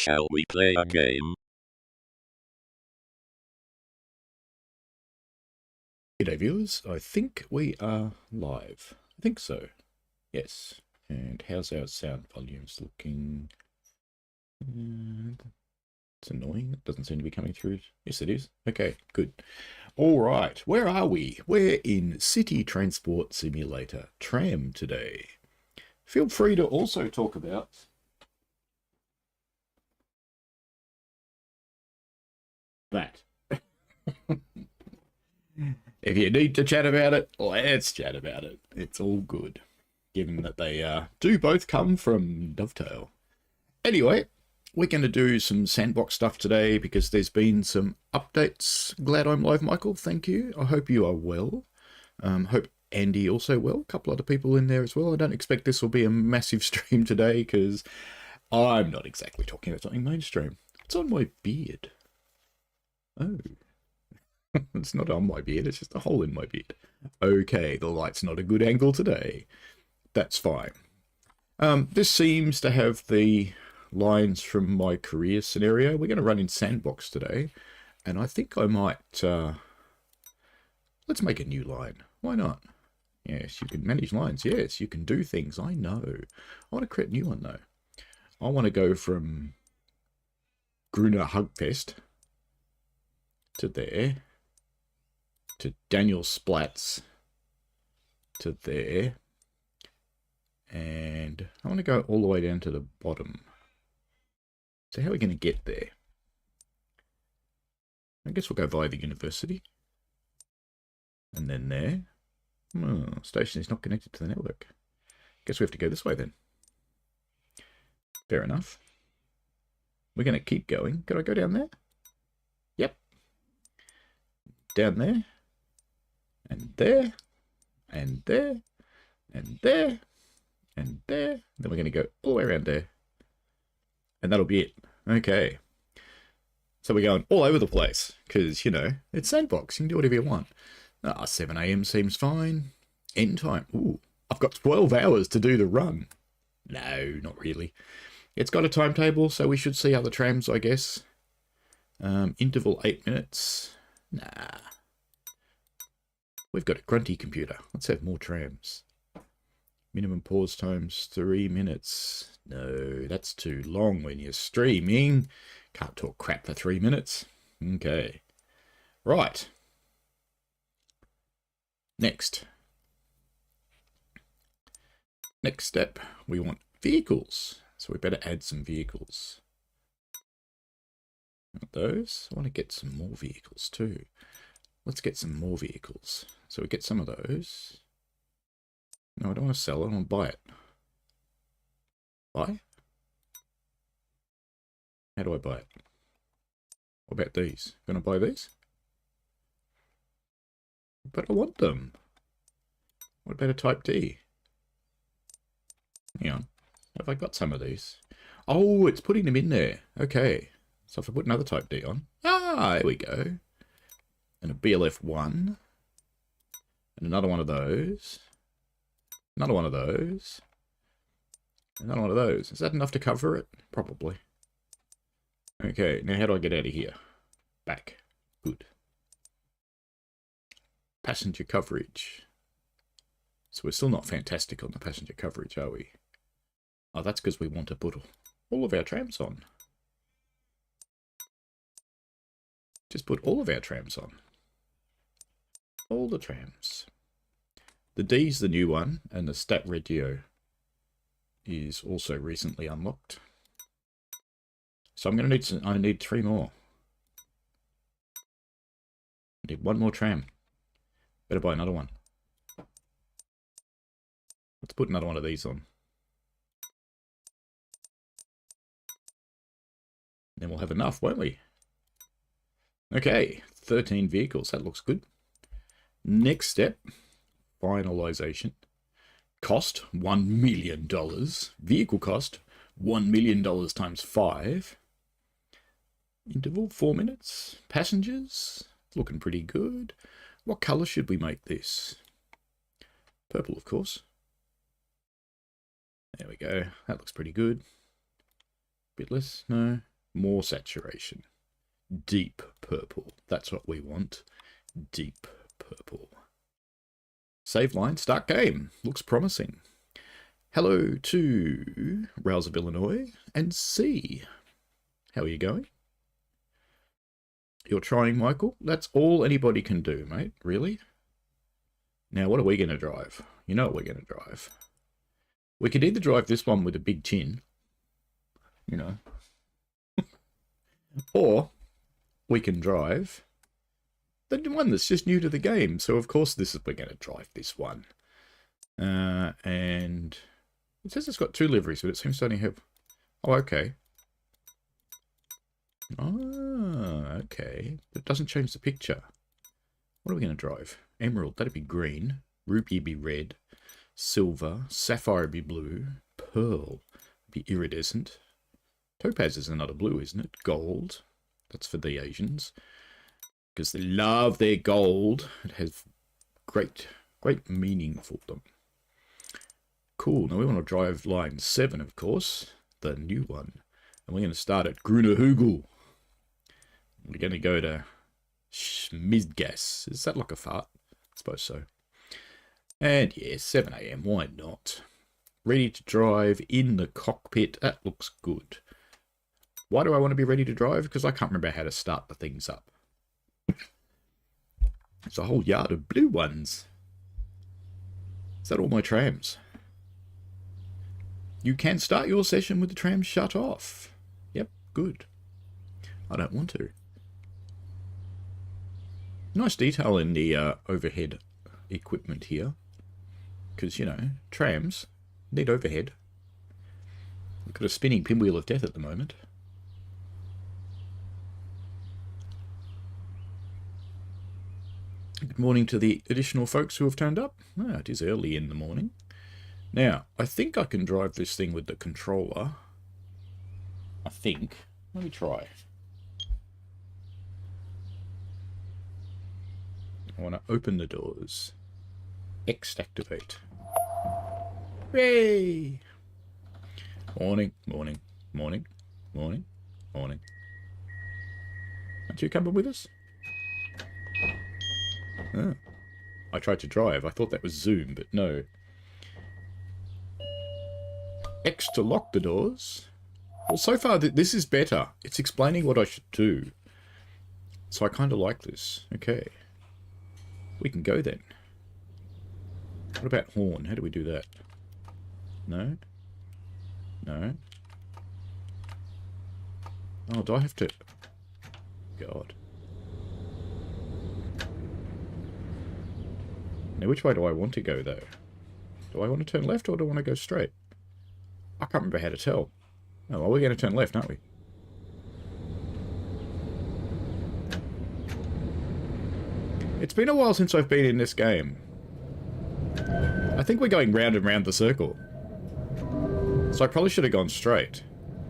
Shall we play a game? G'day viewers, I think we are live. I think so. Yes. And how's our sound volumes looking? It's annoying. It doesn't seem to be coming through. Yes, it is. Okay, good. All right. Where are we? We're in City Transport Simulator Tram today. Feel free to also talk about that. If you need to chat about it, let's chat about it. It's all good, given that they do both come from Dovetail. Anyway, we're going to do some sandbox stuff today because there's been some updates. Glad I'm live, Michael. Thank you. I hope you are well. Hope Andy also well. A couple other people in there as well. I don't expect this will be a massive stream today because I'm not exactly talking about something mainstream. It's on my beard. Oh. It's not on my beard, it's just a hole in my beard. Okay, the light's not a good angle today. That's fine. This seems to have the lines from my career scenario. We're going to run in sandbox today, and I think I might... let's make a new line. Why not? Yes, you can manage lines. Yes, you can do things. I know. I want to create a new one, though. I want to go from Gruner Hugfest to there, to Daniel Splats to there, and I want to go all the way down to the bottom. So how are we going to get there? I guess we'll go via the university. And then there. Oh, station is not connected to the network. Guess we have to go this way then. Fair enough. We're going to keep going. Could I go down there? Yep. Down there. And there. And there. And there. And there. Then we're going to go all the way around there. And that'll be it. Okay. So we're going all over the place. Because, you know, it's sandbox. You can do whatever you want. 7 AM seems fine. End time. Ooh. I've got 12 hours to do the run. No, not really. It's got a timetable, so we should see other trams, I guess. Interval 8 minutes. Nah. We've got a grunty computer. Let's have more trams. Minimum pause times 3 minutes. No, that's too long when you're streaming. Can't talk crap for 3 minutes. Okay. Right. Next. Next step, we want vehicles. So we better add some vehicles. Not those. I want to get some more vehicles too. Let's get some more vehicles. So we get some of those. No, I don't want to sell it. I want to buy it. Buy? How do I buy it? What about these? Gonna buy these? But I want them. What about a Type D? Hang on. Have I got some of these? Oh, it's putting them in there. Okay. So if I put another Type D on. Ah, there we go. And a BLF1. And another one of those. Another one of those. Another one of those. Is that enough to cover it? Probably. Okay, now how do I get out of here? Back. Good. Passenger coverage. So we're still not fantastic on the passenger coverage, are we? Oh, that's because we want to put all of our trams on. Just put all of our trams on. All the trams. The D's the new one, and the stat radio is also recently unlocked. So I'm going to need some, I need 3 more. I need 1 more tram. Better buy another one. Let's put another one of these on. Then we'll have enough, won't we? Okay, 13 vehicles. That looks good. Next step, finalization. Cost, $1 million. Vehicle cost, $1 million times 5. Interval, 4 minutes. Passengers, looking pretty good. What colour should we make this? Purple, of course. There we go. That looks pretty good. Bit less, no. More saturation. Deep purple. That's what we want. Deep purple. Save line, start game. Looks promising. Hello to Rouse of Illinois and C. How are you going? You're trying, Michael? That's all anybody can do, mate. Really? Now, what are we going to drive? You know what we're going to drive. We could either drive this one with a big tin, you know, or we can drive the one that's just new to the game. So, of course, we're going to drive this one. And it says it's got 2 liveries, but it seems to only have... Oh, okay. Oh, okay. But it doesn't change the picture. What are we going to drive? Emerald, that'd be green. Ruby be red. Silver. Sapphire be blue. Pearl be iridescent. Topaz is another blue, isn't it? Gold. That's for the Asians. Because they love their gold. It has great meaning for them. Cool. Now we want to drive line 7, of course. The new one. And we're going to start at Grunehugel. We're going to go to Schmidgas. Is that like a fart? I suppose so. And yeah, 7 AM. Why not? Ready to drive in the cockpit. That looks good. Why do I want to be ready to drive? Because I can't remember how to start the things up. It's a whole yard of blue ones. Is that all my trams? You can start your session with the tram shut off. Yep, good. I don't want to. Nice detail in the overhead equipment here. Because, you know, trams need overhead. We've got a spinning pinwheel of death at the moment. Good morning to the additional folks who have turned up. Ah, it is early in the morning. Now, I think I can drive this thing with the controller. I think. Let me try. I want to open the doors. X activate. Hooray! Morning, morning, morning, morning, morning. Aren't you coming with us? Oh. I tried to drive. I thought that was Zoom, but no. X to lock the doors. Well, so far, this is better. It's explaining what I should do. So I kind of like this. Okay. We can go then. What about horn? How do we do that? No? No? Oh, do I have to... God. Now, which way do I want to go, though? Do I want to turn left or do I want to go straight? I can't remember how to tell. Oh, well, we're going to turn left, aren't we? It's been a while since I've been in this game. I think we're going round and round the circle. So I probably should have gone straight.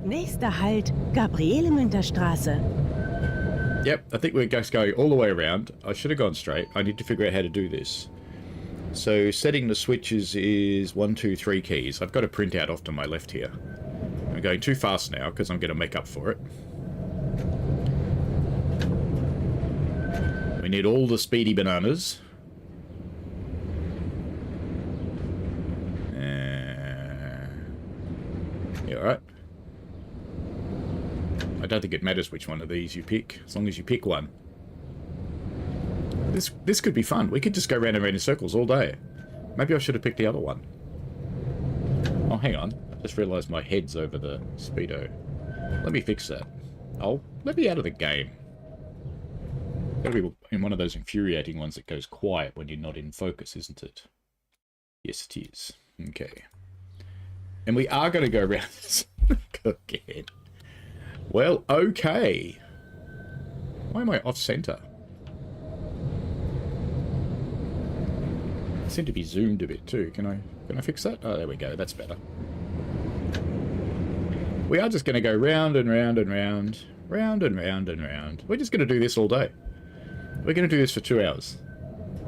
Nächster Halt, Gabriele-Münter Straße. Yep, I think we're just going all the way around. I should have gone straight. I need to figure out how to do this. So setting the switches is 1, 2, 3 keys. I've got a printout off to my left here. I'm going too fast now because I'm going to make up for it. We need all the speedy bananas. Yeah, alright. I don't think it matters which one of these you pick, as long as you pick one. This could be fun. We could just go round and round in circles all day. Maybe I should have picked the other one. Oh, hang on. I just realised my head's over the speedo. Let me fix that. Oh, let me out of the game. Gotta be in one of those infuriating ones that goes quiet when you're not in focus, isn't it? Yes, it is. Okay. And we are going to go around this again. Well, okay. Why am I off-center? I seem to be zoomed a bit too. Can I fix that? Oh, there we go. That's better. We are just going to go round and round and round. Round and round and round. We're just going to do this all day. We're going to do this for 2 hours.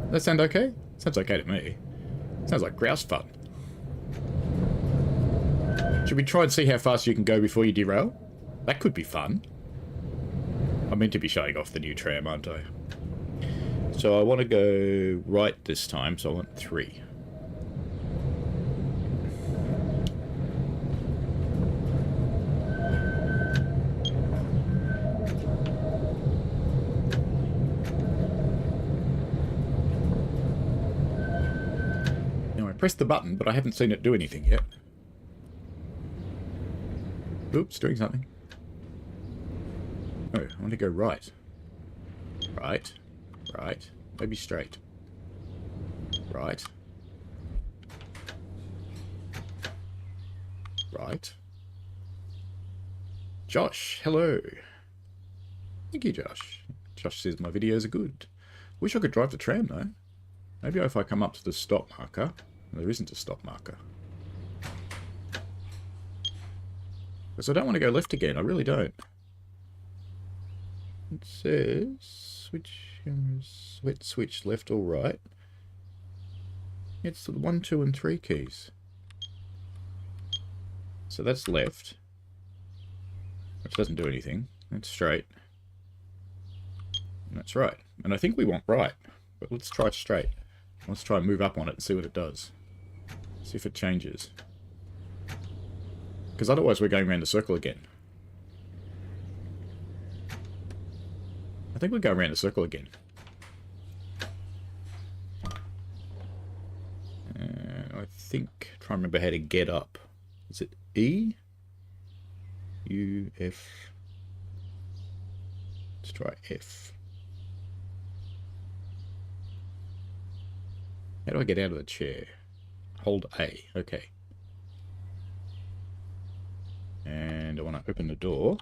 Does that sound okay? Sounds okay to me. Sounds like grouse fun. Should we try and see how fast you can go before you derail? That could be fun. I'm meant to be showing off the new tram, aren't I? So I want to go right this time, so I want 3. Now I pressed the button, but I haven't seen it do anything yet. Oops, doing something. Oh, I want to go right. Right. Right. Maybe straight. Right. Right. Josh, hello. Thank you, Josh. Josh says my videos are good. Wish I could drive the tram, though. Maybe if I come up to the stop marker. There isn't a stop marker. Because I don't want to go left again. I really don't. It says switch left or right. It's the 1, 2, and 3 keys. So that's left, which doesn't do anything. That's straight. And that's right. And I think we want right, but let's try straight. Let's try and move up on it and see what it does. See if it changes. Because otherwise we're going around the circle again. I think we'll go around the circle again. I think, try and remember how to get up. Is it E? U, F. Let's try F. How do I get out of the chair? Hold A. Okay. And I want to open the door.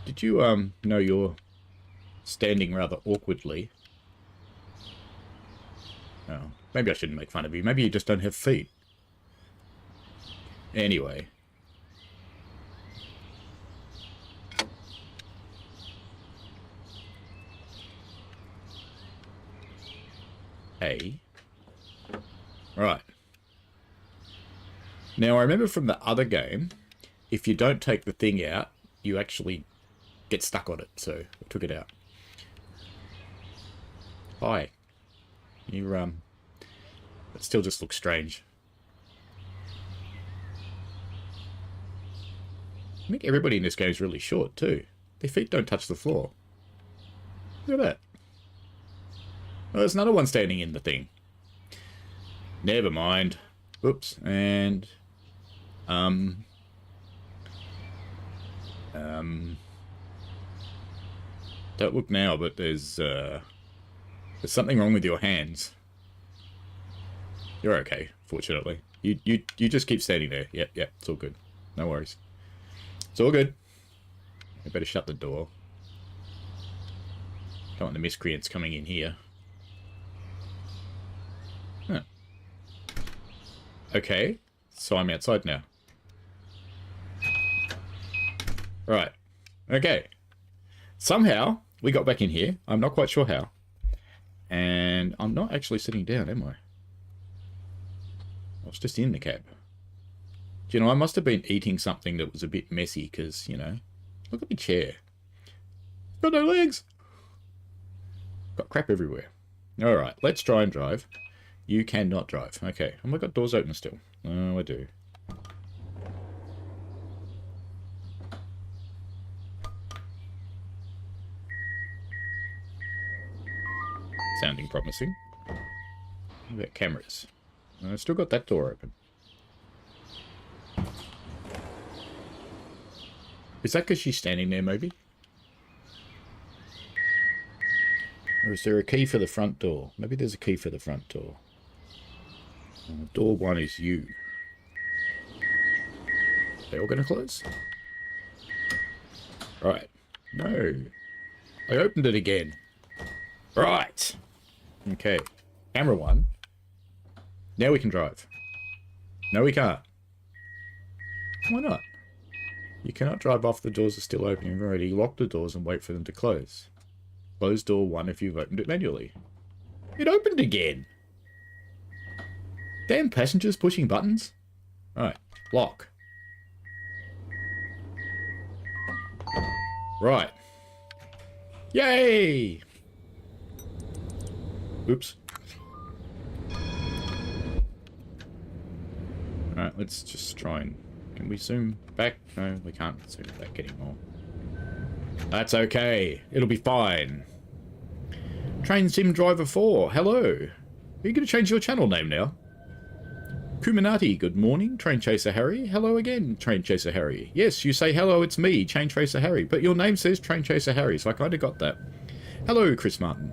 Did you know you're standing rather awkwardly? Oh, maybe I shouldn't make fun of you. Maybe you just don't have feet. Anyway. Hey. Right. Now, I remember from the other game, if you don't take the thing out, you actually get stuck on it. So, I took it out. Hi. You, it still just looks strange. I think everybody in this game is really short, too. Their feet don't touch the floor. Look at that. Oh, there's another one standing in the thing. Never mind. Oops. And... Don't look now, but there's something wrong with your hands. You're okay, fortunately. You just keep standing there. Yep, it's all good. No worries. It's all good. I better shut the door. Don't want the miscreants coming in here. Huh. Okay, so I'm outside now. Right. Okay. Somehow, we got back in here. I'm not quite sure how. And I'm not actually sitting down, am I? I was just in the cab. Do you know, I must have been eating something that was a bit messy, because, you know, look at my chair. Got no legs. Got crap everywhere. Alright, let's try and drive. You cannot drive. Okay. Oh, I got doors open still. Oh, I do. Sounding promising. What about cameras? I've still got that door open. Is that because she's standing there, maybe? Or is there a key for the front door? Maybe there's a key for the front door. Door 1 is you. Are they all going to close? Right. No. I opened it again. Right. Okay. Camera 1. Now we can drive. No, we can't. Why not? You cannot drive off the doors are still open. You've already locked the doors and wait for them to close. Close door 1 if you've opened it manually. It opened again. Damn passengers pushing buttons. Right, lock. Right. Yay! Oops. Alright, let's just try and... Can we zoom back? No, we can't zoom back anymore. That's okay. It'll be fine. Train Sim Driver 4, hello. Are you going to change your channel name now? Kuminati, good morning. Train Chaser Harry. Hello again, Train Chaser Harry. Yes, you say hello, it's me, Train Chaser Harry. But your name says Train Chaser Harry, so I kind of got that. Hello, Chris Martin.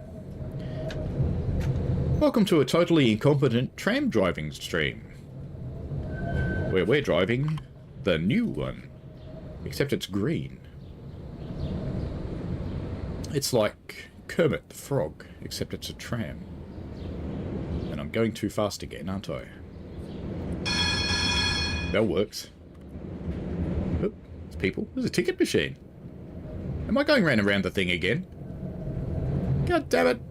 Welcome to a totally incompetent tram driving stream. Where we're driving the new one. Except it's green. It's like Kermit the Frog, except it's a tram. And I'm going too fast again, aren't I? That works. Oh, there's people. There's a ticket machine. Am I going round and round the thing again? God damn it.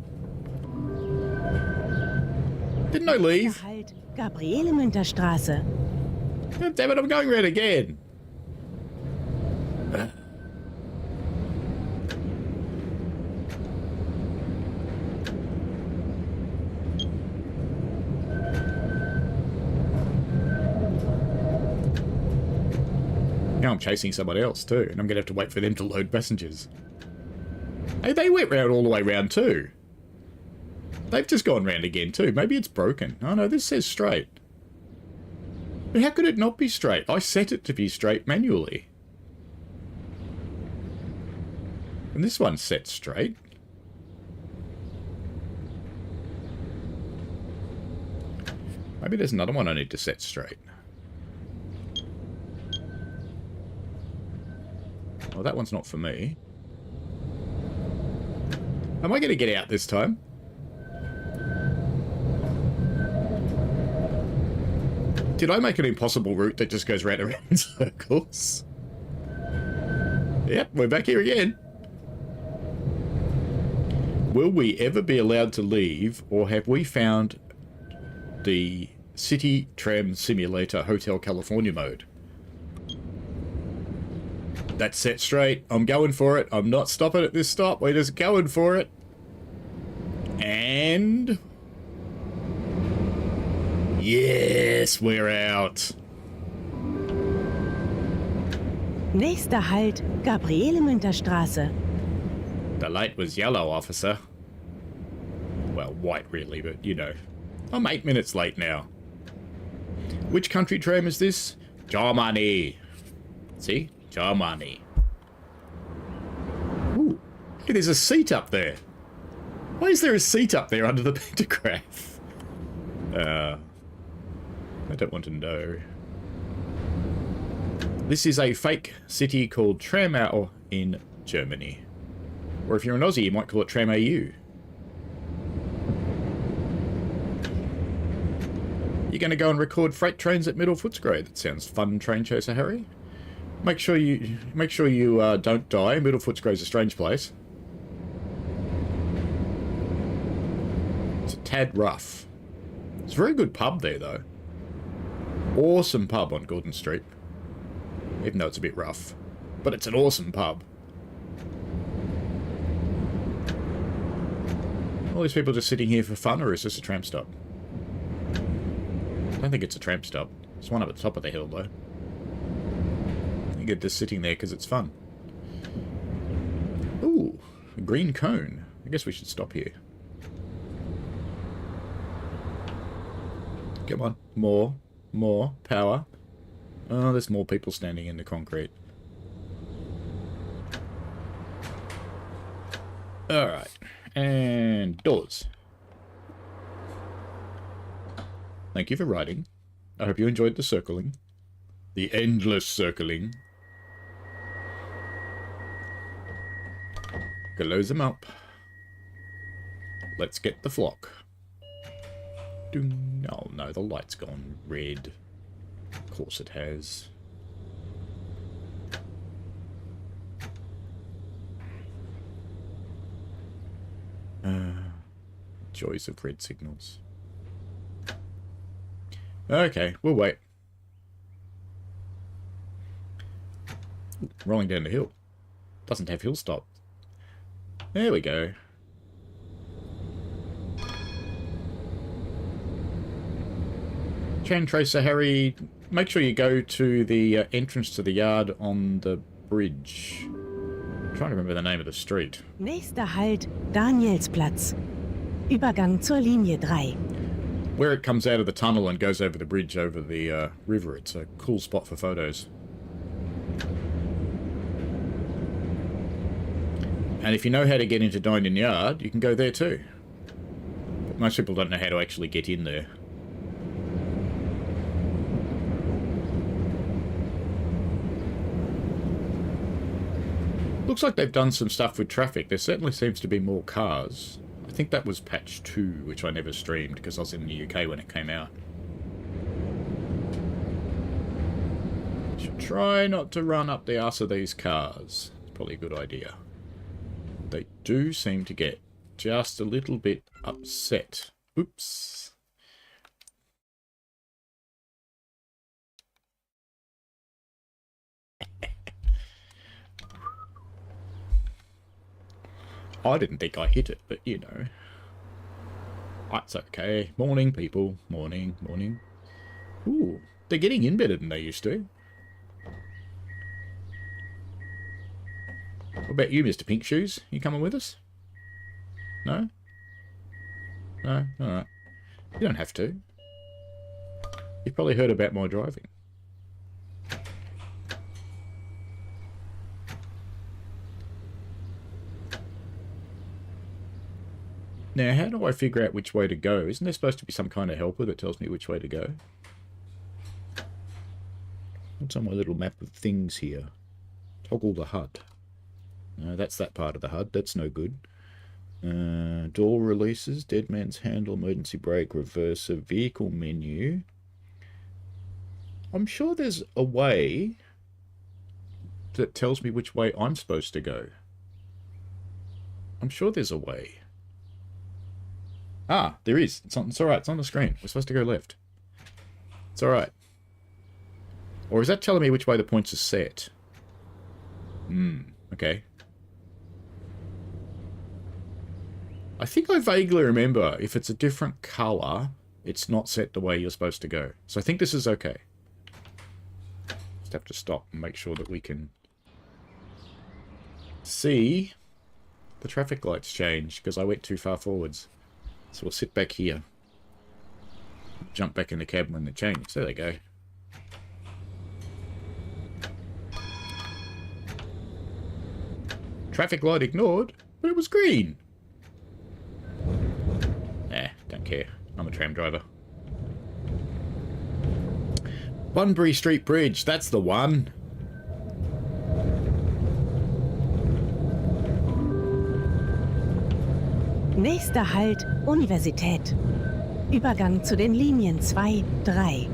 Didn't I leave? Halt, Gabriele-Münter-Straße. God damn it, I'm going round again. Now I'm chasing someone else too, and I'm going to have to wait for them to load passengers. Hey, they went round all the way round too. They've just gone round again too. Maybe it's broken. Oh no, this says straight. But how could it not be straight? I set it to be straight manually. And this one's set straight. Maybe there's another one I need to set straight. Well, that one's not for me. Am I going to get out this time? Did I make an impossible route that just goes round and round in circles? Yep, we're back here again. Will we ever be allowed to leave, or have we found the City Tram Simulator Hotel California mode? That's set straight. I'm going for it. I'm not stopping at this stop. We're just going for it. And... yes, we're out. Nächster Halt, Gabriele-Münter-Straße. The light was yellow, officer. Well, white really, but you know. I'm 8 minutes late now. Which country tram is this? Germany. See? Germany. Ooh, hey, there's a seat up there. Why is there a seat up there under the pantograph? I don't want to know. This is a fake city called Tram in Germany. Or if you're an Aussie, you might call it Tram AU. You're going to go and record freight trains at Middle Footscray. That sounds fun, Train Chaser Harry. Make sure you don't die. Middle Footscray's a strange place. It's a tad rough. It's a very good pub there, though. Awesome pub on Gordon Street. Even though it's a bit rough. But it's an awesome pub. All these people just sitting here for fun, or is this a tram stop? I don't think it's a tram stop. There's one up at the top of the hill, though. I think they're just sitting there because it's fun. Ooh, a green cone. I guess we should stop here. Come on. More power. Oh, there's more people standing in the concrete. Alright. And doors. Thank you for riding. I hope you enjoyed the circling. The endless circling. Close them up. Let's get the flock. Oh no, the light's gone red. Of course it has. Joys of red signals. Okay, we'll wait. Rolling down the hill. Doesn't have hill stop. There we go. Chain Tracer Harry, make sure you go to the entrance to the yard on the bridge. I'm trying to remember the name of the street. Nächster Halt, Danielsplatz. Übergang zur Linie 3. Where it comes out of the tunnel and goes over the bridge over the river. It's a cool spot for photos. And if you know how to get into Dynon Yard, you can go there too. But most people don't know how to actually get in there. Looks like they've done some stuff with traffic. There certainly seems to be more cars. I think that was patch 2, which I never streamed because I was in the UK when it came out. Should try not to run up the arse of these cars. It's probably a good idea. They do seem to get just a little bit upset. Oops. I didn't think I hit it, but you know. That's okay. Morning, people. Morning, morning. Ooh, they're getting in better than they used to. What about you, Mr. Pink Shoes? You coming with us? No? No? Alright. You don't have to. You've probably heard about my driving. Now, how do I figure out which way to go? Isn't there supposed to be some kind of helper that tells me which way to go? What's on my little map of things here? Toggle the HUD. No, that's that part of the HUD. That's no good. Door releases, dead man's handle, emergency brake, reverser, vehicle menu. I'm sure there's a way that tells me which way I'm supposed to go. I'm sure there's a way. Ah, there is. It's alright. It's on the screen. We're supposed to go left. It's alright. Or is that telling me which way the points are set? Okay. I think I vaguely remember if it's a different colour, it's not set the way you're supposed to go. So I think this is okay. Just have to stop and make sure that we can see the traffic lights change because I went too far forwards. So we'll sit back here. Jump back in the cab when they change. There they go. Traffic light ignored, but it was green. Don't care. I'm a tram driver. Bunbury Street Bridge, that's the one. Nächster Halt, Universität. Übergang zu den Linien 2, 3.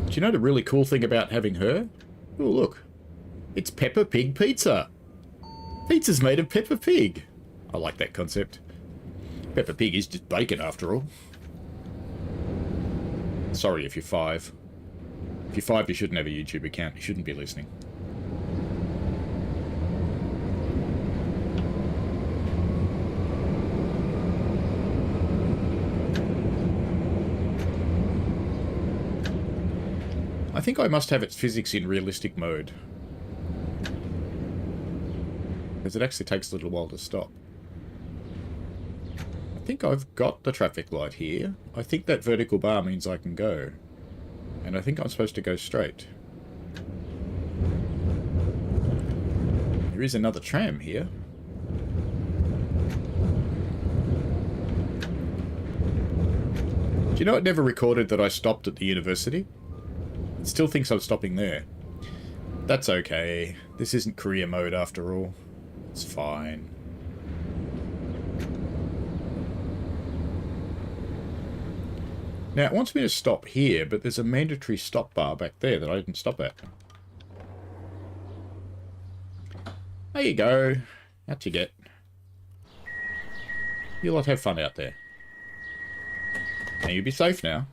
Do you know the really cool thing about having her? Oh, look. It's Peppa Pig pizza. Pizza's made of Peppa Pig. I like that concept. Peppa Pig is just bacon after all. Sorry if you're 5. If you're 5, you shouldn't have a YouTube account. You shouldn't be listening. I think I must have its physics in realistic mode. Because it actually takes a little while to stop. I think I've got the traffic light here. I think that vertical bar means I can go. And I think I'm supposed to go straight. There is another tram here. Do you know it never recorded that I stopped at the university? It still thinks I'm stopping there. That's okay. This isn't career mode after all. It's fine. Now, it wants me to stop here, but there's a mandatory stop bar back there that I didn't stop at. There you go. Out you get. You lot have fun out there. Now, you be safe now.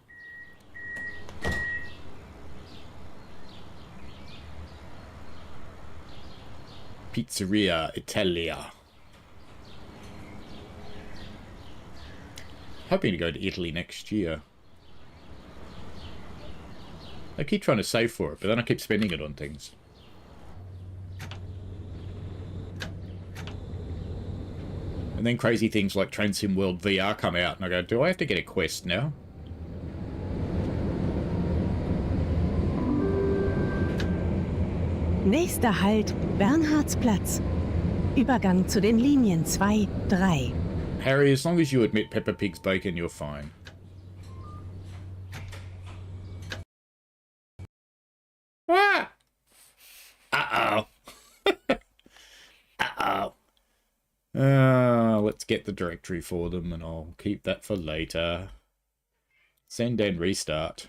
Pizzeria Italia. Hoping to go to Italy next year. I keep trying to save for it, but then I keep spending it on things. And then crazy things like Train Sim World VR come out, and I go, do I have to get a quest now? Nächster Halt, Bernhardsplatz. Übergang zu den Linien 2, 3. Harry, as long as you admit Peppa Pig's bacon, you're fine. Ah! Uh-oh. Uh-oh. Let's get the directory for them, and I'll keep that for later. Send and restart.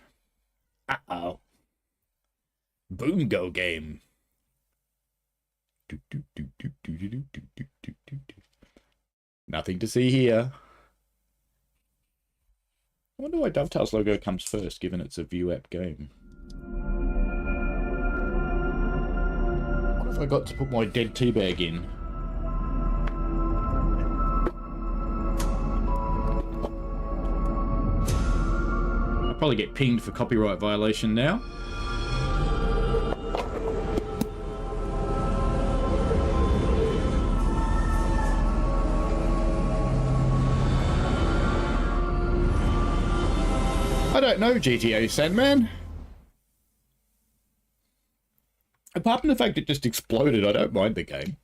Uh-oh. Boom go game. Nothing to see here. I wonder why Dovetail's logo comes first, given it's a view app game. What if I got to put my dead teabag in? I'll probably get pinged for copyright violation now. I don't know, GTA Sandman. Apart from the fact it just exploded, I don't mind the game.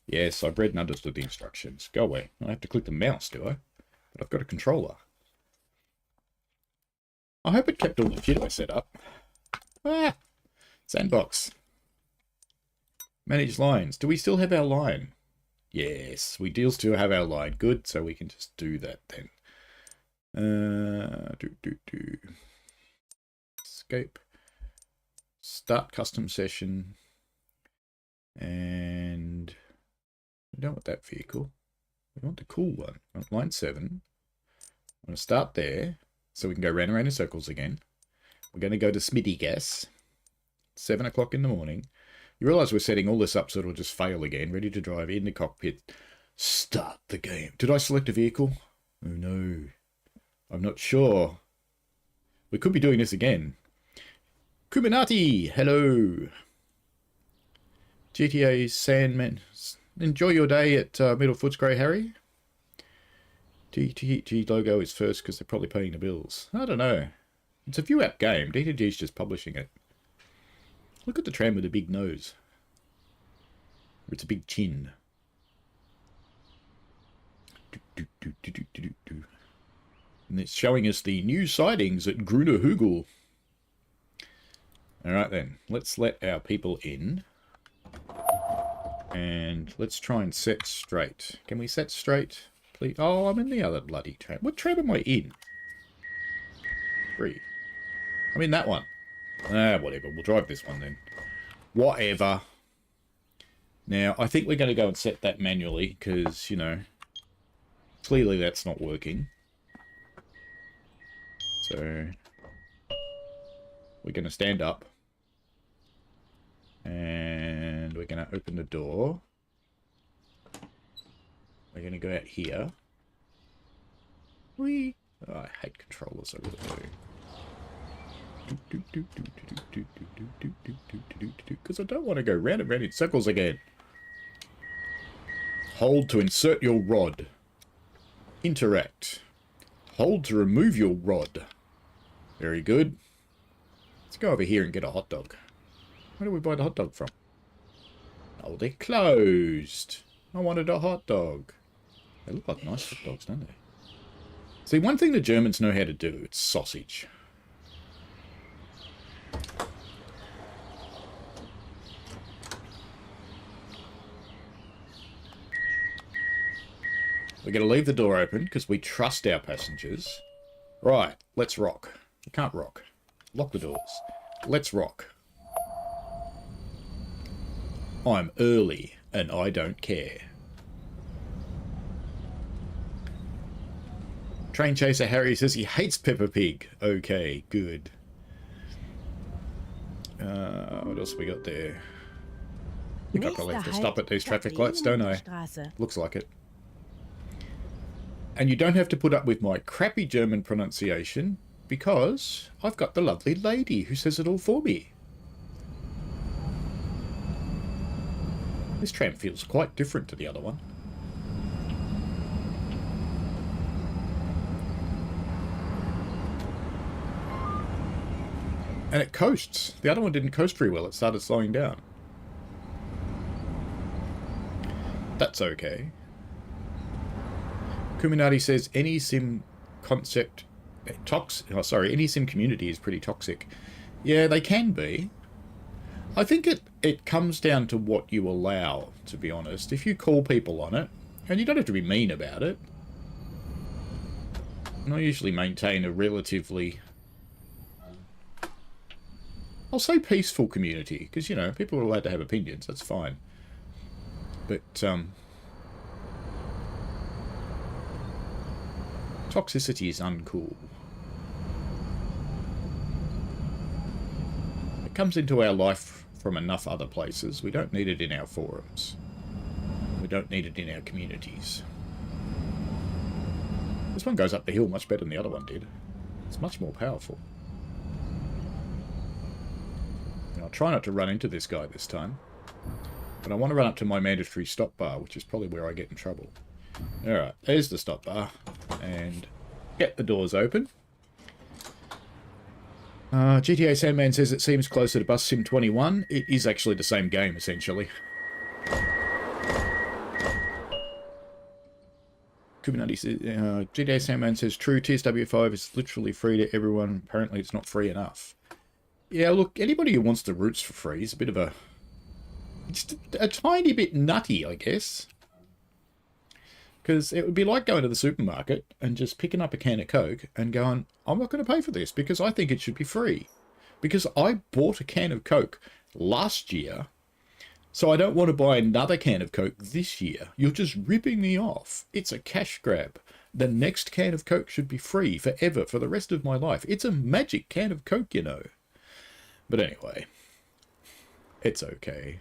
Yes, I've read and understood the instructions. Go away. I have to click the mouse, do I? But I've got a controller. I hope it kept all the shit I set up. Ah! Sandbox. Manage lines. Do we still have our line? Yes, we do still have our line. Good, so we can just do that then. Escape. Start custom session. And we don't want that vehicle. We want the cool one. On line 7. I'm going to start there so we can go round and round in circles again. We're going to go to Smitty Gas. 7 o'clock in the morning. You realise we're setting all this up so it'll just fail again. Ready to drive in the cockpit. Start the game. Did I select a vehicle? Oh no. I'm not sure. We could be doing this again. Kuminati, hello. GTA Sandman. Enjoy your day at Middle Footscray, Harry. DTG logo is first because they're probably paying the bills. I don't know. It's a view app game. DTG's just publishing it. Look at the tram with a big nose. Or it's a big chin. And it's showing us the new sightings at Gruner Hugel. Alright then, let's let our people in. And let's try and set straight. Can we set straight, please? Oh, I'm in the other bloody tram. What tram am I in? 3. I'm in that one. Ah, whatever. We'll drive this one then. Whatever. Now, I think we're going to go and set that manually, because, you know, clearly that's not working. So, we're going to stand up. And we're going to open the door. We're going to go out here. Whee! Oh, I hate controllers, I really do. Because I don't want to go round and round in circles again. Hold to insert your rod. Interact. Hold to remove your rod. Very good. Let's go over here and get a hot dog. Where do we buy the hot dog from? Oh, they're closed. I wanted a hot dog. They look like nice hot dogs, don't they? See, one thing the Germans know how to do, it's sausage. We're going to leave the door open because we trust our passengers. Right, let's rock. You can't rock. Lock the doors. Let's rock. I'm early and I don't care. Train Chaser Harry says he hates Peppa Pig. Okay, good. What else we got there? I think I probably have to stop at these traffic lights, don't I? Looks like it. And you don't have to put up with my crappy German pronunciation because I've got the lovely lady who says it all for me. This tram feels quite different to the other one. And it coasts. The other one didn't coast very well. It started slowing down. That's okay. Kuminati says any sim concept any sim community is pretty toxic. Yeah, they can be. I think it comes down to what you allow, to be honest. If you call people on it, and you don't have to be mean about it. And I usually maintain a relatively, I'll say peaceful community, because, you know, people are allowed to have opinions, that's fine. But, toxicity is uncool. It comes into our life from enough other places. We don't need it in our forums. We don't need it in our communities. This one goes up the hill much better than the other one did. It's much more powerful. And I'll try not to run into this guy this time. But I want to run up to my mandatory stop bar, which is probably where I get in trouble. Alright, there's the stop bar. And get the doors open. GTA Sandman says it seems closer to Bus Sim 21. It is actually the same game, essentially. Kuminati says, GTA Sandman says, true, TSW4 is literally free to everyone. Apparently it's not free enough. Yeah, look, anybody who wants the routes for free is a bit of a... It's a tiny bit nutty, I guess. Because it would be like going to the supermarket and just picking up a can of Coke and going, I'm not going to pay for this because I think it should be free. Because I bought a can of Coke last year, so I don't want to buy another can of Coke this year. You're just ripping me off. It's a cash grab. The next can of Coke should be free forever for the rest of my life. It's a magic can of Coke, you know. But anyway, it's okay.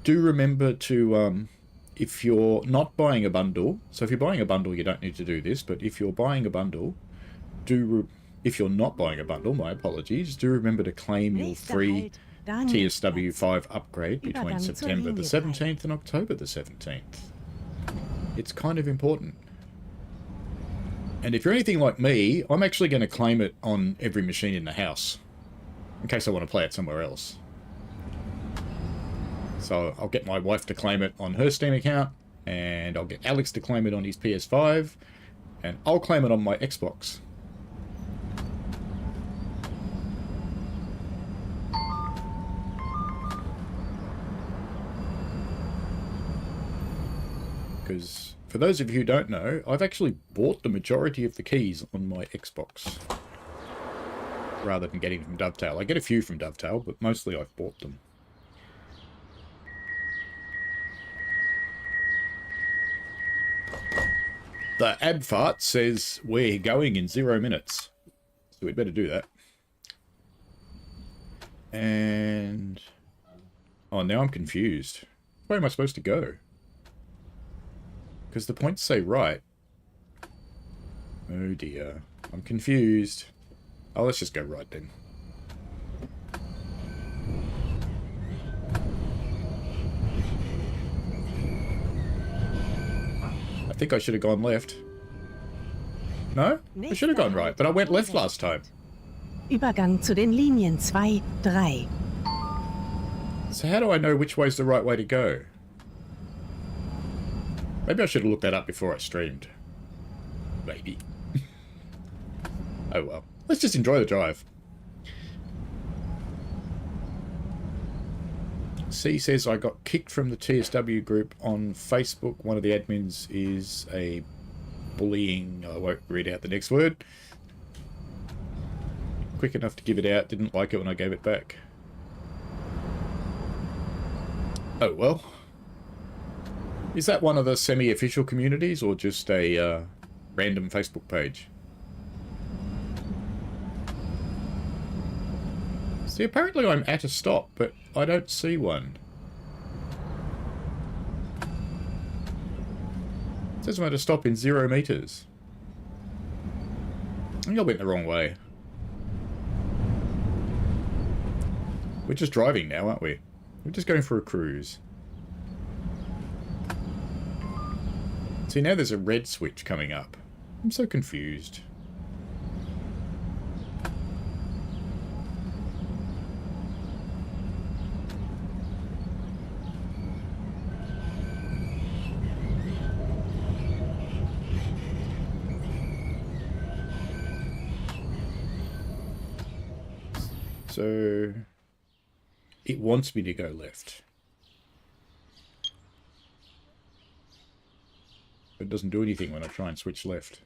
Do remember to, if you're not buying a bundle, so if you're buying a bundle, you don't need to do this, but if you're buying a bundle, if you're not buying a bundle, my apologies, do remember to claim your free TSW5 upgrade between September the 17th and October the 17th. It's kind of important. And if you're anything like me, I'm actually going to claim it on every machine in the house, in case I want to play it somewhere else. So I'll get my wife to claim it on her Steam account, and I'll get Alex to claim it on his PS5, and I'll claim it on my Xbox. Because, for those of you who don't know, I've actually bought the majority of the keys on my Xbox, rather than getting them from Dovetail. I get a few from Dovetail, but mostly I've bought them. The Abfart says we're going in 0 minutes, so we'd better do that. And... oh, now I'm confused. Where am I supposed to go? Because the points say right. Oh dear. I'm confused. Oh, let's just go right then. I think I should have gone left. No? I should have gone right, but I went left last time. Übergang zu den Linien 2, 3. So how do I know which way's the right way to go? Maybe I should have looked that up before I streamed. Maybe. Oh well. Let's just enjoy the drive. C says I got kicked from the TSW group on Facebook. One of the admins is a bullying... I won't read out the next word. Quick enough to give it out. Didn't like it when I gave it back. Oh well. Is that one of the semi-official communities or just a random Facebook page? See, apparently I'm at a stop, but I don't see one. It says I'm at a stop in 0 meters. I think I went the wrong way. We're just driving now, aren't we? We're just going for a cruise. See, now there's a red switch coming up. I'm so confused. So it wants me to go left. But it doesn't do anything when I try and switch left.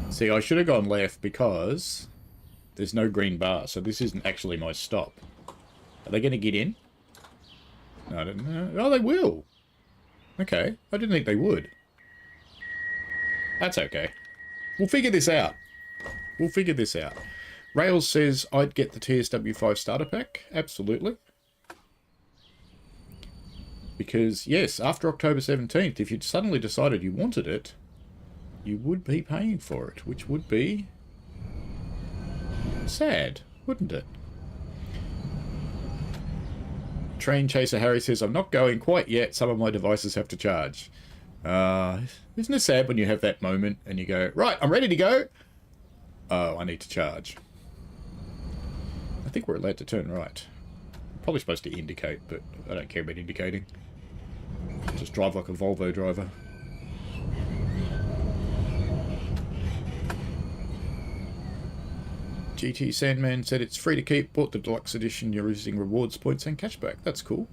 See, I should have gone left because there's no green bar, so this isn't actually my stop. Are they going to get in? No, I don't know. Oh, they will. Okay. I didn't think they would. That's okay. We'll figure this out. We'll figure this out. Rails says I'd get the TSW4 starter pack. Absolutely. Because, yes, after October 17th, if you'd suddenly decided you wanted it, you would be paying for it, which would be sad, wouldn't it? Train Chaser Harry says, I'm not going quite yet. Some of my devices have to charge. Isn't it sad when you have that moment and you go, right, I'm ready to go. Oh, I need to charge. I think we're allowed to turn right. I'm probably supposed to indicate, but I don't care about indicating. Just drive like a Volvo driver. GT Sandman said it's free to keep. Bought the deluxe edition. You're using rewards points and cashback. That's cool.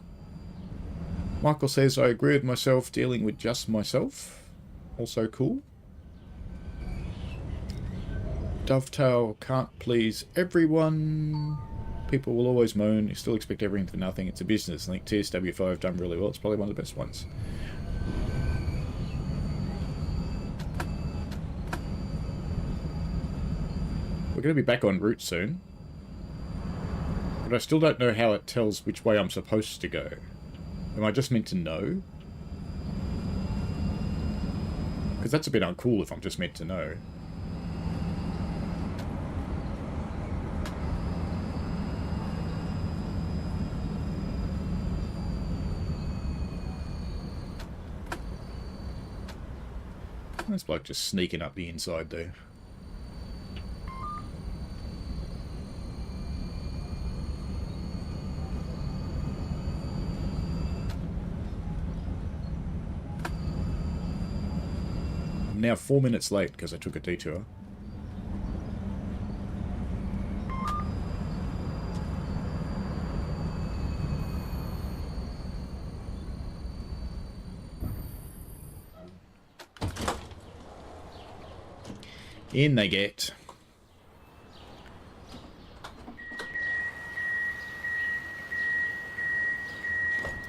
Michael says, I agree with myself, dealing with just myself. Also cool. Dovetail can't please everyone. People will always moan. You still expect everything for nothing. It's a business. I think TSW4 have done really well. It's probably one of the best ones. We're going to be back en route soon. But I still don't know how it tells which way I'm supposed to go. Am I just meant to know? Because that's a bit uncool if I'm just meant to know. This bloke just sneaking up the inside there. I'm now 4 minutes late because I took a detour. In they get.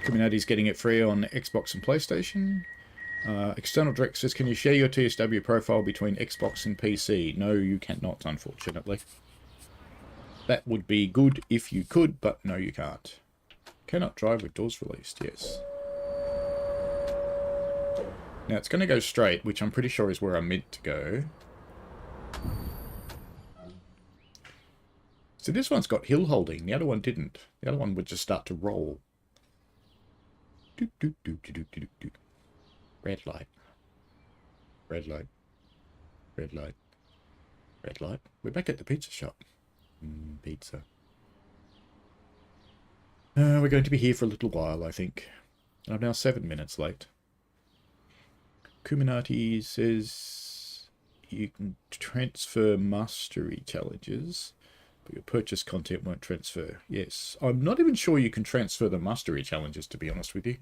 Community's getting it free on Xbox and PlayStation. External Direct says, can you share your TSW profile between Xbox and PC? No, you cannot, unfortunately. That would be good if you could, but no, you can't. Cannot drive with doors released, yes. Now, it's going to go straight, which I'm pretty sure is where I'm meant to go. So this one's got hill holding. The other one didn't. The other one would just start to roll. Doot, doot, doot, doot, doot, doot. Red light. Red light. Red light. Red light. We're back at the pizza shop. Pizza. We're going to be here for a little while, I think. I'm now 7 minutes late. Kuminati says you can transfer mastery challenges, but your purchase content won't transfer. Yes. I'm not even sure you can transfer the mastery challenges, to be honest with you.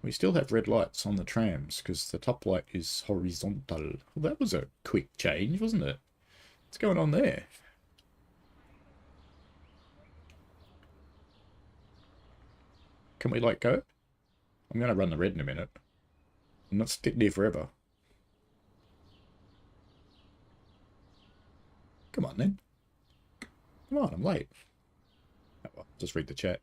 We still have red lights on the trams, because the top light is horizontal. Well, that was a quick change, wasn't it? What's going on there? Can we, like, go? I'm going to run the red in a minute. I'm not sitting here forever. Come on, then. Come on, I'm late. Oh, well, just read the chat.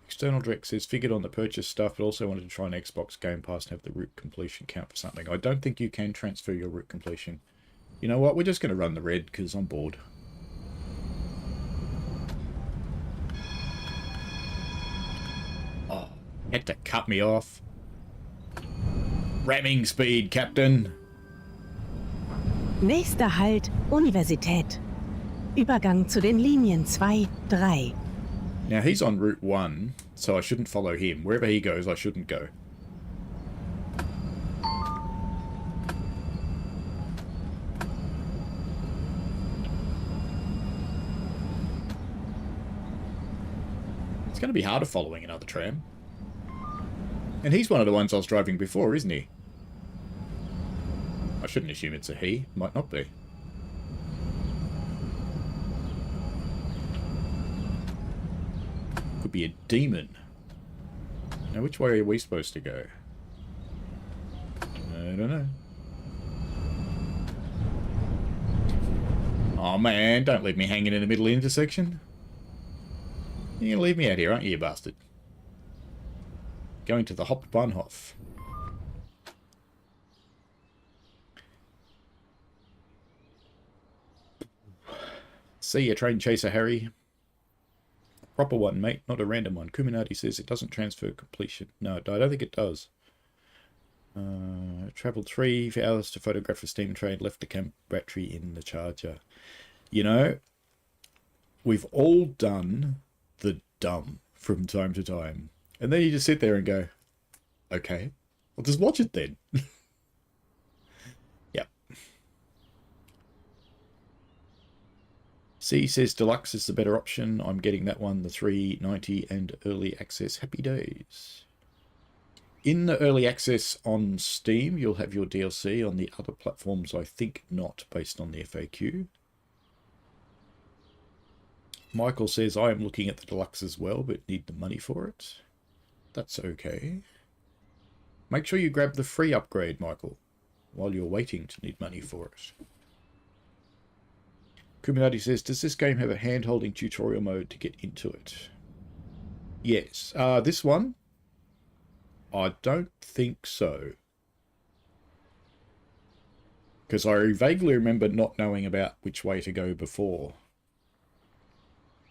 External direct says, figured on the purchase stuff, but also wanted to try an Xbox Game Pass and have the route completion count for something. I don't think you can transfer your route completion. You know what? We're just going to run the red because I'm bored. Oh, had to cut me off. Ramming speed, Captain. Nächster Halt, Universität. Übergang zu den Linien 2, 3. Now, he's on Route 1, so I shouldn't follow him. Wherever he goes, I shouldn't go. It's going to be harder following another tram. And he's one of the ones I was driving before, isn't he? I shouldn't assume it's a he. Might not be. Could be a demon. Now, which way are we supposed to go? I don't know. Oh man, don't leave me hanging in the middle of the intersection. You're going to leave me out here, aren't you, you bastard? Going to the Hauptbahnhof. See ya, train chaser, Harry. Proper one, mate, not a random one. Kuminati says it doesn't transfer completion. No, I don't think it does. Travelled 3 hours to photograph a steam train, left the camp battery in the charger. You know, we've all done the dumb from time to time. And then you just sit there and go, okay, I'll just watch it then. Yep. C says Deluxe is the better option. I'm getting that one, the 390 and early access. Happy days. In the early access on Steam, you'll have your DLC. On the other platforms, I think not, based on the FAQ. Michael says, I am looking at the Deluxe as well, but need the money for it. That's okay. Make sure you grab the free upgrade, Michael, while you're waiting to need money for it. Kuminati says, does this game have a hand-holding tutorial mode to get into it? Yes. This one? I don't think so. Because I vaguely remember not knowing about which way to go before.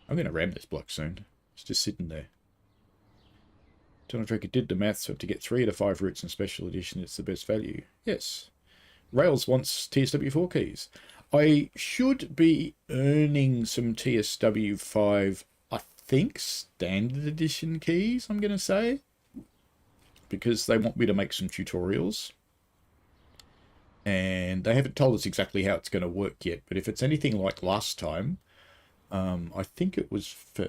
I'm going to ram this block soon. It's just sitting there. Tunnel Tracker did the maths, so to get 3 out of 5 routes in Special Edition, it's the best value. Yes. Rails wants TSW4 keys. I should be earning some TSW5, I think, Standard Edition keys, I'm going to say. Because they want me to make some tutorials. And they haven't told us exactly how it's going to work yet. But if it's anything like last time, I think it was for...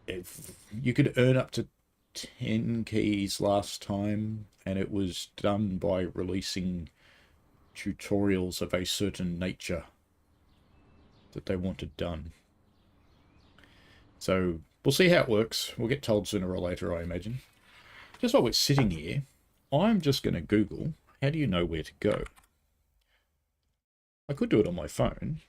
If you could earn up to 10 keys last time, and it was done by releasing tutorials of a certain nature that they wanted done. So we'll see how it works. We'll get told sooner or later, I imagine. Just while we're sitting here, I'm just going to Google, how do you know where to go? I could do it on my phone.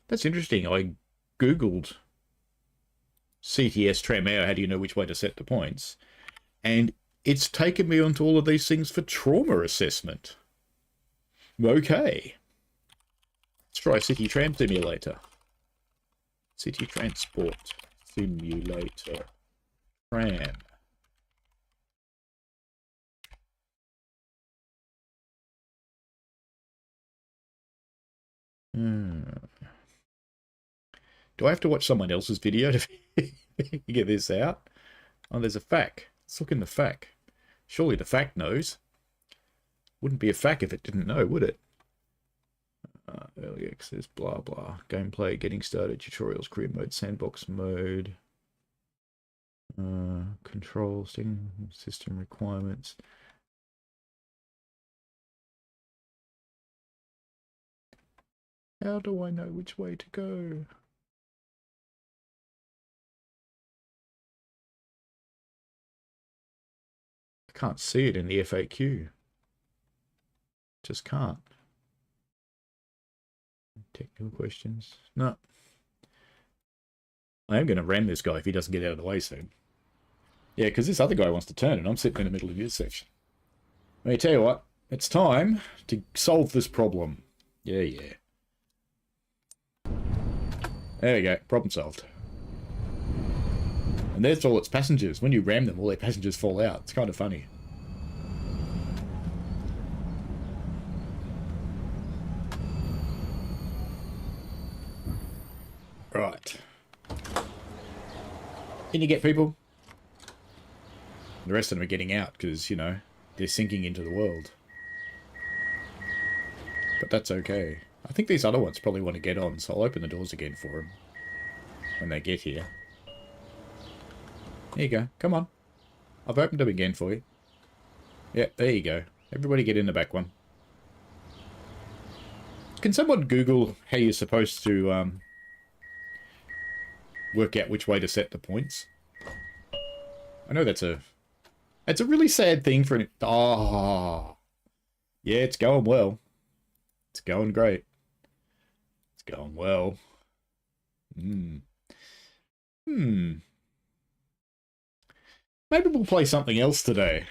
That's interesting. I Googled CTS Tram, how do you know which way to set the points? And it's taken me onto all of these things for trauma assessment. Okay. Let's try City Tram Simulator. City Transport Simulator. Tram. Do I have to watch someone else's video to figure this out? Oh, there's a FAQ. Let's look in the FAQ. Surely the FAQ knows. Wouldn't be a fact if it didn't know, would it? Early access, blah, blah. Gameplay, getting started, tutorials, career mode, sandbox mode. Control, system requirements. How do I know which way to go? I can't see it in the FAQ. Just can't. Technical questions. No. I am going to ram this guy if he doesn't get out of the way soon. Yeah, because this other guy wants to turn and I'm sitting in the middle of this section. Let me tell you what. It's time to solve this problem. Yeah, yeah. There we go. Problem solved. And there's all its passengers. When you ram them, all their passengers fall out. It's kind of funny. Right. In you get, people. The rest of them are getting out because, you know, they're sinking into the world. But that's okay. I think these other ones probably want to get on, so I'll open the doors again for them when they get here. There you go. Come on. I've opened them again for you. Yeah, there you go. Everybody get in the back one. Can someone Google how you're supposed to work out which way to set the points? I know that's a really sad thing for an... Oh. Yeah, it's going well. It's going great. It's going well. Maybe we'll play something else today.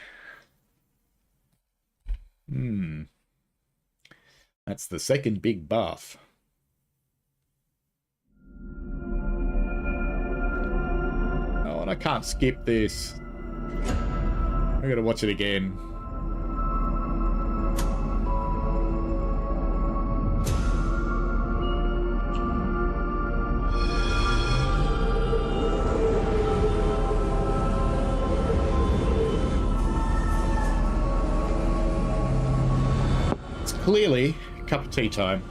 That's the second big buff. Oh, and I can't skip this. I gotta watch it again. Clearly, cup of tea time.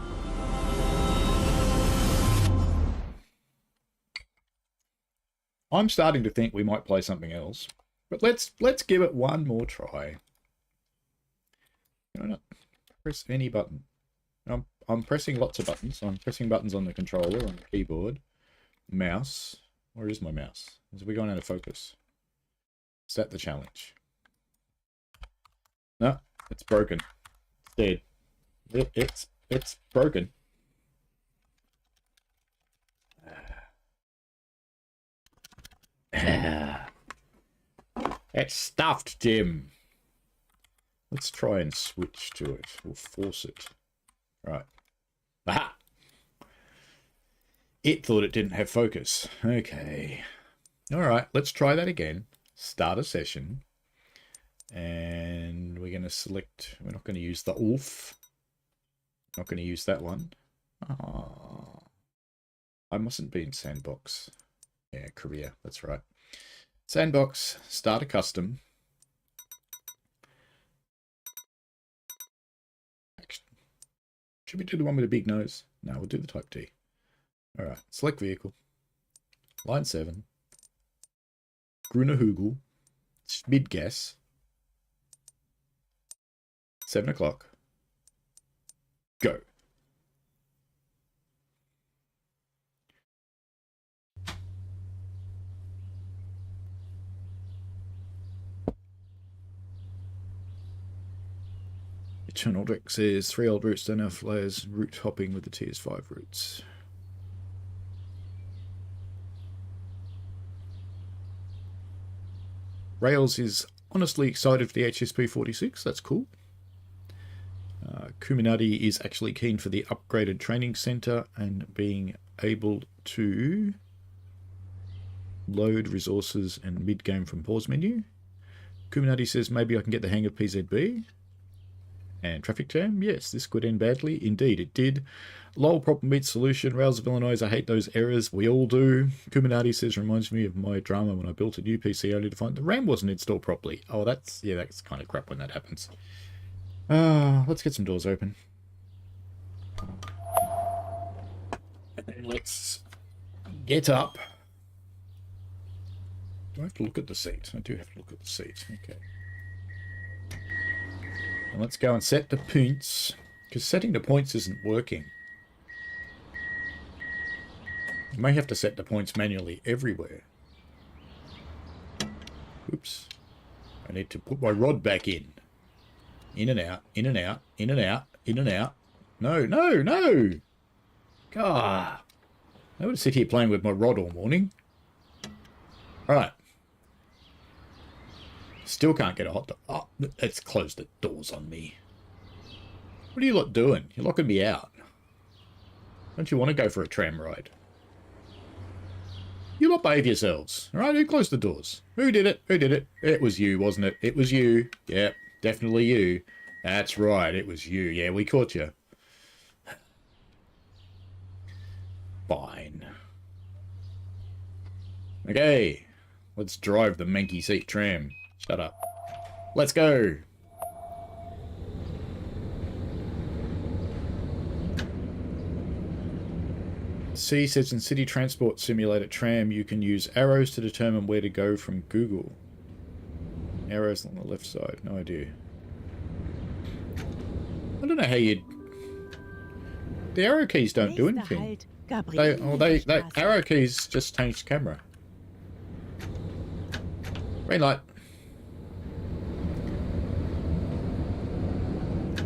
I'm starting to think we might play something else, but let's give it one more try. No, press any button. I'm pressing lots of buttons. I'm pressing buttons on the controller, on the keyboard, mouse. Where is my mouse? Is we going out of focus? Is that the challenge? No, it's broken. It's dead. It's broken. It's stuffed, Jim. Let's try and switch to it. We'll force it. Right. Aha! It thought it didn't have focus. Okay. Alright, let's try that again. Start a session. And we're going to select... We're not going to use the OOF. Not going to use that one. Oh, I mustn't be in sandbox. Yeah, career. That's right. Sandbox. Start a custom. Should we do the one with a big nose? No, we'll do the type D. All right. Select vehicle. Line 7. Grüner Hügel. Mid gas. 7 o'clock. Go. Eternal Deck says 3 old routes don't have layers, route hopping with the TS5 routes. Rails is honestly excited for the HSP46. That's cool. Kuminati is actually keen for the upgraded training center and being able to load resources and mid-game from pause menu. Kuminati says maybe I can get the hang of PZB. And traffic jam, yes, this could end badly. Indeed, it did. Lol problem meets solution. Rails of Illinois, I hate those errors. We all do. Kuminati says, reminds me of my drama when I built a new PC only to find the RAM wasn't installed properly. Oh, that's kind of crap when that happens. Let's get some doors open. And then let's get up. Do I have to look at the seat? I do have to look at the seat. Okay. And let's go and set the points. Because setting the points isn't working. You may have to set the points manually everywhere. Oops. I need to put my rod back in. In and out, in and out, in and out, in and out. No, no, no! God. I would sit here playing with my rod all morning. Alright. Still can't get a hot dog. Oh, let's close the doors on me. What are you lot doing? You're locking me out. Don't you want to go for a tram ride? You lot behave yourselves. Alright, who closed the doors? Who did it? Who did it? It was you, wasn't it? It was you. Yep, definitely you. That's right, it was you. Yeah, we caught you. Fine. Okay, let's drive the manky seat tram. Shut up. Let's go. C says in City Transport Simulator Tram, you can use arrows to determine where to go from Google. Arrows on the left side. No idea. I don't know how you'd... The arrow keys don't do anything. They arrow keys just change camera. Green light.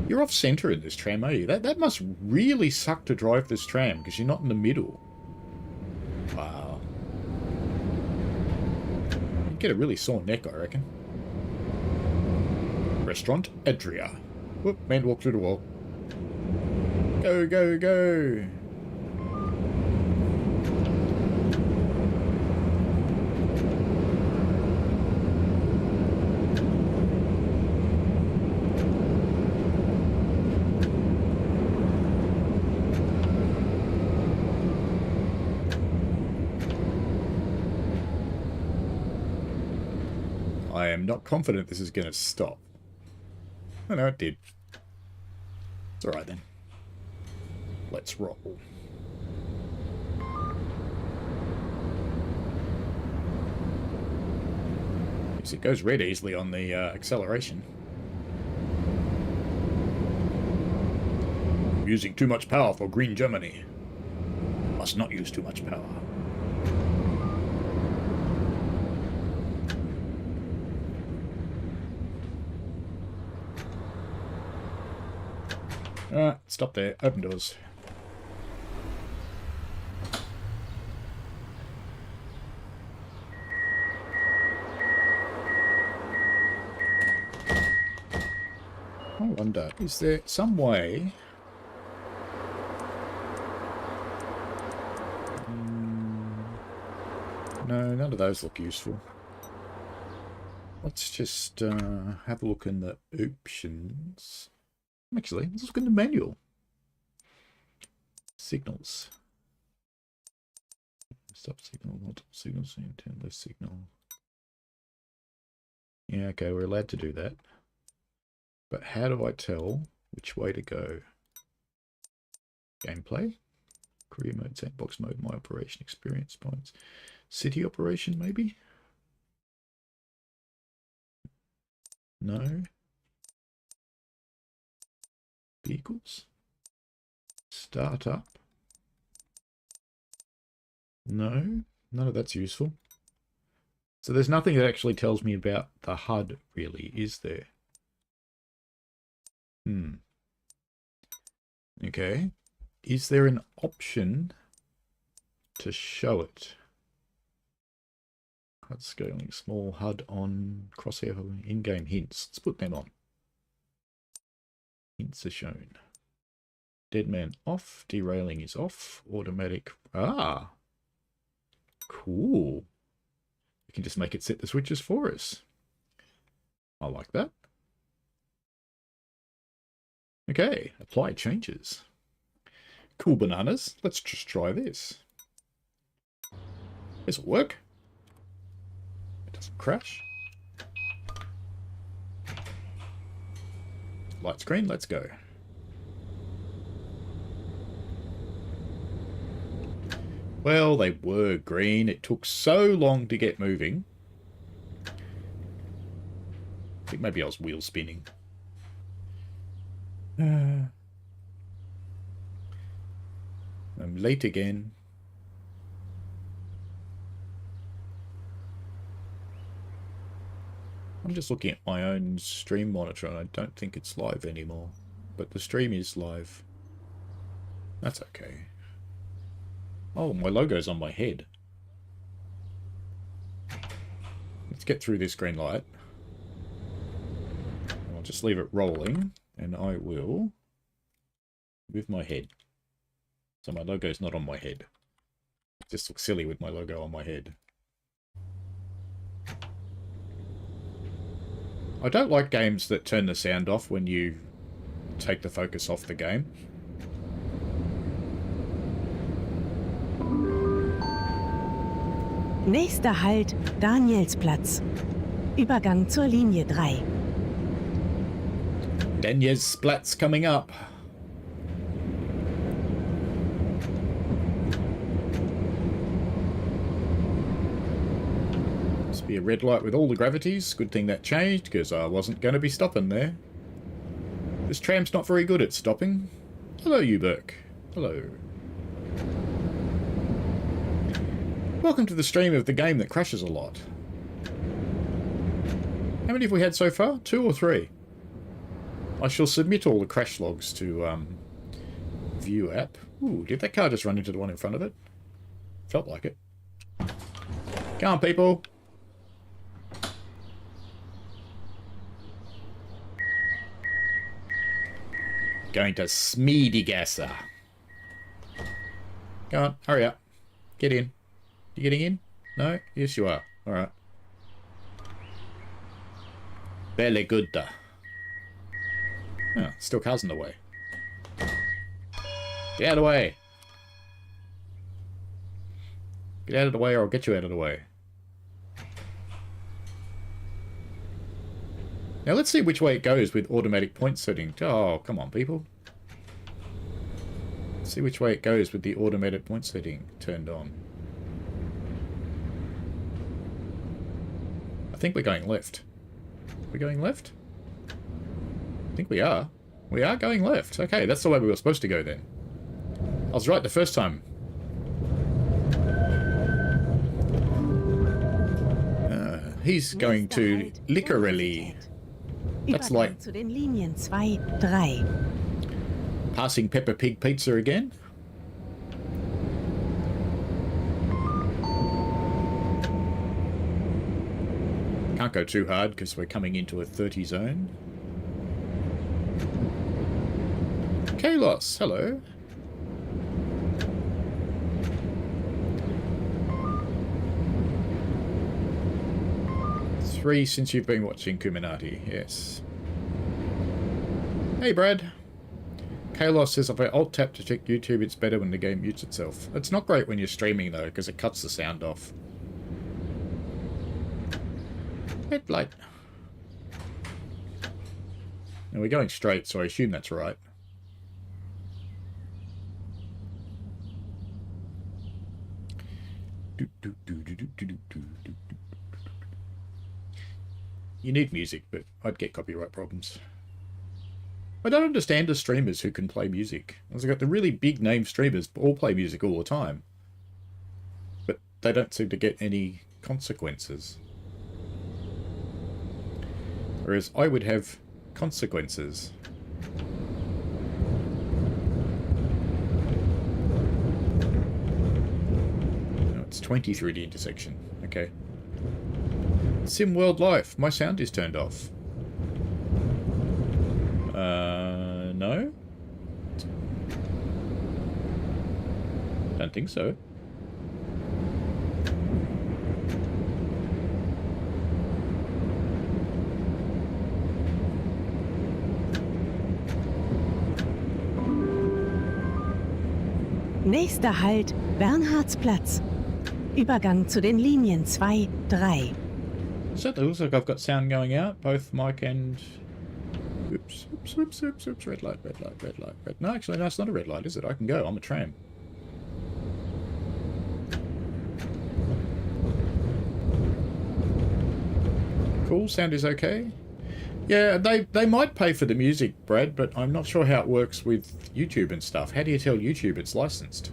You're off centre in this tram, are you? That must really suck to drive this tram, because you're not in the middle. Wow. You'd get a really sore neck, I reckon. Restaurant Adria. Whoop, man walked through the wall. Go, go, go. I am not confident this is going to stop. Oh no, it did. It's alright then. Let's roll. Yes, it goes red easily on the acceleration. Using too much power for Green Germany. Must not use too much power. Stop there. Open doors. I wonder, is there some way... No, none of those look useful. Let's just have a look in the options. Actually, let's look in the manual. Signals. Stop signal, multiple signals, intend left signal. Yeah, okay, we're allowed to do that. But how do I tell which way to go? Gameplay? Career mode, sandbox mode, my operation, experience points. City operation, maybe? No. Vehicles? Startup? No, none of that's useful. So there's nothing that actually tells me about the HUD, really, is there? Okay. Is there an option to show it? HUD scaling, small HUD on, crosshair, in-game hints. Let's put them on. Hints are shown. Dead man off, derailing is off, automatic. Ah! Cool. We can just make it set the switches for us. I like that. Okay, apply changes. Cool bananas. Let's just try this. This will work. It doesn't crash. Light screen, let's go. Well, they were green. It took so long to get moving. I think maybe I was wheel spinning. I'm late again. I'm just looking at my own stream monitor and I don't think it's live anymore. But the stream is live. That's okay. Oh, my logo's on my head. Let's get through this green light. I'll just leave it rolling and I will move my head. So my logo's not on my head. It just looks silly with my logo on my head. I don't like games that turn the sound off when you take the focus off the game. Nächster Halt, Danielsplatz. Übergang zur Linie 3. Danielsplatz coming up. Must be a red light with all the gravities. Good thing that changed, because I wasn't going to be stopping there. This tram's not very good at stopping. Hello, you Burke. Hello. Welcome to the stream of the game that crashes a lot. How many have we had so far? 2 or 3? I shall submit all the crash logs to View app. Ooh, did that car just run into the one in front of it? Felt like it. Come on, people. Going to Smeedygasser. Go on, hurry up. Get in. You getting in? No? Yes, you are. Alright. Very good. Oh, still cars in the way. Get out of the way. Get out of the way or I'll get you out of the way. Now let's see which way it goes with automatic point setting. Oh, come on, people. Let's see which way it goes with the automatic point setting turned on. I think we're going left. We're going left? I think we are. We are going left. Okay, that's the way we were supposed to go then. I was right the first time. He's going to literally... That's like zu den Linien 2, 3. Passing Peppa Pig Pizza again. Can't go too hard because we're coming into a 30 zone. Kalos, hello. Three since you've been watching Kuminati, yes. Hey Brad. Kalos says if I alt-tap to check YouTube, it's better when the game mutes itself. It's not great when you're streaming though, because it cuts the sound off. Red light. Now we're going straight, so I assume that's right. You need music, but I'd get copyright problems. I don't understand the streamers who can play music. I've got the really big name streamers all play music all the time. But they don't seem to get any consequences. Whereas I would have consequences. No, it's 20 through the intersection. Okay. Sim World Life. My sound is turned off. No? Don't think so. Nächster Halt, Bernhardsplatz. Übergang zu den Linien 2, 3. So it looks like I've got sound going out, both mic and Oops, oops, oops, oops, oops. Red light, red light, red light, red. No, actually, no, it's not a red light, is it? I can go. I'm a tram. Cool, sound is okay. Yeah, they might pay for the music, Brad, but I'm not sure how it works with YouTube and stuff. How do you tell YouTube it's licensed?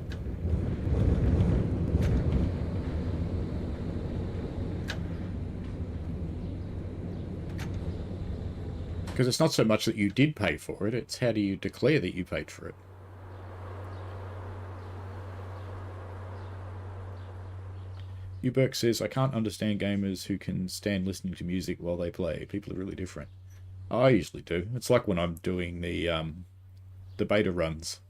Because it's not so much that you did pay for it, it's how do you declare that you paid for it. Uberk says, I can't understand gamers who can stand listening to music while they play. People are really different. I usually do. It's like when I'm doing the beta runs.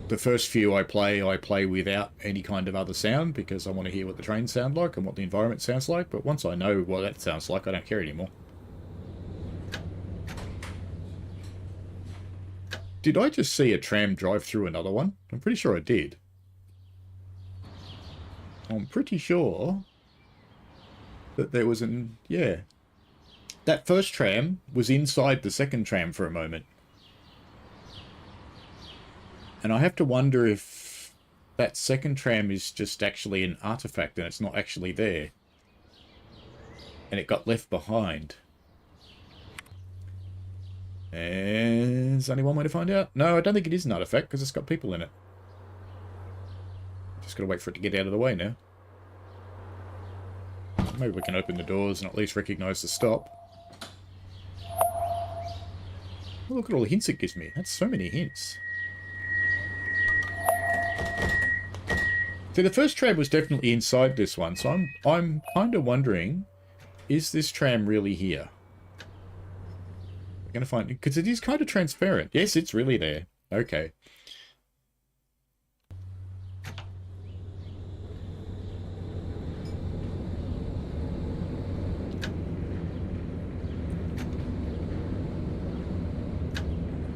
The first few I play without any kind of other sound because I want to hear what the trains sound like and what the environment sounds like. But once I know what that sounds like, I don't care anymore. Did I just see a tram drive through another one? I'm pretty sure I did. I'm pretty sure that there was an... yeah. That first tram was inside the second tram for a moment. And I have to wonder if that second tram is just actually an artifact and it's not actually there. And it got left behind. And there's only one way to find out. No, I don't think it is an artifact because it's got people in it. Just gotta wait for it to get out of the way now. Maybe we can open the doors and at least recognise the stop. Oh, look at all the hints it gives me. That's so many hints. See, the first tram was definitely inside this one, so I'm kind of wondering, is this tram really here? We're going to find... because it is kind of transparent. Yes, it's really there. Okay.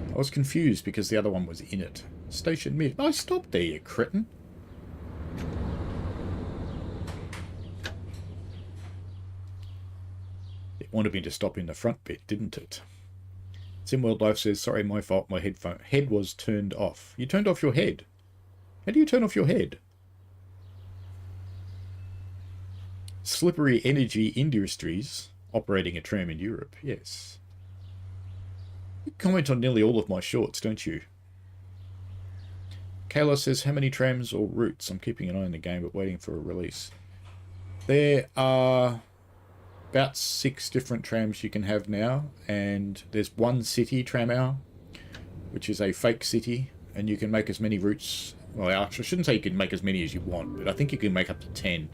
I was confused because the other one was in it. Station mid. I stopped there, you cretin. It wanted me to stop in the front bit, didn't it? Simworld Life says, sorry, my fault, my head was turned off. You turned off your head? How do you turn off your head? Slippery Energy Industries, operating a tram in Europe, yes. You comment on nearly all of my shorts, don't you? Kayla says, how many trams or routes? I'm keeping an eye on the game, but waiting for a release. There are about 6 different trams you can have now, and there's one city tram hour, which is a fake city, and you can make as many routes. Well, actually, I shouldn't say you can make as many as you want, but I think you can make up to 10.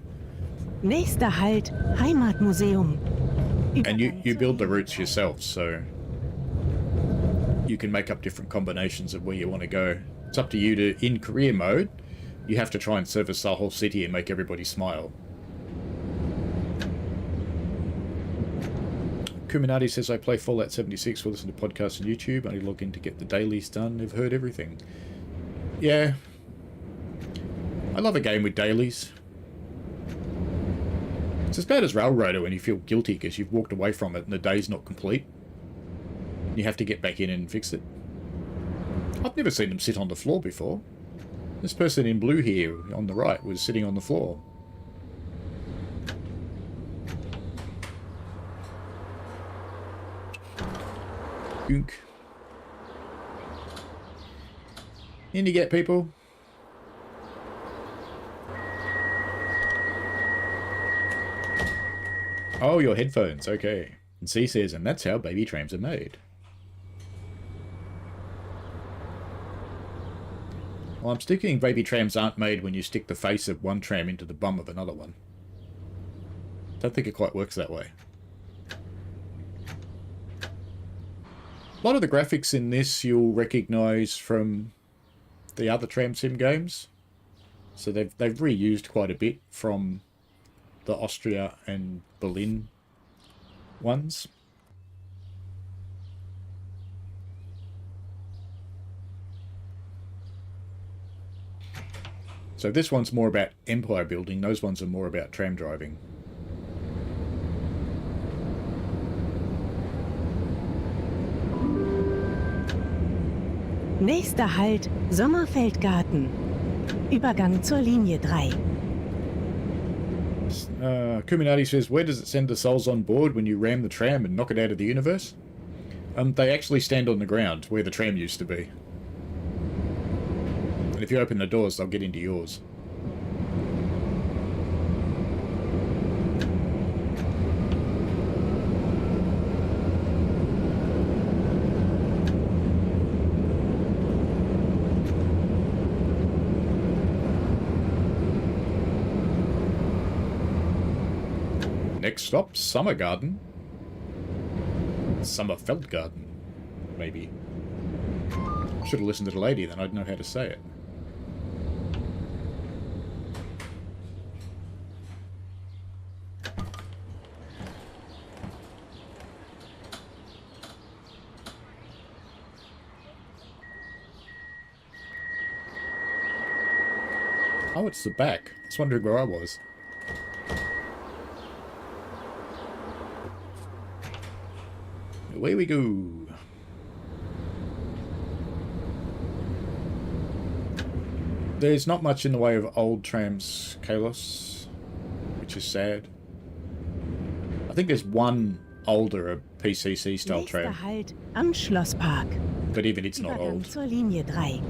Nächster Halt, Heimatmuseum. And you build the routes yourself, so you can make up different combinations of where you want to go. It's up to you to, in career mode, you have to try and service the whole city and make everybody smile. Kuminati says, I play Fallout 76, we'll listen to podcasts on YouTube, only log in to get the dailies done. I've heard everything. Yeah. I love a game with dailies. It's as bad as Railroader when you feel guilty because you've walked away from it and the day's not complete. You have to get back in and fix it. I've never seen them sit on the floor before. This person in blue here on the right was sitting on the floor. Gunk. In you get, people. Oh, your headphones, okay. And C says, and that's how baby trams are made. Well, I'm sticking baby trams aren't made when you stick the face of one tram into the bum of another one. Don't think it quite works that way. A lot of the graphics in this you'll recognise from the other Tram Sim games. So they've reused quite a bit from the Austria and Berlin ones. So this one's more about empire building, those ones are more about tram driving. Nächster Halt, Sommerfeldgarten. Übergang zur Linie 3. Kuminati says, where does it send the souls on board when you ram the tram and knock it out of the universe? They actually stand on the ground, where the tram used to be. And if you open the doors, they'll get into yours. Next stop, Summer Garden. Summerfeld Garden, maybe. Should have listened to the lady, then I'd know how to say it. Oh, it's the back. I was wondering where I was. Away we go. There's not much in the way of old trams, Kalos, which is sad. I think there's one older, a PCC style tram. Halt am Schlosspark. But even it's not old. Zur Linie 3.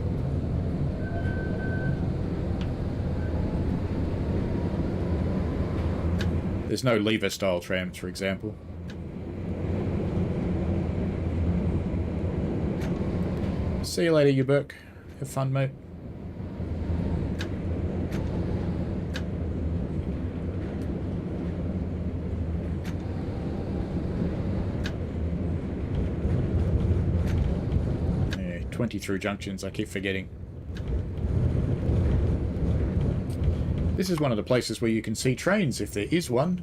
There's no lever style trams, for example. See you later, you Burke. Have fun, mate. Yeah, 20 through junctions, I keep forgetting. This is one of the places where you can see trains, if there is one.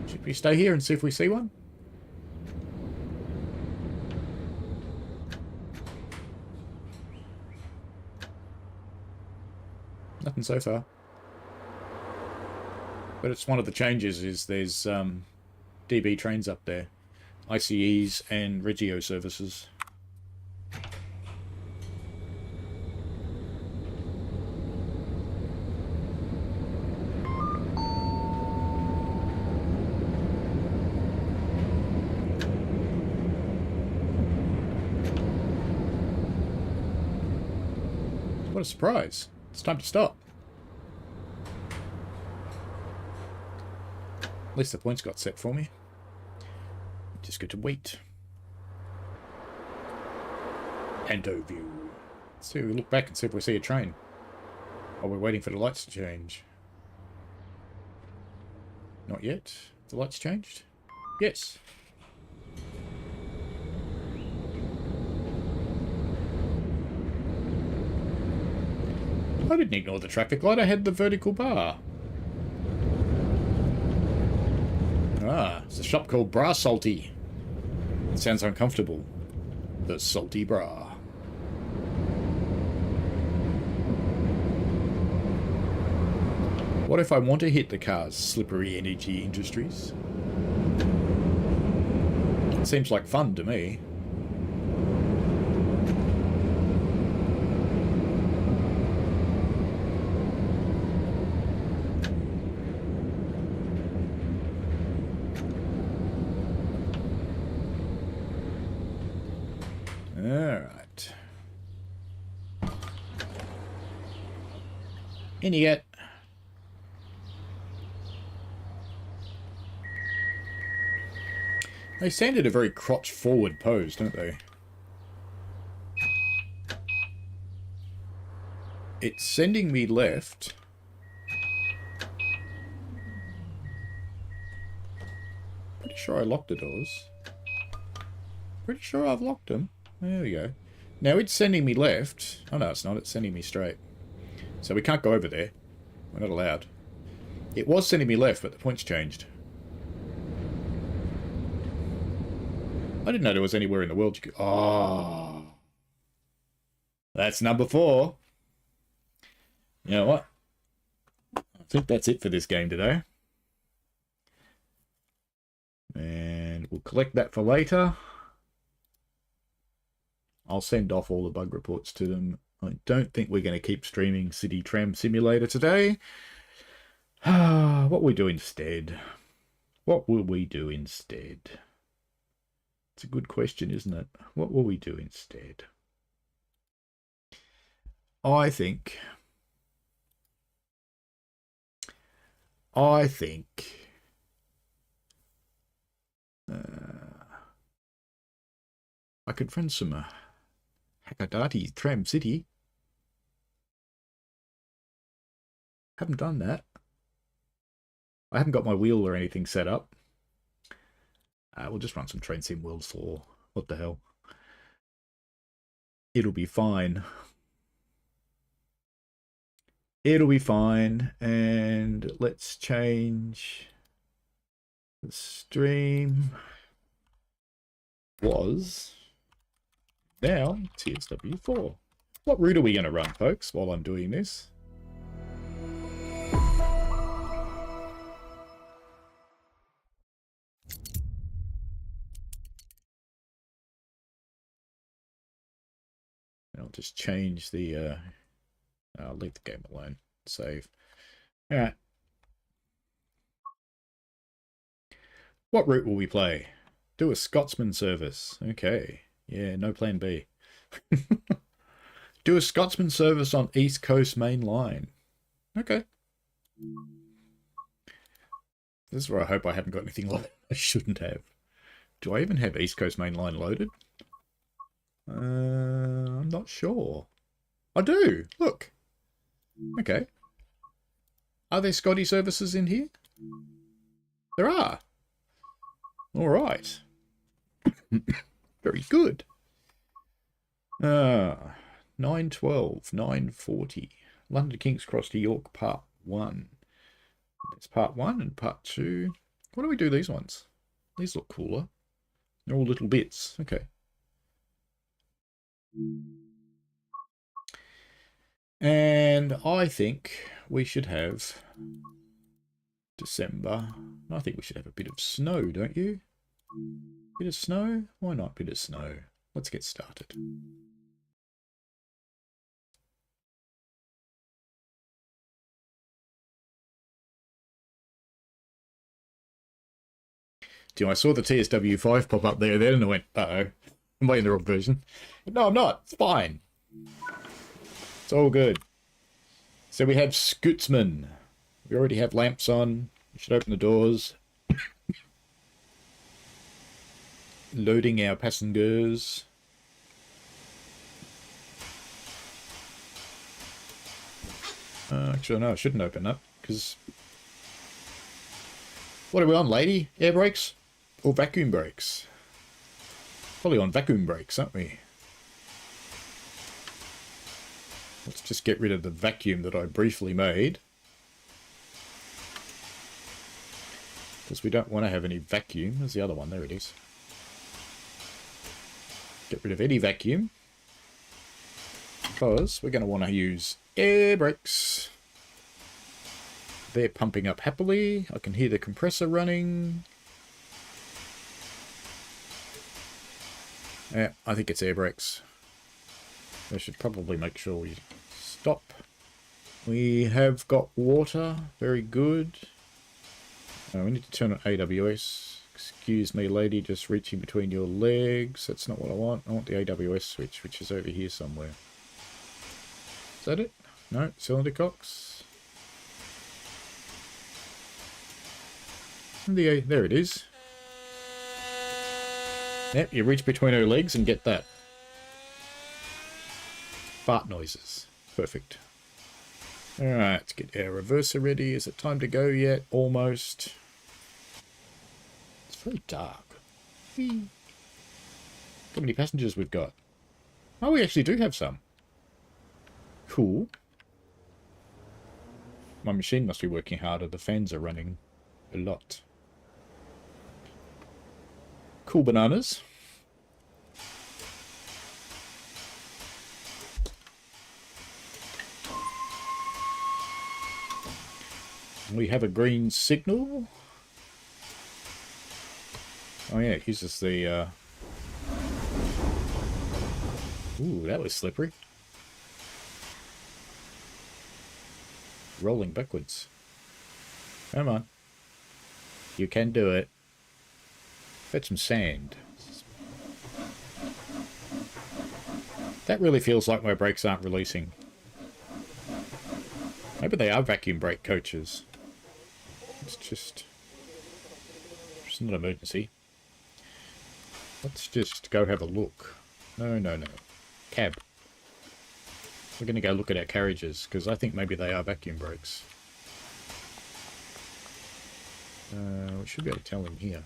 Should we stay here and see if we see one? Nothing so far. But it's one of the changes is there's DB trains up there. ICEs and Regio services. What a surprise. It's time to stop. At least the points got set for me. Just good to wait. Panto view. Let's see, we look back and see if we see a train. Oh, we're waiting for the lights to change. Not yet. The lights changed? Yes. I didn't ignore the traffic light, I had the vertical bar. Ah, it's a shop called Bra Salty. It sounds uncomfortable. The Salty Bra. What if I want to hit the car's slippery energy industries? It seems like fun to me. Alright. In you get. They stand in a very crotch-forward pose, don't they? It's sending me left. Pretty sure I locked the doors. Pretty sure I've locked them. There we go. Now it's sending me left. Oh no, it's not. It's sending me straight. So we can't go over there. We're not allowed. It was sending me left, but the points changed. I didn't know there was anywhere in the world you could... Oh. That's number 4. You know what? I think that's it for this game today. And we'll collect that for later. I'll send off all the bug reports to them. I don't think we're going to keep streaming City Tram Simulator today. What will we do instead? What will we do instead? It's a good question, isn't it? What will we do instead? I think I could run some Hakadati Tram City. Haven't done that. I haven't got my wheel or anything set up. We'll just run some Train Sim World 4. What the hell? It'll be fine. It'll be fine. And let's change the stream. Was now TSW4. What route are we going to run, folks, while I'm doing this? I'll just change the... I'll leave the game alone. Save. Alright. What route will we play? Do a Scotsman service. Okay. Yeah, no plan B. Do a Scotsman service on East Coast Main Line. Okay. This is where I hope I haven't got anything loaded. I shouldn't have. Do I even have East Coast Main Line loaded? I'm not sure. I do. Look. Okay. Are there Scotty services in here? There are. All right. Very good. 912, 940. London King's Cross to York, Part 1. It's Part 1 and Part 2. Why do we do these ones? These look cooler. They're all little bits. Okay. And I think we should have December. I think we should have a bit of snow, don't you? Bit of snow? Why not bit of snow? Let's get started. Do you know, I saw the TSW4 pop up there then and I went, uh-oh, I'm playing the wrong version. But no, I'm not. It's fine. It's all good. So we have Scootsman. We already have lamps on. We should open the doors. Loading our passengers. Actually, no, I shouldn't open up, because... What are we on, lady? Air brakes? Or vacuum brakes? Probably on vacuum brakes, aren't we? Let's just get rid of the vacuum that I briefly made. Because we don't want to have any vacuum. There's the other one. There it is. Get rid of any vacuum. Because we're going to want to use air brakes. They're pumping up happily. I can hear the compressor running. Yeah, I think it's air brakes. I should probably make sure we stop. We have got water. Very good. We need to turn on AWS. Excuse me, lady, just reaching between your legs. That's not what I want. I want the AWS switch, which is over here somewhere. Is that it? No, cylinder cocks. There it is. Yep, you reach between her legs and get that. Fart noises. Perfect. Alright, let's get our reverser ready. Is it time to go yet? Almost. It's very dark. Whee. Look how many passengers we've got. Oh, we actually do have some. Cool. My machine must be working harder. The fans are running a lot. Cool bananas. We have a green signal. Oh yeah, it uses the Ooh, that was slippery. Rolling backwards. Come on. You can do it. Fetch some sand. That really feels like my brakes aren't releasing. Maybe they are vacuum brake coaches. It's just not an emergency. Let's just go have a look. No. Cab. We're going to go look at our carriages, because I think maybe they are vacuum brakes. We should be able to tell in here.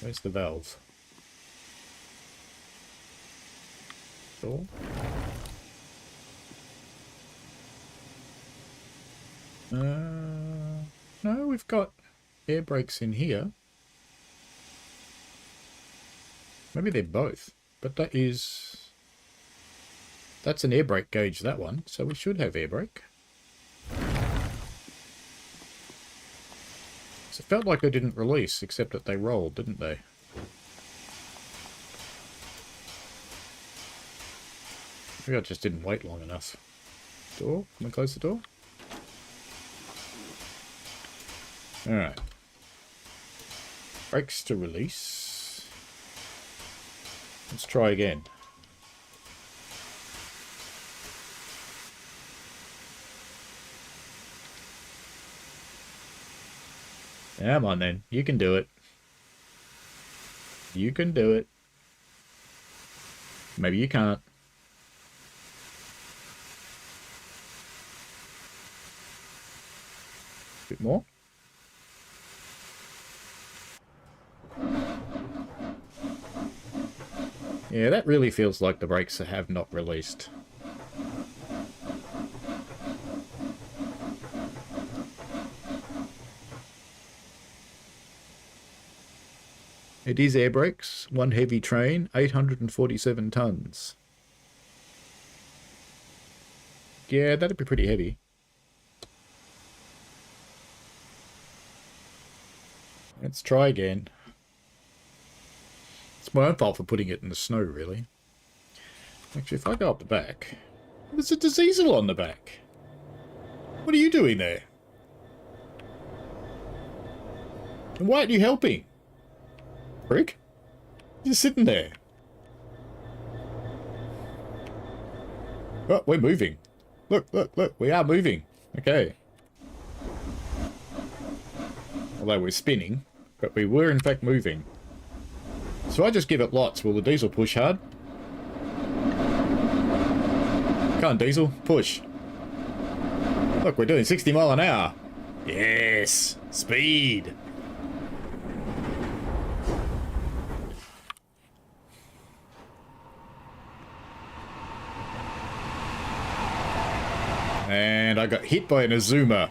Where's the valve? Door? No, we've got air brakes in here. Maybe they're both, but that's an air brake gauge, that one, so we should have air brake. So it felt like they didn't release, except that they rolled, didn't they? Maybe I just didn't wait long enough. Door? Can we close the door? Alright. Brakes to release. Let's try again. Come on then. You can do it. You can do it. Maybe you can't. Bit more. Yeah, that really feels like the brakes have not released. It is air brakes, one heavy train, 847 tons. Yeah, that'd be pretty heavy. Let's try again. It's my own fault for putting it in the snow, really. Actually, if I go up the back... There's a diesel on the back. What are you doing there? And why aren't you helping? Prick? You're sitting there. Oh, we're moving. Look, we are moving. Okay. Although we're spinning, but we were in fact moving. So I just give it lots. Will the diesel push hard? Come on, diesel, push. Look, we're doing 60 mile an hour. Yes, speed. And I got hit by an Azuma.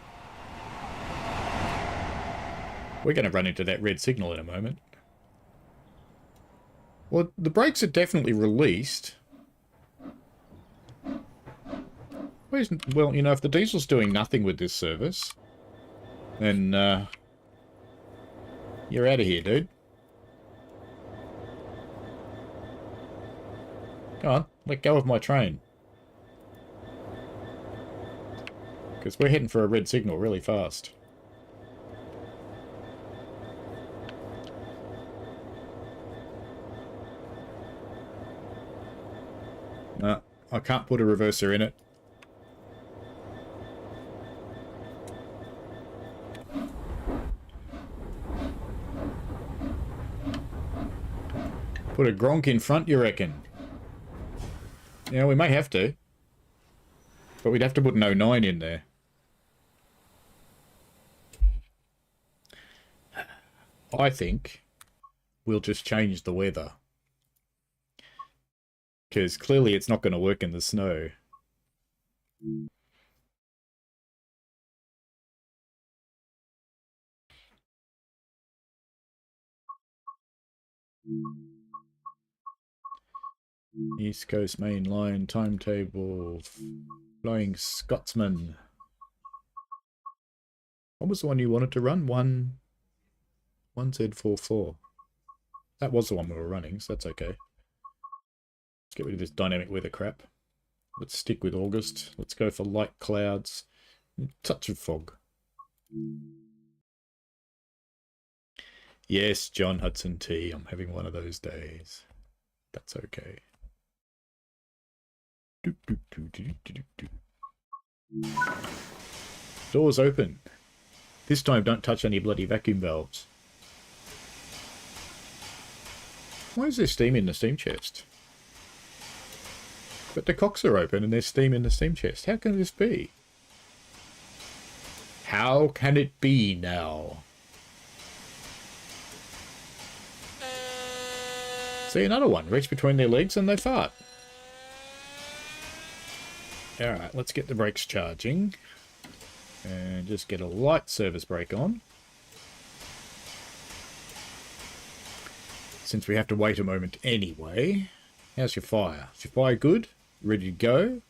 We're going to run into that red signal in a moment. Well, the brakes are definitely released. Well, you know, if the diesel's doing nothing with this service, then you're out of here, dude. Come on, let go of my train. Because we're heading for a red signal really fast. No, I can't put a reverser in it. Put a Gronk in front, you reckon? Yeah, we may have to. But we'd have to put an 09 in there. I think we'll just change the weather. Because clearly it's not going to work in the snow. East Coast Main Line timetable. Flying Scotsman. What was the one you wanted to run? 1Z44. That was the one we were running, so that's okay. Let's get rid of this dynamic weather crap. Let's stick with August. Let's go for light clouds. Touch of fog. Yes, John Hudson T. I'm having one of those days. That's okay. Doors open. This time don't touch any bloody vacuum valves. Why is there steam in the steam chest? But the cocks are open and there's steam in the steam chest. How can this be? How can it be now? See, another one. Reach between their legs and they fart. Alright, let's get the brakes charging. And just get a light service brake on. Since we have to wait a moment anyway. How's your fire? Is your fire good? Ready to go?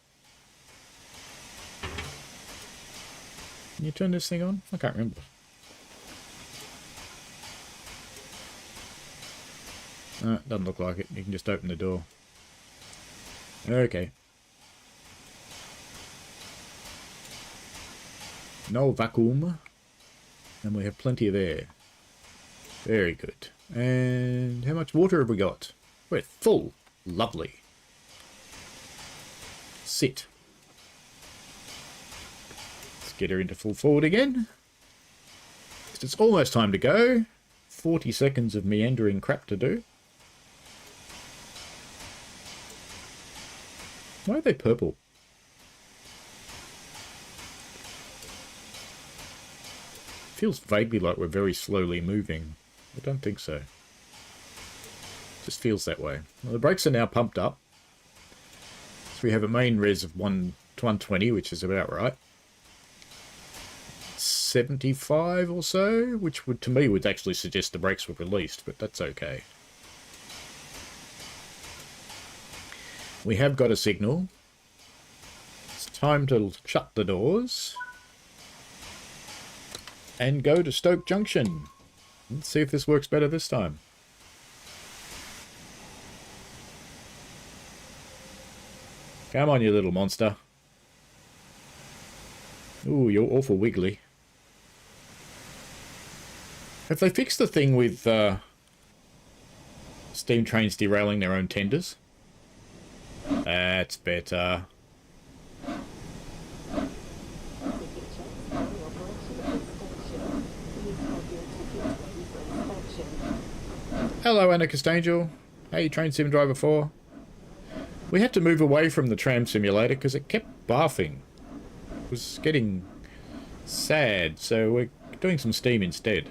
Can you turn this thing on? I can't remember. Doesn't look like it. You can just open the door. Okay. No vacuum. And we have plenty of air. Very good. And how much water have we got? We're full. Lovely. Sit. Let's get her into full forward again. It's almost time to go. 40 seconds of meandering crap to do. Why are they purple? Feels vaguely like we're very slowly moving. I don't think so. Just feels that way. Well, the brakes are now pumped up. So we have a main res of 120, which is about right. 75 or so, which would, to me, would actually suggest the brakes were released, but that's okay. We have got a signal. It's time to shut the doors. And go to Stoke Junction. Let's see if this works better this time. Come on, you little monster. Ooh, you're awful wiggly. Have they fixed the thing with steam trains derailing their own tenders? That's better. Hello, Anarchist Angel. Hey, Train Sim Driver 4. We had to move away from the tram simulator because it kept barfing. It was getting sad, so we're doing some steam instead.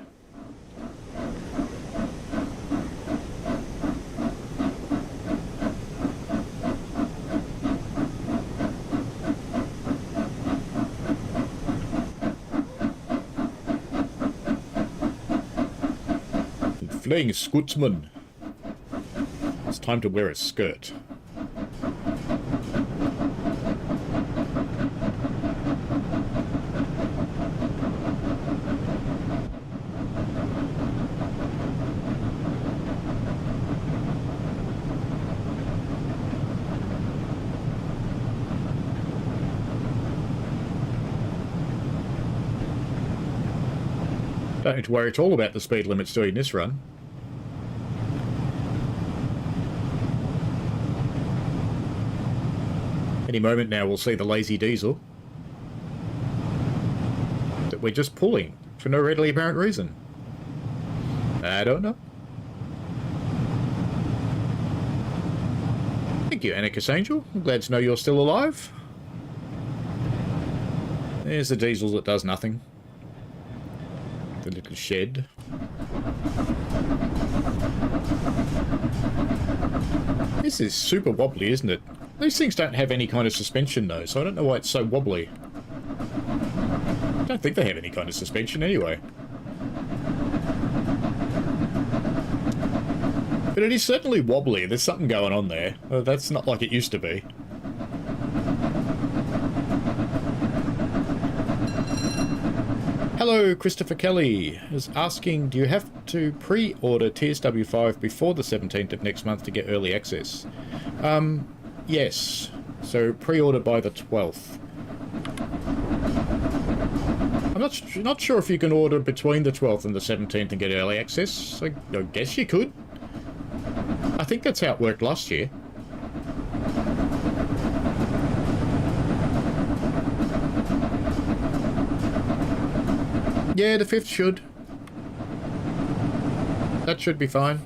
Fleeing Scootsman. It's time to wear a skirt. Don't need to worry at all about the speed limits doing this run. Any moment now we'll see the lazy diesel that we're just pulling for no readily apparent reason. I don't know. Thank you, Anarchist Angel. I'm glad to know you're still alive. There's the diesel that does nothing. The little shed. This is super wobbly, isn't it? These things don't have any kind of suspension though, so I don't know why it's so wobbly. I don't think they have any kind of suspension anyway. But it is certainly wobbly. There's something going on there. That's not like it used to be. Hello, Christopher Kelly is asking, do you have to pre-order TSW4 before the 17th of next month to get early access? Yes. So pre-order by the 12th. I'm not sure if you can order between the 12th and the 17th and get early access. I guess you could. I think that's how it worked last year. Yeah, the 5th should. That should be fine.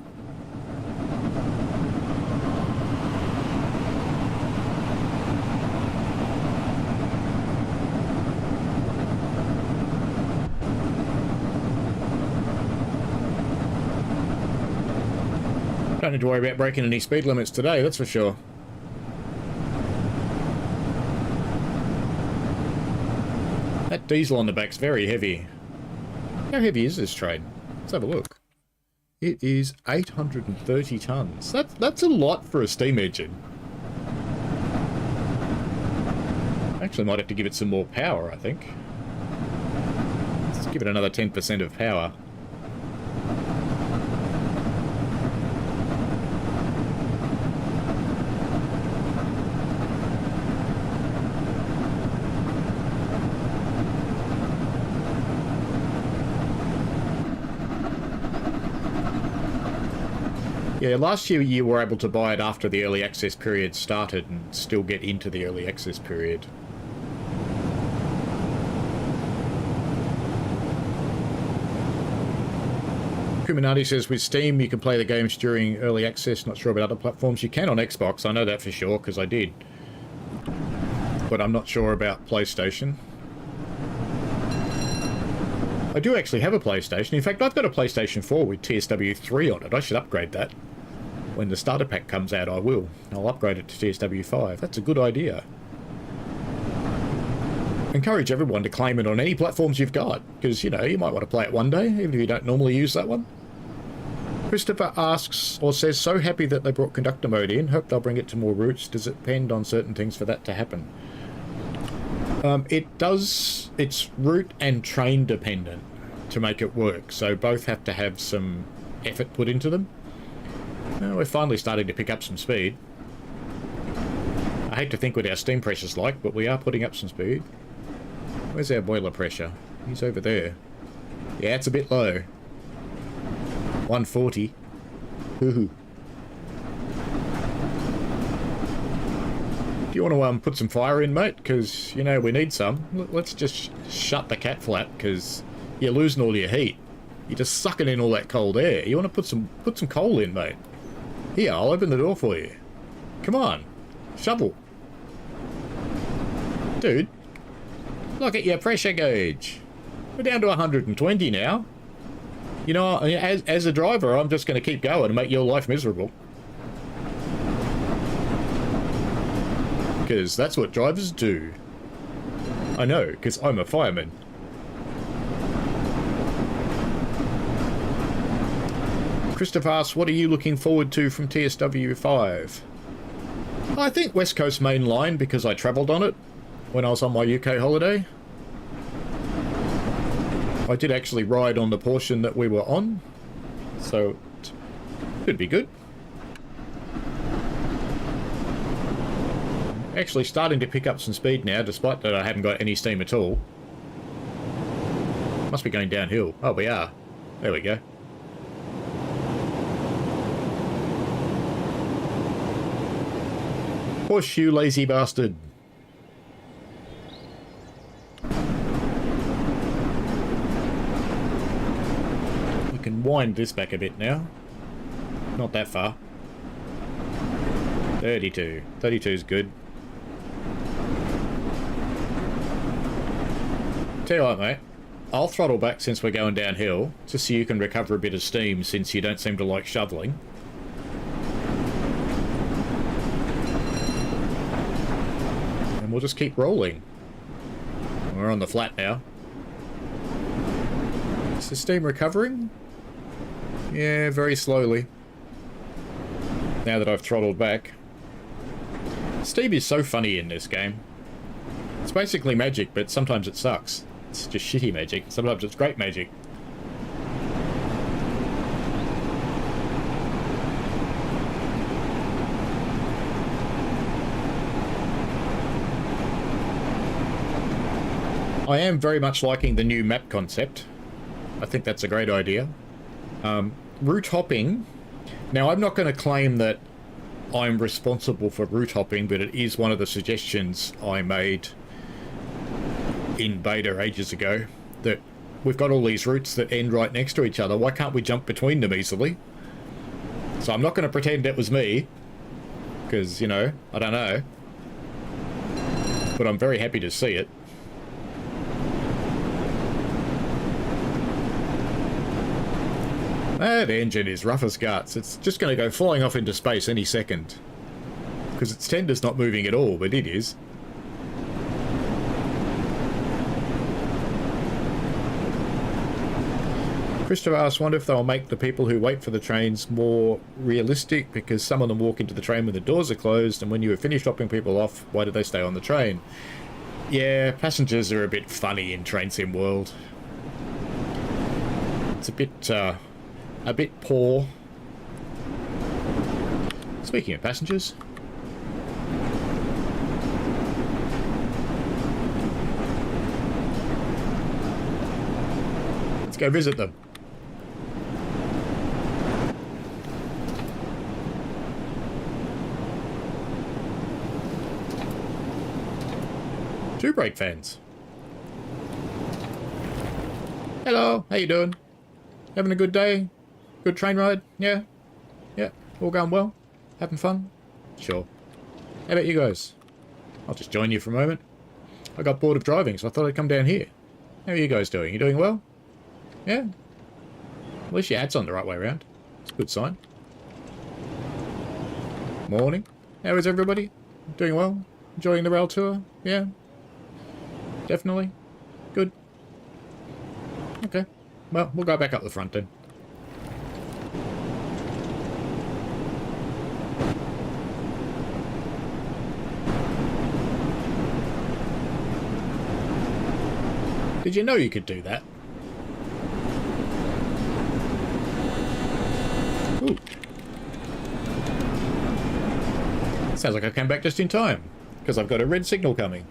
Don't need to worry about breaking any speed limits today, that's for sure. That diesel on the back's very heavy. How heavy is this train? Let's have a look. It is 830 tons. That's a lot for a steam engine. Actually might have to give it some more power, I think. Let's give it another 10% of power. Yeah, last year you were able to buy it after the early access period started and still get into the early access period. Kuminati says with Steam you can play the games during early access. Not sure about other platforms. You can on Xbox, I know that for sure because I did. But I'm not sure about PlayStation. I do actually have a PlayStation. In fact, I've got a PlayStation 4 with TSW3 on it. I should upgrade that. When the starter pack comes out, I will. I'll upgrade it to TSW5. That's a good idea. Encourage everyone to claim it on any platforms you've got, because, you know, you might want to play it one day, even if you don't normally use that one. Christopher asks, or says, so happy that they brought conductor mode in. Hope they'll bring it to more routes. Does it depend on certain things for that to happen? It does. It's route and train dependent to make it work, so both have to have some effort put into them. We're finally starting to pick up some speed. I hate to think what our steam pressure's like, but we are putting up some speed. Where's our boiler pressure? He's over there. Yeah, it's a bit low. 140. Hoo-hoo. Do you want to put some fire in, mate? Because, you know, we need some. Let's just shut the cat flap, because you're losing all your heat. You're just sucking in all that cold air. You want to put some coal in, mate. Here, I'll open the door for you. Come on. Shovel. Dude. Look at your pressure gauge. We're down to 120 now. You know, as a driver, I'm just going to keep going and make your life miserable. Because that's what drivers do. I know, because I'm a fireman. Christopher asks, what are you looking forward to from TSW5? I think West Coast Main Line, because I travelled on it when I was on my UK holiday. I did actually ride on the portion that we were on, so it could be good. Actually starting to pick up some speed now, despite that I haven't got any steam at all. Must be going downhill. Oh, we are. There we go. Push, you lazy bastard. We can wind this back a bit now. Not that far. 32. 32 is good. Tell you what, mate. I'll throttle back since we're going downhill, just so you can recover a bit of steam since you don't seem to like shoveling. And we'll just keep rolling. We're on the flat now. Is the steam recovering? Yeah, very slowly. Now that I've throttled back. Steam is so funny in this game. It's basically magic, but sometimes it sucks. it's just shitty magic. Sometimes it's great magic. I am very much liking the new map concept. I think that's a great idea. Route hopping. Now, I'm not going to claim that I'm responsible for route hopping, but it is one of the suggestions I made in beta ages ago, that we've got all these routes that end right next to each other. Why can't we jump between them easily? So I'm not going to pretend it was me, because, you know, I don't know. But I'm very happy to see it. That engine is rough as guts. It's just going to go flying off into space any second. Because its tender's not moving at all, but it is. Christopher asked, wonder if they'll make the people who wait for the trains more realistic, because some of them walk into the train when the doors are closed, and when you have finished dropping people off, why do they stay on the train? Yeah, passengers are a bit funny in Train Sim World. It's a bit poor. Speaking of passengers, let's go visit them. Two brake fans. Hello, how you doing? Having a good day? Good train ride? Yeah? Yeah, all going well? Having fun? Sure. How about you guys? I'll just join you for a moment. I got bored of driving, so I thought I'd come down here. How are you guys doing? You doing well? Yeah? At least your hat's on the right way around. It's a good sign. Morning. How is everybody? Doing well? Enjoying the rail tour? Yeah? Definitely? Good. Okay. Well, we'll go back up the front then. Did you know you could do that? Ooh. Sounds like I came back just in time, because I've got a red signal coming.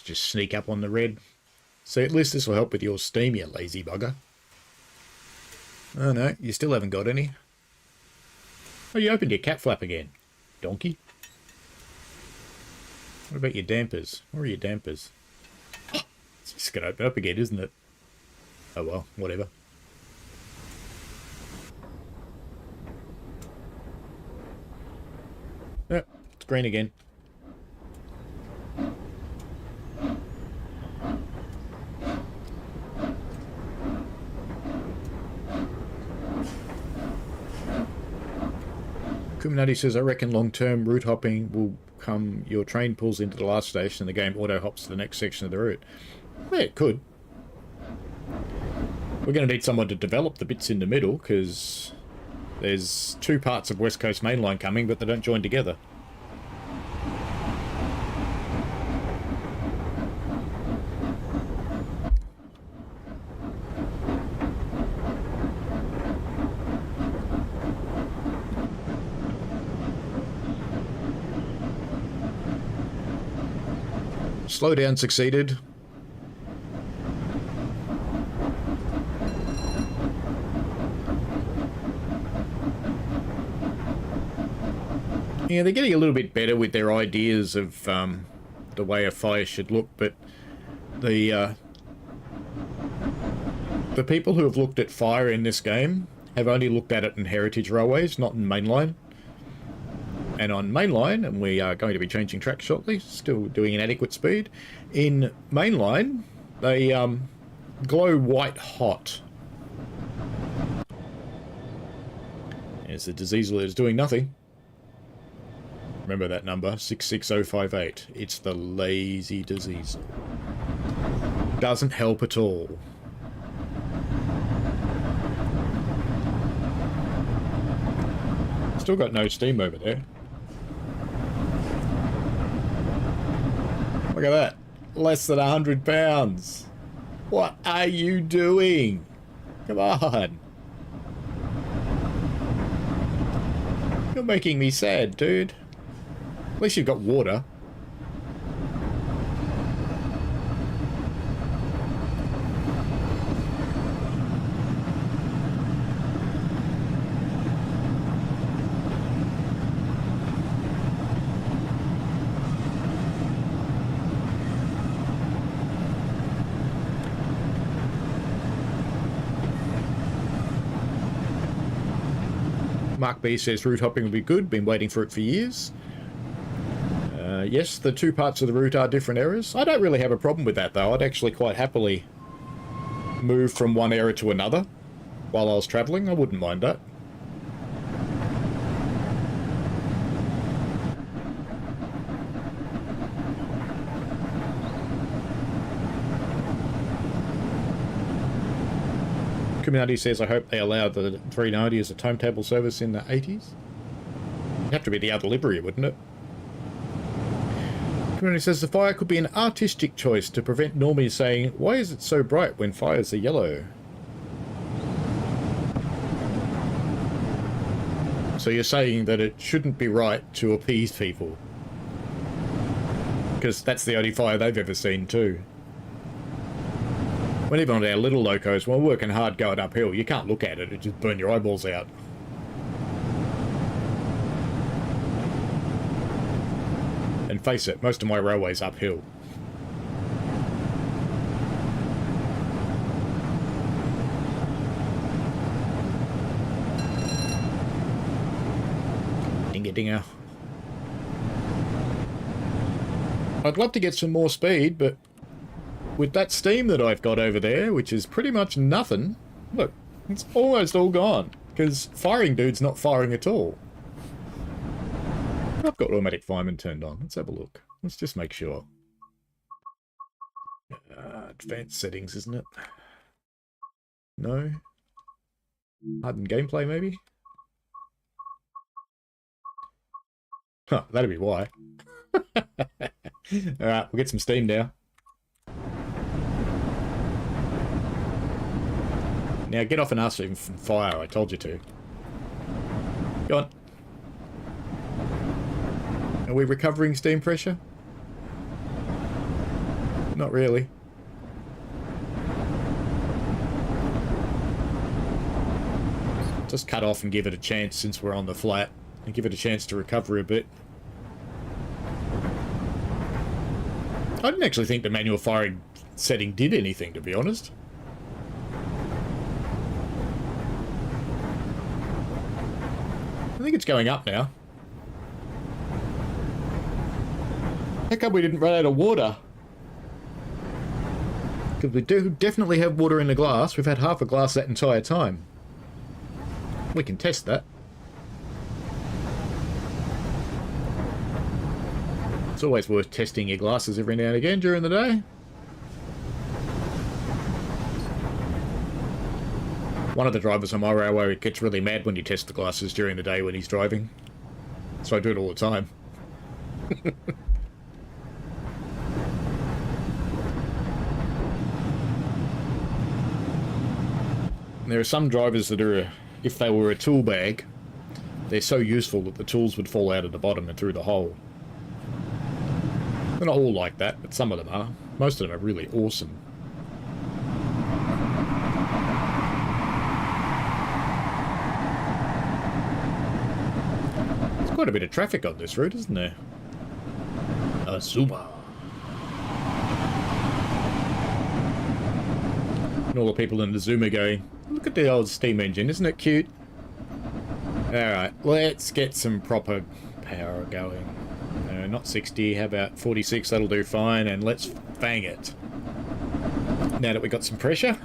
Just sneak up on the red. So at least this will help with your steam, you lazy bugger. Oh no, you still haven't got any. Oh, you opened your cat flap again, donkey. What about your dampers? Where are your dampers? It's just going to open up again, isn't it? Oh well, whatever. Oh, it's green again. Kuminati says, I reckon long-term route hopping will come, your train pulls into the last station and the game auto-hops to the next section of the route. Yeah, it could. We're going to need someone to develop the bits in the middle, because there's two parts of West Coast Main Line coming, but they don't join together. Slowdown succeeded. Yeah, they're getting a little bit better with their ideas of the way a fire should look, but the people who have looked at fire in this game have only looked at it in heritage railways, not in mainline. And on mainline, and we are going to be changing track shortly, still doing an adequate speed. In mainline, they glow white hot. It's the diesel is doing nothing. Remember that number, 66058. It's the lazy diesel. Doesn't help at all. Still got no steam over there. Look at that. Less than 100 pounds. What are you doing? Come on. You're making me sad, dude. At least you've got water. Mark B says route hopping will be good. Been waiting for it for years. Yes, the two parts of the route are different eras. I don't really have a problem with that, though. I'd actually quite happily move from one era to another while I was travelling. I wouldn't mind that. Community says, I hope they allow the 390 as a timetable service in the 80s. It'd have to be the other livery, wouldn't it? Community says, the fire could be an artistic choice to prevent normies saying, why is it so bright when fires are yellow? So you're saying that it shouldn't be right to appease people? Because that's the only fire they've ever seen too. When even on our little locos, when we're working hard going uphill, you can't look at it, it just burn your eyeballs out. And face it, most of my railway's uphill. Ding-a-dinger. I'd love to get some more speed, but with that steam that I've got over there, which is pretty much nothing, look, it's almost all gone, because firing dude's not firing at all. I've got automatic fireman turned on. Let's have a look. Let's just make sure. Advanced settings, isn't it? No? Hardened gameplay, maybe? Huh, that'd be why. Alright, we'll get some steam now. Now get off and ask him from fire, I told you to. Go on. Are we recovering steam pressure? Not really. Just cut off and give it a chance since we're on the flat. And give it a chance to recover a bit. I didn't actually think the manual firing setting did anything, to be honest. I think it's going up now. How come we didn't run out of water? Because we do definitely have water in the glass. We've had half a glass that entire time. We can test that. It's always worth testing your glasses every now and again during the day. One of the drivers on my railway gets really mad when you test the glasses during the day when he's driving. So I do it all the time. There are some drivers that are, if they were a tool bag, they're so useful that the tools would fall out of the bottom and through the hole. They're not all like that, but some of them are. Most of them are really awesome. There's quite a bit of traffic on this route, isn't there? Azuma. And all the people in Azuma going, Look at the old steam engine, isn't it cute? Alright, let's get some proper power going. Not 60, how about 46? That'll do fine, and let's fang it. Now that we got some pressure.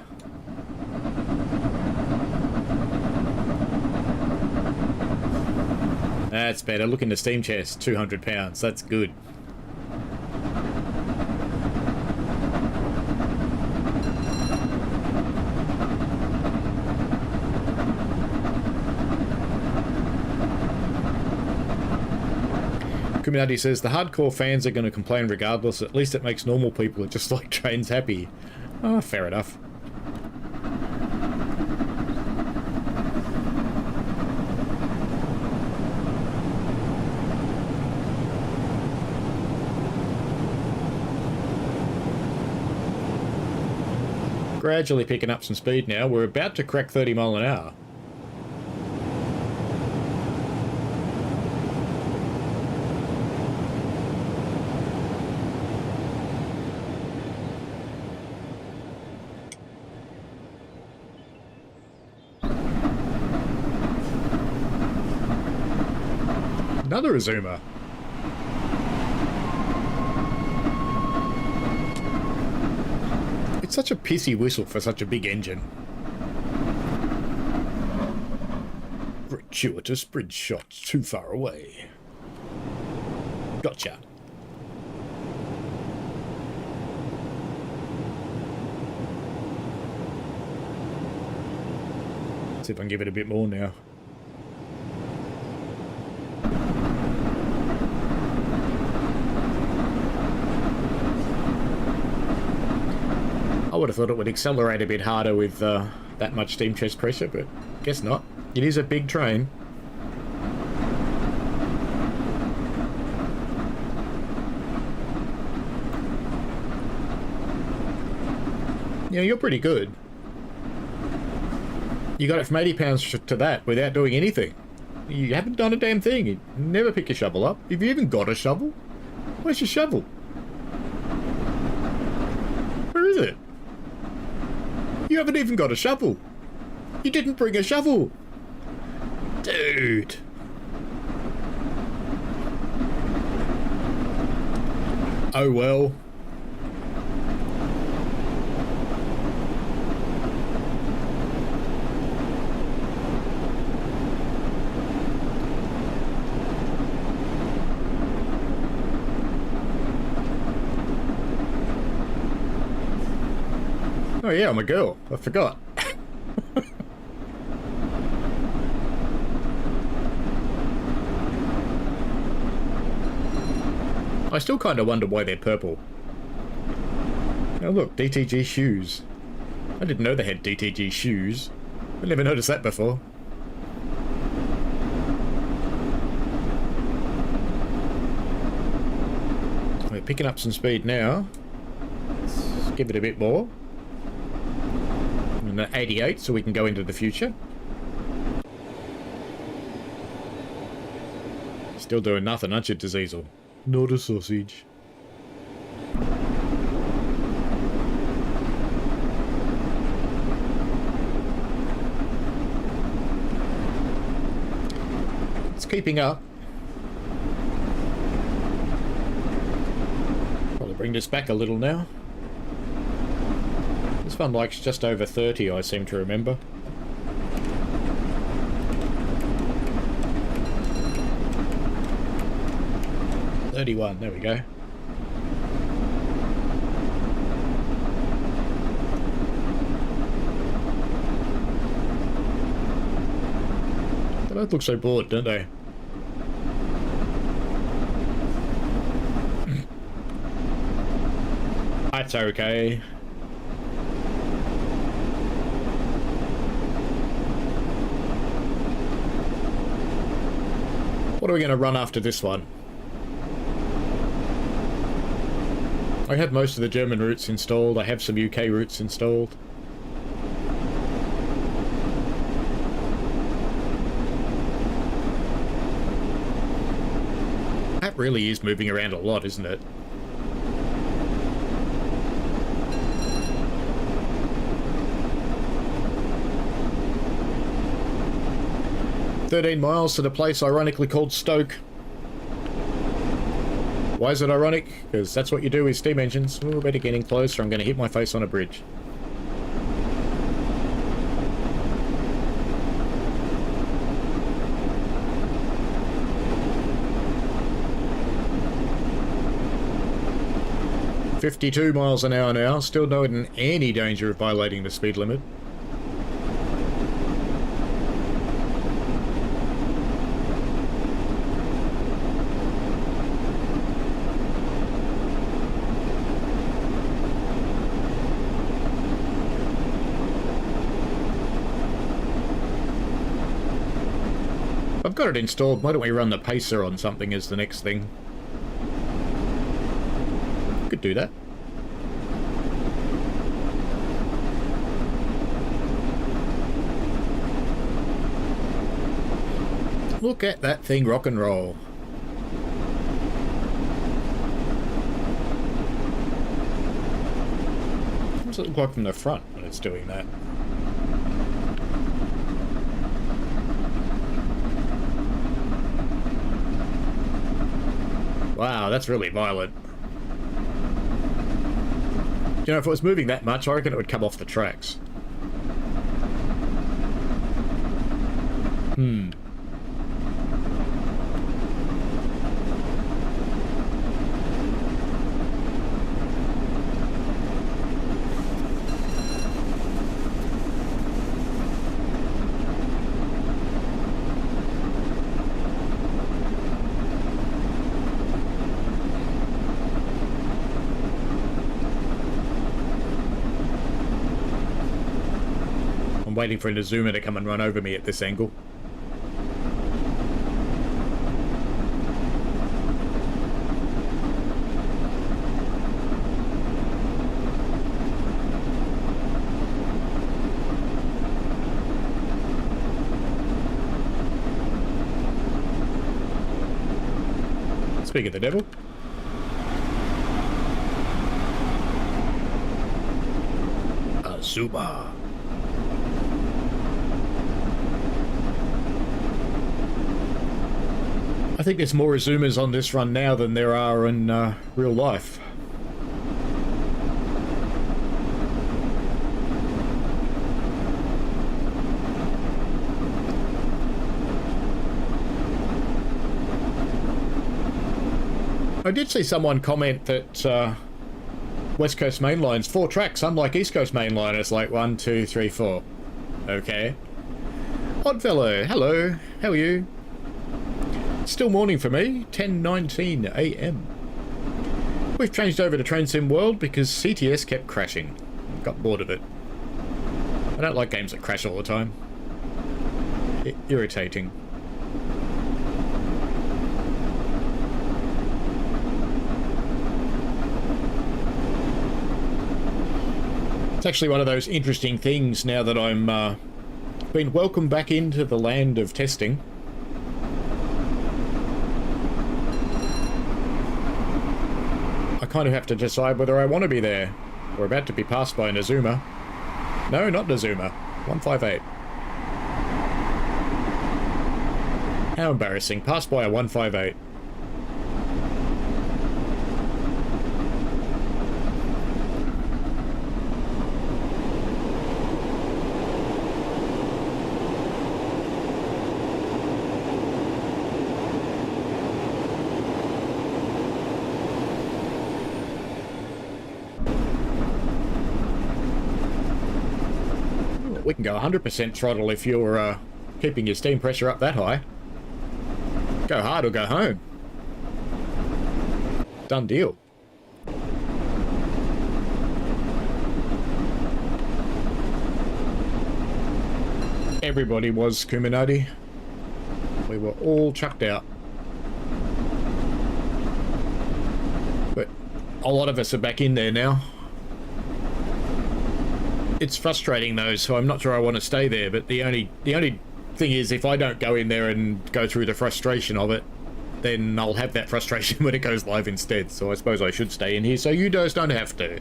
That's better. Look in the steam chest, 200 pounds. That's good. Community says the hardcore fans are going to complain regardless. At least it makes normal people who just like trains happy. Oh, fair enough. Gradually picking up some speed now. We're about to crack 30 mile an hour. Another Azuma. It's such a pissy whistle for such a big engine. Gratuitous bridge shots too far away. Gotcha. See if I can give it a bit more now. I would have thought it would accelerate a bit harder with that much steam chest pressure, but guess not. It is a big train. Yeah, you're pretty good. You got it from 80 pounds to that without doing anything. You haven't done a damn thing. You never pick your shovel up. Have you even got a shovel? Where's your shovel? Where is it? You haven't even got a shovel. You didn't bring a shovel. Dude. Oh well. Oh yeah, I'm a girl. I forgot. I still kind of wonder why they're purple. Oh look, DTG shoes. I didn't know they had DTG shoes. I never noticed that before. We're picking up some speed now. Let's give it a bit more. 88, so we can go into the future. Still doing nothing, aren't you, Diesel? Not a sausage. It's keeping up. Probably bring this back a little now. This one likes just over 30, I seem to remember. $31, there we go. They don't look so bored, don't they? That's okay. What are we going to run after this one? I have most of the German routes installed. I have some UK routes installed. That really is moving around a lot, isn't it? 13 miles to the place ironically called Stoke. Why is it ironic? Because that's what you do with steam engines. We're already getting close, or I'm going to hit my face on a bridge. "52 miles an hour now, still not in any danger of violating the speed limit. I've got it installed. Why don't we run the pacer on something as the next thing? Could do that. Look at that thing rock and roll. What does it look like from the front when it's doing that? Wow, that's really violent. You know, if it was moving that much, I reckon it would come off the tracks. Waiting for a Zoomer to come and run over me at this angle. Speak of the devil. A Zoomer. I think there's more Zoomers on this run now than there are in real life. I did see someone comment that West Coast Main Line's 4 tracks, unlike East Coast Main Line. It's like 1, 2, 3, 4. Okay. Oddfellow, hello. How are you? Still morning for me, 10:19 AM. We've changed over to Train Sim World because CTS kept crashing. Got bored of it. I don't like games that crash all the time. Irritating. It's actually one of those interesting things now that I'm been welcomed back into the land of testing. I kind of have to decide whether I want to be there. We're about to be passed by an Azuma. No, not Azuma. 158. How embarrassing. Passed by a 158. We can go 100% throttle if you're keeping your steam pressure up that high. Go hard or go home. Done deal. Everybody was Kuminati. We were all chucked out. But a lot of us are back in there now. It's frustrating though, so I'm not sure I want to stay there, but the only thing is, if I don't go in there and go through the frustration of it, then I'll have that frustration when it goes live instead, so I suppose I should stay in here so you guys don't have to.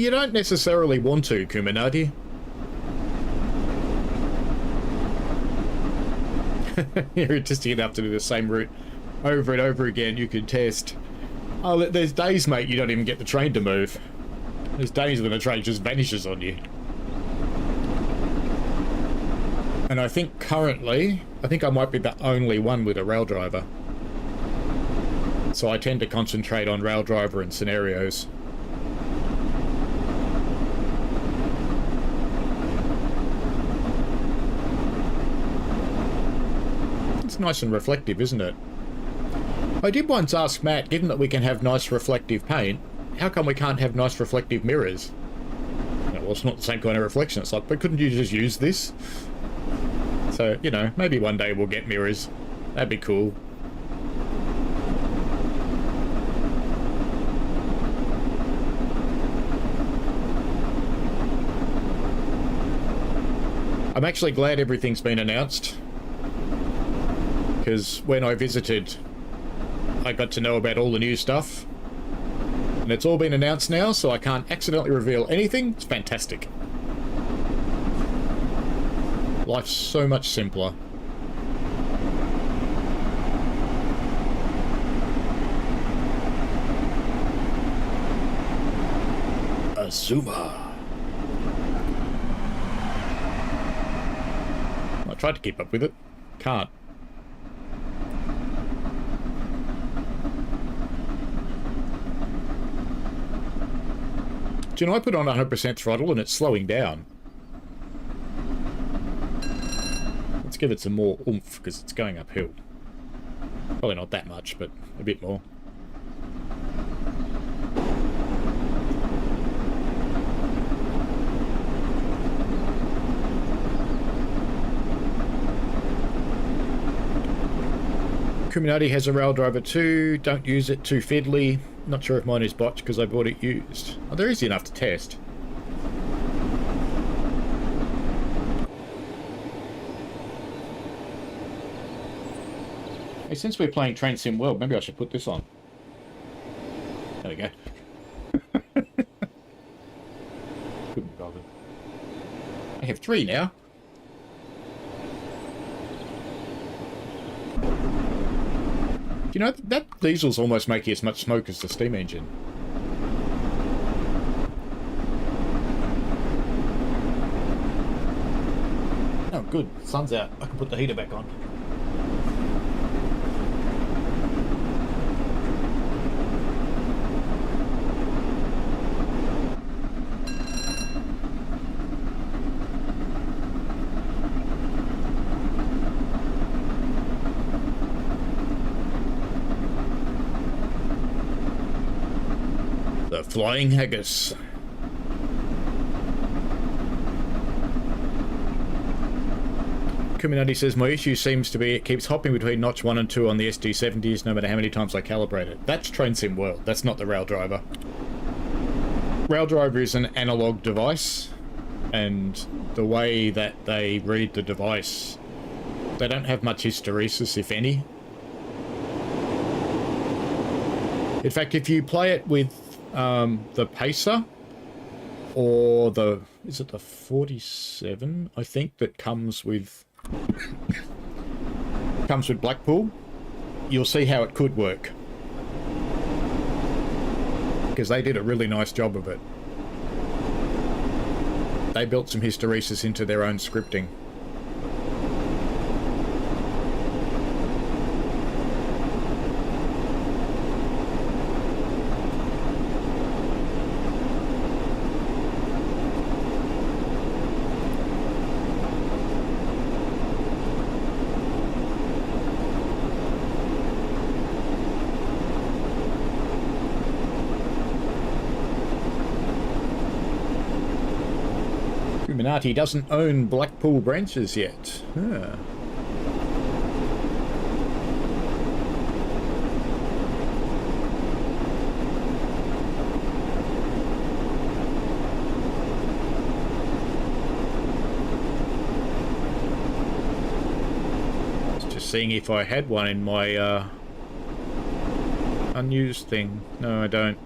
you don't necessarily want to, Kuminati. You're interesting enough to do the same route over and over again. You can test. Oh, there's days, mate, you don't even get the train to move. There's days when the train just vanishes on you. And I think currently, I might be the only one with a rail driver. So I tend to concentrate on rail driver and scenarios. It's nice and reflective, isn't it? I did once ask Matt, given that we can have nice reflective paint, how come we can't have nice reflective mirrors? Well, it's not the same kind of reflection. It's like, but couldn't you just use this? So, you know, maybe one day we'll get mirrors. That'd be cool. I'm actually glad everything's been announced. Because when I visited, I got to know about all the new stuff. And it's all been announced now, so I can't accidentally reveal anything. It's fantastic. Life's so much simpler. Azuma. I tried to keep up with it. Can't. Do you know, I put on 100% throttle and it's slowing down. Let's give it some more oomph because it's going uphill. Probably not that much, but a bit more. Kuminati has a rail driver too. Don't use it, too fiddly. Not sure if mine is botched because I bought it used. Oh, they're easy enough to test. Hey, since we're playing Train Sim World, maybe I should put this on. There we go. Couldn't be bothered. I have 3 now. You know, that diesel's almost making as much smoke as the steam engine. Oh, good. Sun's out. I can put the heater back on. Flying haggis. Kuminati says, my issue seems to be it keeps hopping between notch 1 and 2 on the SD70s no matter how many times I calibrate it. That's Train Sim World. That's not the rail driver. Rail driver is an analog device, and the way that they read the device, they don't have much hysteresis, if any. In fact, if you play it with the Pacer, or the, is it the 47, I think, that comes with Blackpool, you'll see how it could work. Because they did a really nice job of it. They built some hysteresis into their own scripting. Kuminati doesn't own Blackpool branches yet. Ah. Just seeing if I had one in my unused thing. No, I don't.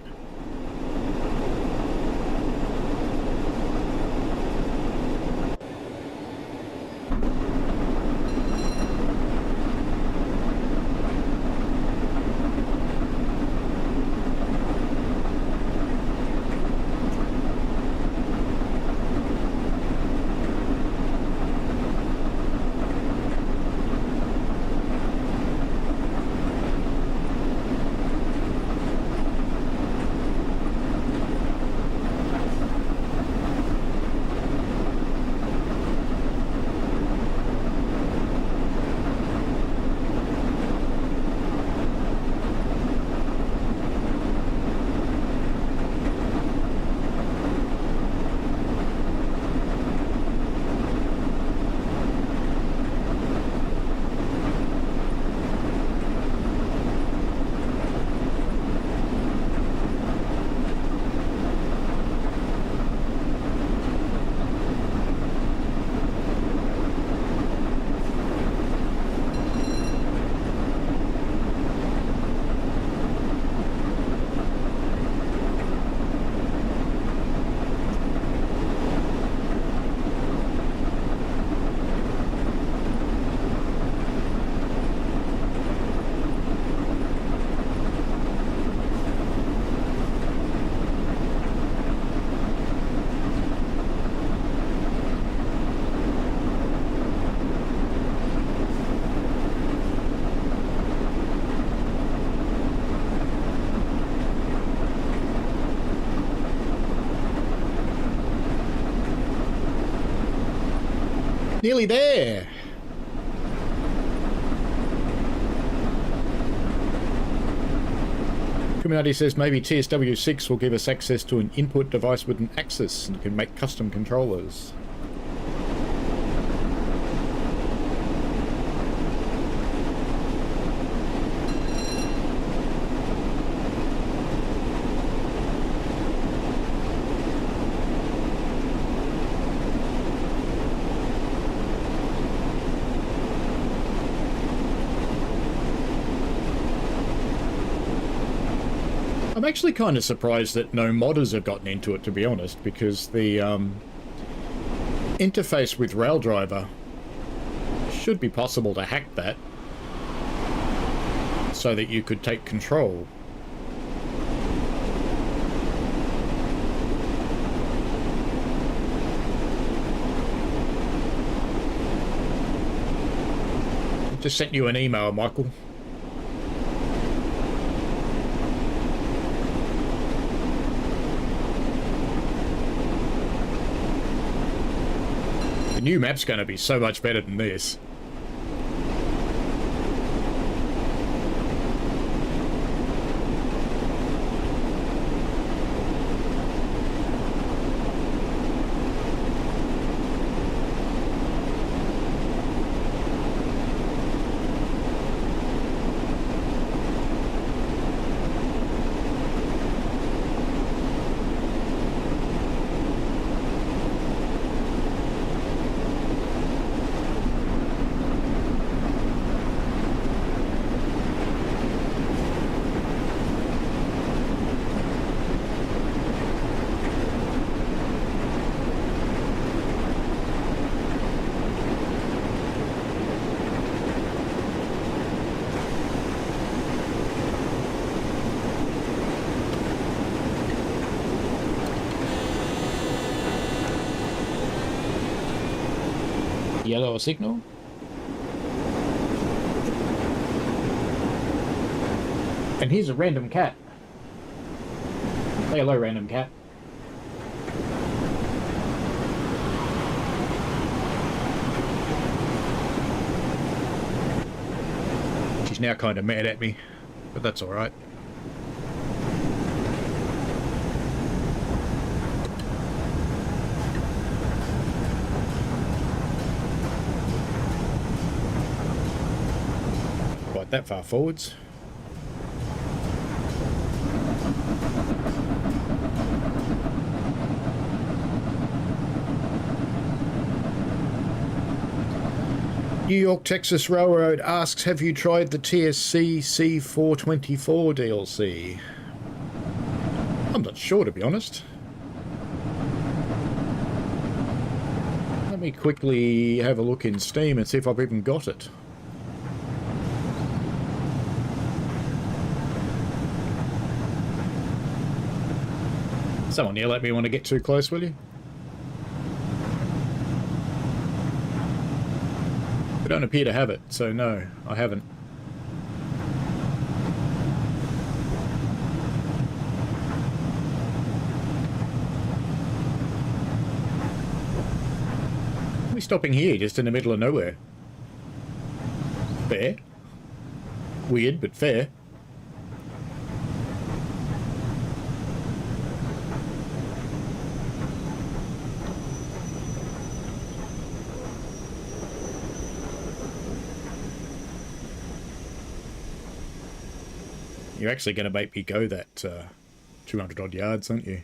Nearly there. Community says maybe TSW4 will give us access to an input device with an axis and can make custom controllers. I'm actually kind of surprised that no modders have gotten into it, to be honest, because the interface with Raildriver should be possible to hack that so that you could take control. Just sent you an email, Michael. The new map's going to be so much better than this. Yellow signal. And here's a random cat. Say hello, random cat. She's now kind of mad at me, but that's all right. That far forwards. New York Texas Railroad asks, have you tried the TSC-C424 DLC? I'm not sure, to be honest. Let me quickly have a look in Steam and see if I've even got it. Someone yell at me when I get too close, will you? I don't appear to have it, so no, I haven't. Why are we stopping here, just in the middle of nowhere? Fair. Weird, but fair. You're actually going to make me go that 200 odd yards, aren't you?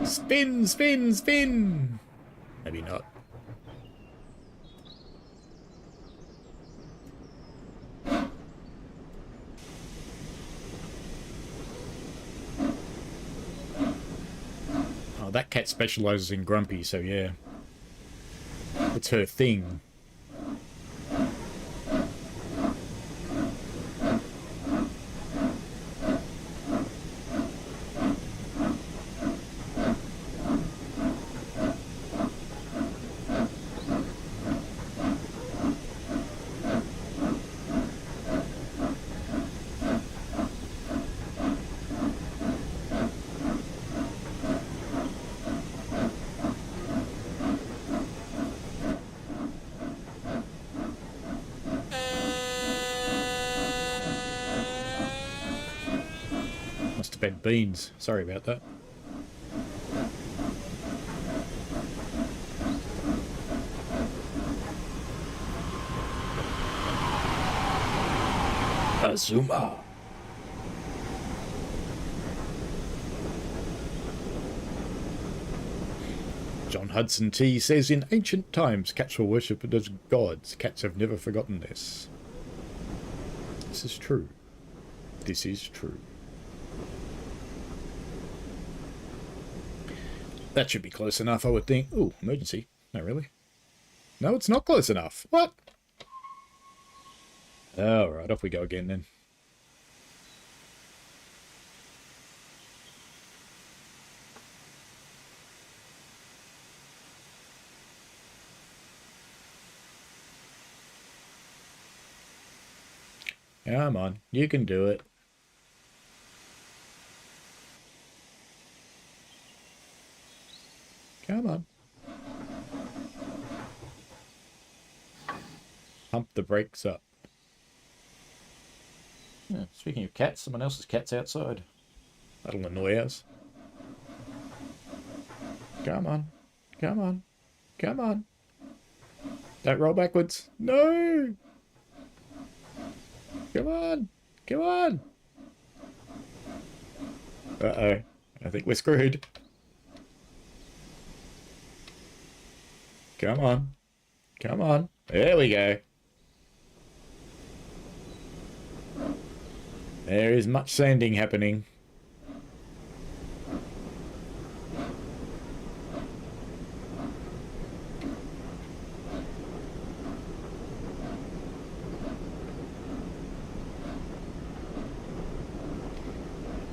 Spin, spin, spin! Maybe not. Oh, that cat specialises in grumpy, so yeah. It's her thing. spent beans. Sorry about that. Azuma. John Hudson T says, in ancient times, cats were worshipped as gods. Cats have never forgotten this. This is true. This is true. That should be close enough, I would think. Ooh, emergency. No, really? No, it's not close enough. What? Alright, off we go again then. Come on, you can do it. Come on. Pump the brakes up. Yeah, speaking of cats, someone else's cat's outside. That'll annoy us. Come on. Come on. Come on. Don't roll backwards. No! Come on. Come on. Uh-oh. I think we're screwed. Come on. Come on. There we go. There is much sanding happening.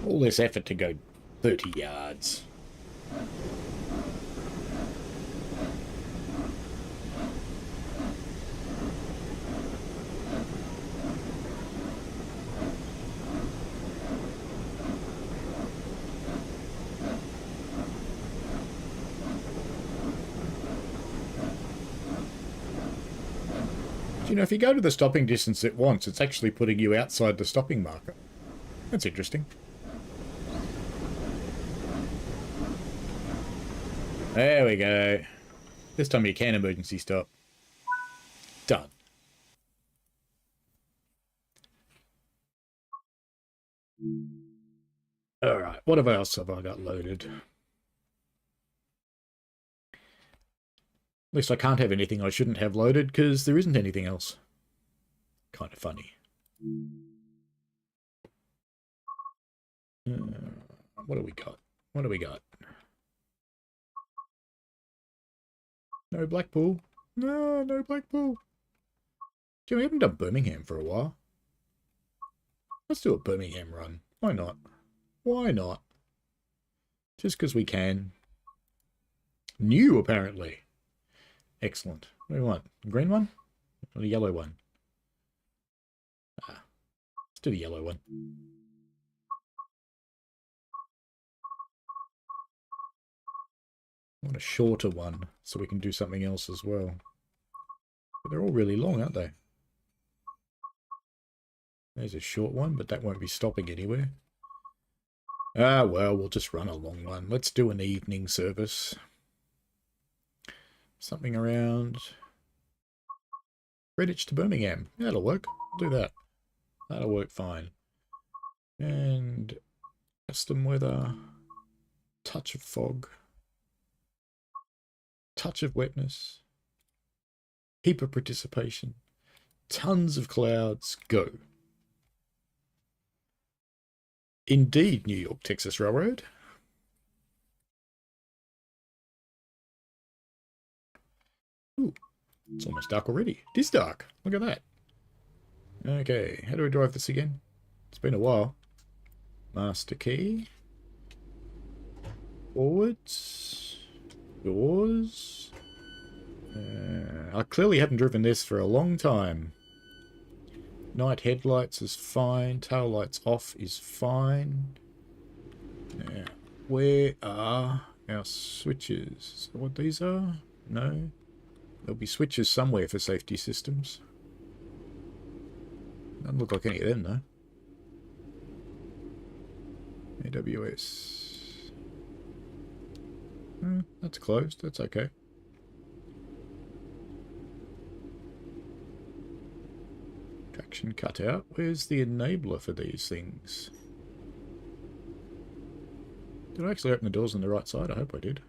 All this effort to go 30 yards. Do you know, if you go to the stopping distance it wants, it's actually putting you outside the stopping marker. That's interesting. There we go. This time you can emergency stop. Done. Alright, what else have I got loaded? At least I can't have anything I shouldn't have loaded, because there isn't anything else. Kind of funny. What do we got? What do we got? No Blackpool. No, no Blackpool. Gee, we haven't done Birmingham for a while. Let's do a Birmingham run. Why not? Why not? Just because we can. New, apparently. Excellent. What do we want? A green one? Or a yellow one? Ah, let's do the yellow one. I want a shorter one, so we can do something else as well. But they're all really long, aren't they? There's a short one, but that won't be stopping anywhere. Ah, well, we'll just run a long one. Let's do an evening service. Something around Greenwich to Birmingham. Yeah, that'll work. We'll do that. That'll work fine. And custom weather. Touch of fog. Touch of wetness. Heap of participation. Tons of clouds. Go. Indeed, New York, Texas Railroad. Ooh, it's almost dark already. It is dark. Look at that. Okay, how do I drive this again? It's been a while. Master key. Forwards. Doors. I clearly haven't driven this for a long time. Night headlights is fine. Tail lights off is fine. Now, where are our switches? Is that what these are? No. There'll be switches somewhere for safety systems. Doesn't look like any of them, though. AWS. That's closed. That's okay. Traction cutout. Where's the enabler for these things? Did I actually open the doors on the right side? I hope I did.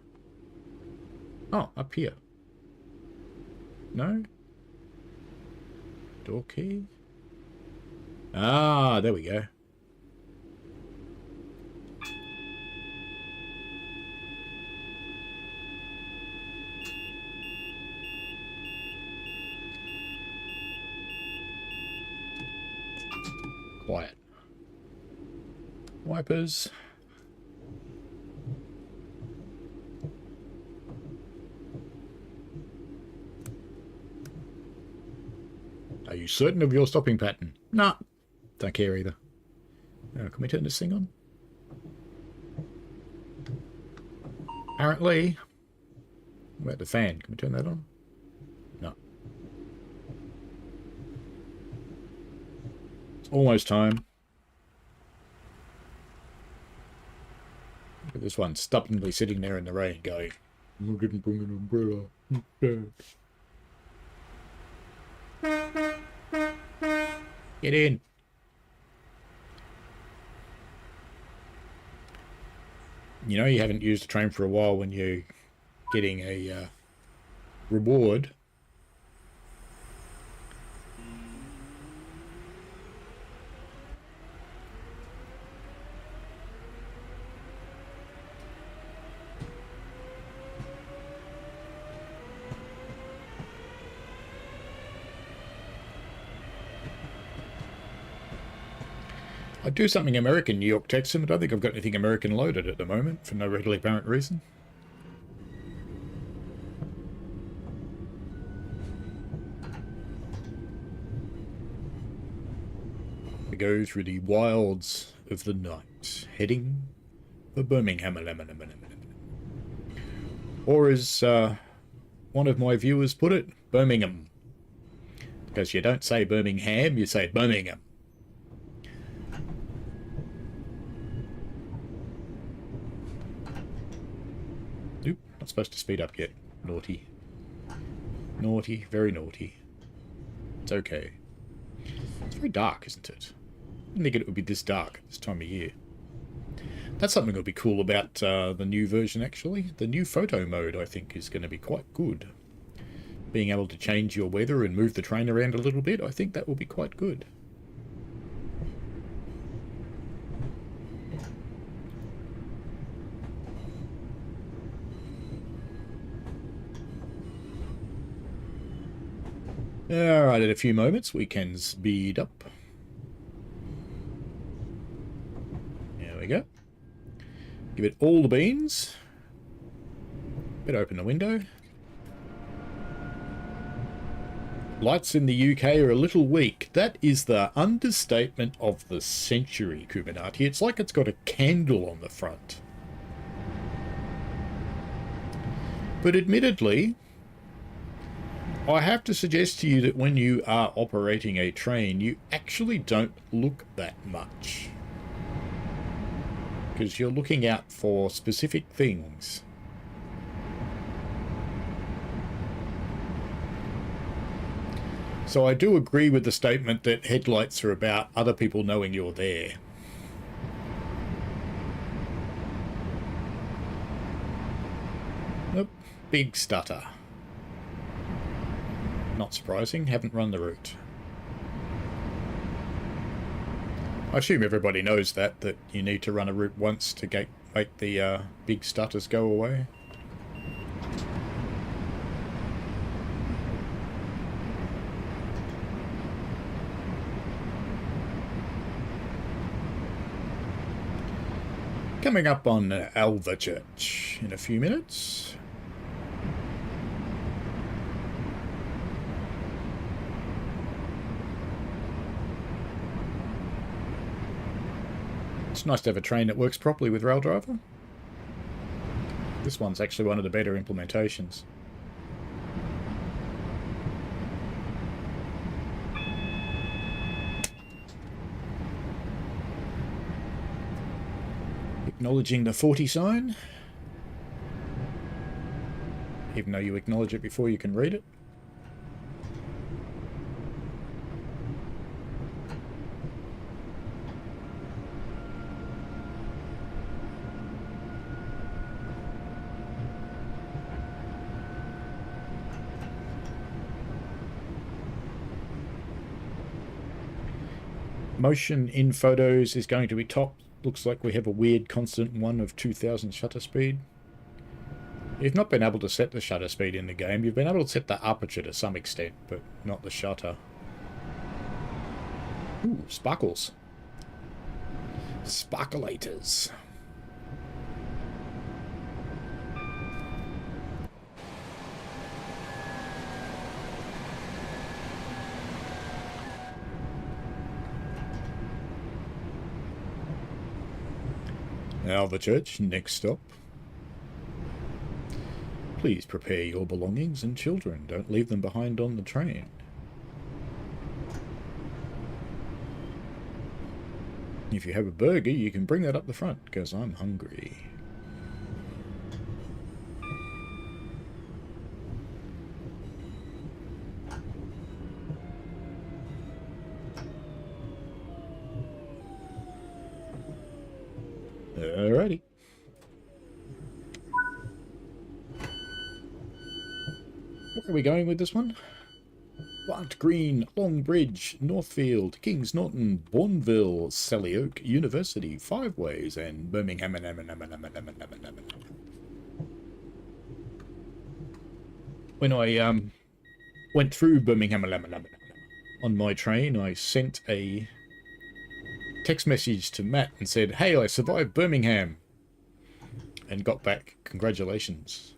Oh, up here. No? Door key? Ah, there we go. Quiet. Wipers. Are you certain of your stopping pattern? Nah. Don't care either. Can we turn this thing on? Apparently. What about the fan? Can we turn that on? No. It's almost time. Look at this one stubbornly sitting there in the rain going, I didn't bring an umbrella. Get in. You know you haven't used a train for a while when you're getting a reward. I'd do something American, New York, Texan, but I don't think I've got anything American loaded at the moment, for no readily apparent reason. We go through the wilds of the night, heading for Birmingham. Or as one of my viewers put it, Birmingham. Because you don't say Birmingham, you say Birmingham. Not supposed to speed up yet. Naughty. Naughty, very naughty. It's okay. It's very dark, isn't it? I didn't think it would be this dark this time of year. That's something that would be cool about the new version, actually. The new photo mode, I think, is going to be quite good. Being able to change your weather and move the train around a little bit, I think that will be quite good. Alright, in a few moments we can speed up. There we go. Give it all the beans. Better open the window. Lights in the UK are a little weak. That is the understatement of the century, Kuminati. It's like it's got a candle on the front. But admittedly, I have to suggest to you that when you are operating a train, you actually don't look that much. Because you're looking out for specific things. So I do agree with the statement that headlights are about other people knowing you're there. Nope, big stutter. Not surprising, haven't run the route. I assume everybody knows that you need to run a route once to make the big stutters go away. Coming up on Alvechurch in a few minutes. It's nice to have a train that works properly with Raildriver. This one's actually one of the better implementations. Acknowledging the 40 sign. Even though you acknowledge it before you can read it. Motion in photos is going to be top. Looks like we have a weird constant one of 2000 shutter speed. You've not been able to set the shutter speed in the game. You've been able to set the aperture to some extent, but not the shutter. Ooh, sparkles. Sparkulators. Now the church, next stop. Please prepare your belongings and children. Don't leave them behind on the train. If you have a burger, you can bring that up the front, because I'm hungry. Alrighty. Where are we going with this one? Plant Green, Long Bridge, Northfield, Kings Norton, Bourneville, Sally Oak, University, Five Ways, and Birmingham. When I went through Birmingham on my train, I sent a text message to Matt and said, "Hey, I survived Birmingham," and got back, "Congratulations."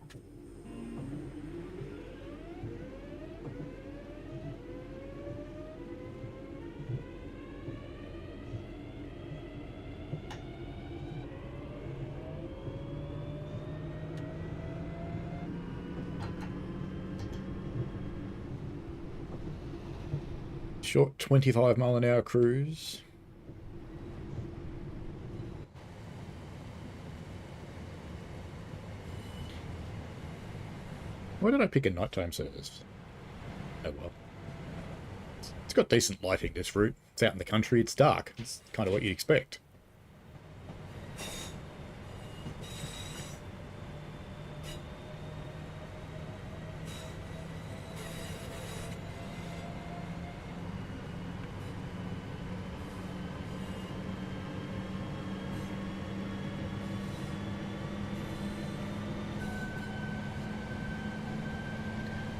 Short 25-mile-an-hour cruise. Why did I pick a nighttime service? Oh well. It's got decent lighting, this route. It's out in the country, it's dark. It's kind of what you'd expect.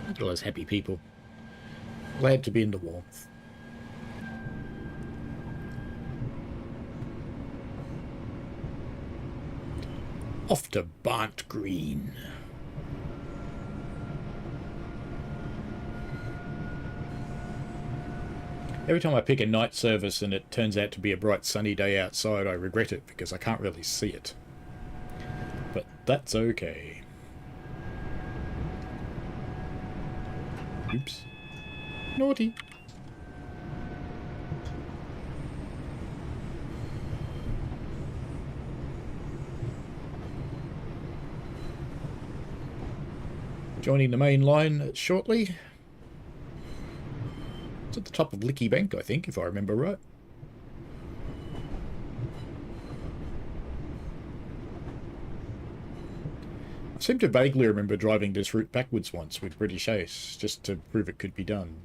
Look at all those happy people. Glad to be in the warmth. Off to Barnt Green. Every time I pick a night service and it turns out to be a bright sunny day outside, I regret it because I can't really see it. But that's okay. Oops. Naughty. Joining the main line shortly. It's at the top of Licky Bank, I think, if I remember right. I seem to vaguely remember driving this route backwards once with British Ace, just to prove it could be done.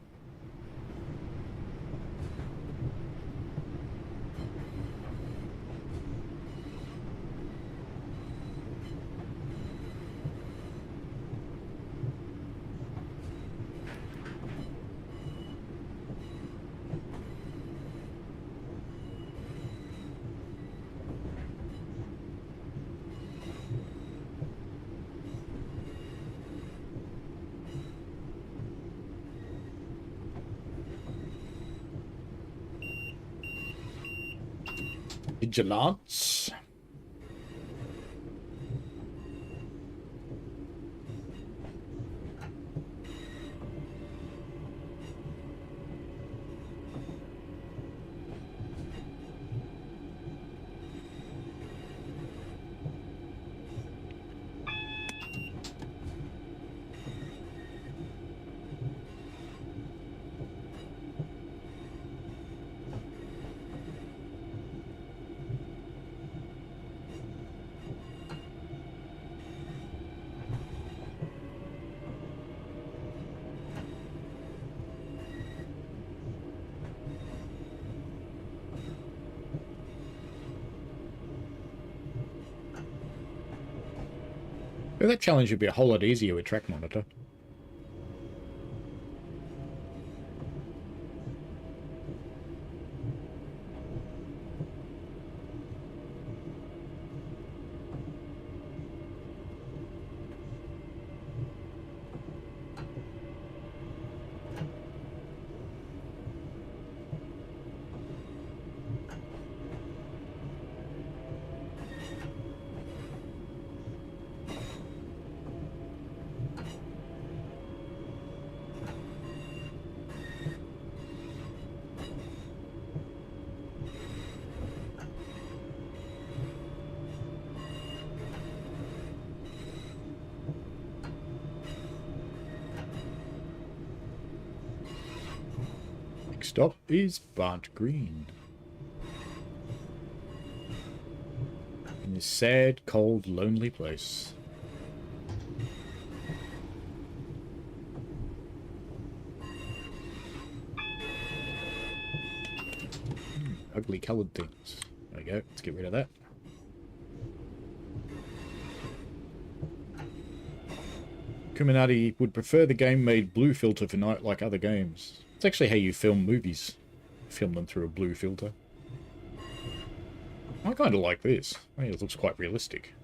Vigilance. Well, that challenge would be a whole lot easier with track monitor. Next stop is Barnt Green. In this sad, cold, lonely place. Ugly coloured things. There we go. Let's get rid of that. Kuminati would prefer the game made blue filter for night like other games. It's actually how you film movies. Film them through a blue filter. I kind of like this. I mean, it looks quite realistic.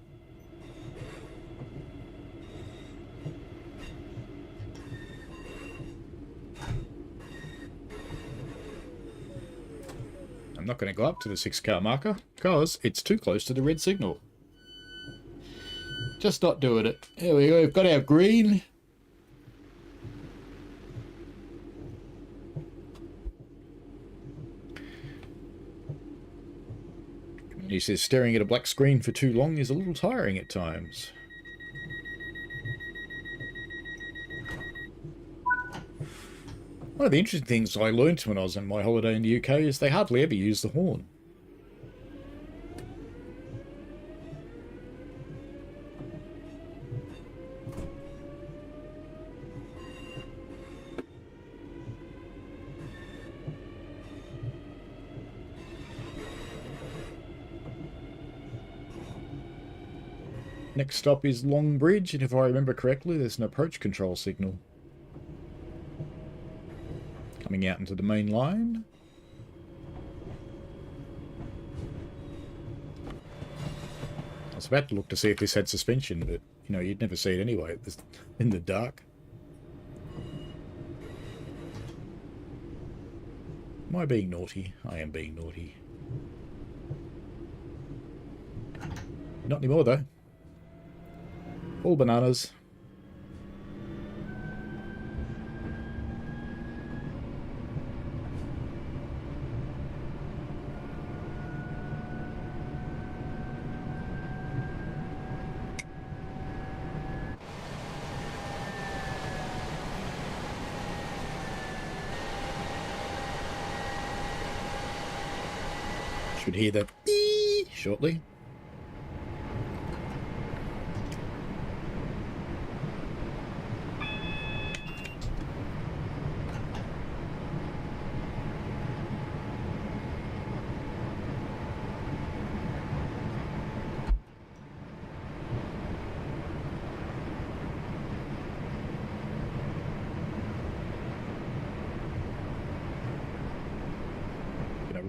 I'm not going to go up to the 6-car marker because it's too close to the red signal. Just not doing it. There we go. We've got our green. He says staring at a black screen for too long is a little tiring at times. One of the interesting things I learned when I was on my holiday in the UK is they hardly ever use the horn. Next stop is Long Bridge, and if I remember correctly, there's an approach control signal. Coming out into the main line. I was about to look to see if this had suspension, but, you know, you'd never see it anyway in the dark. Am I being naughty? I am being naughty. Not anymore, though. All bananas. Should hear the beep shortly.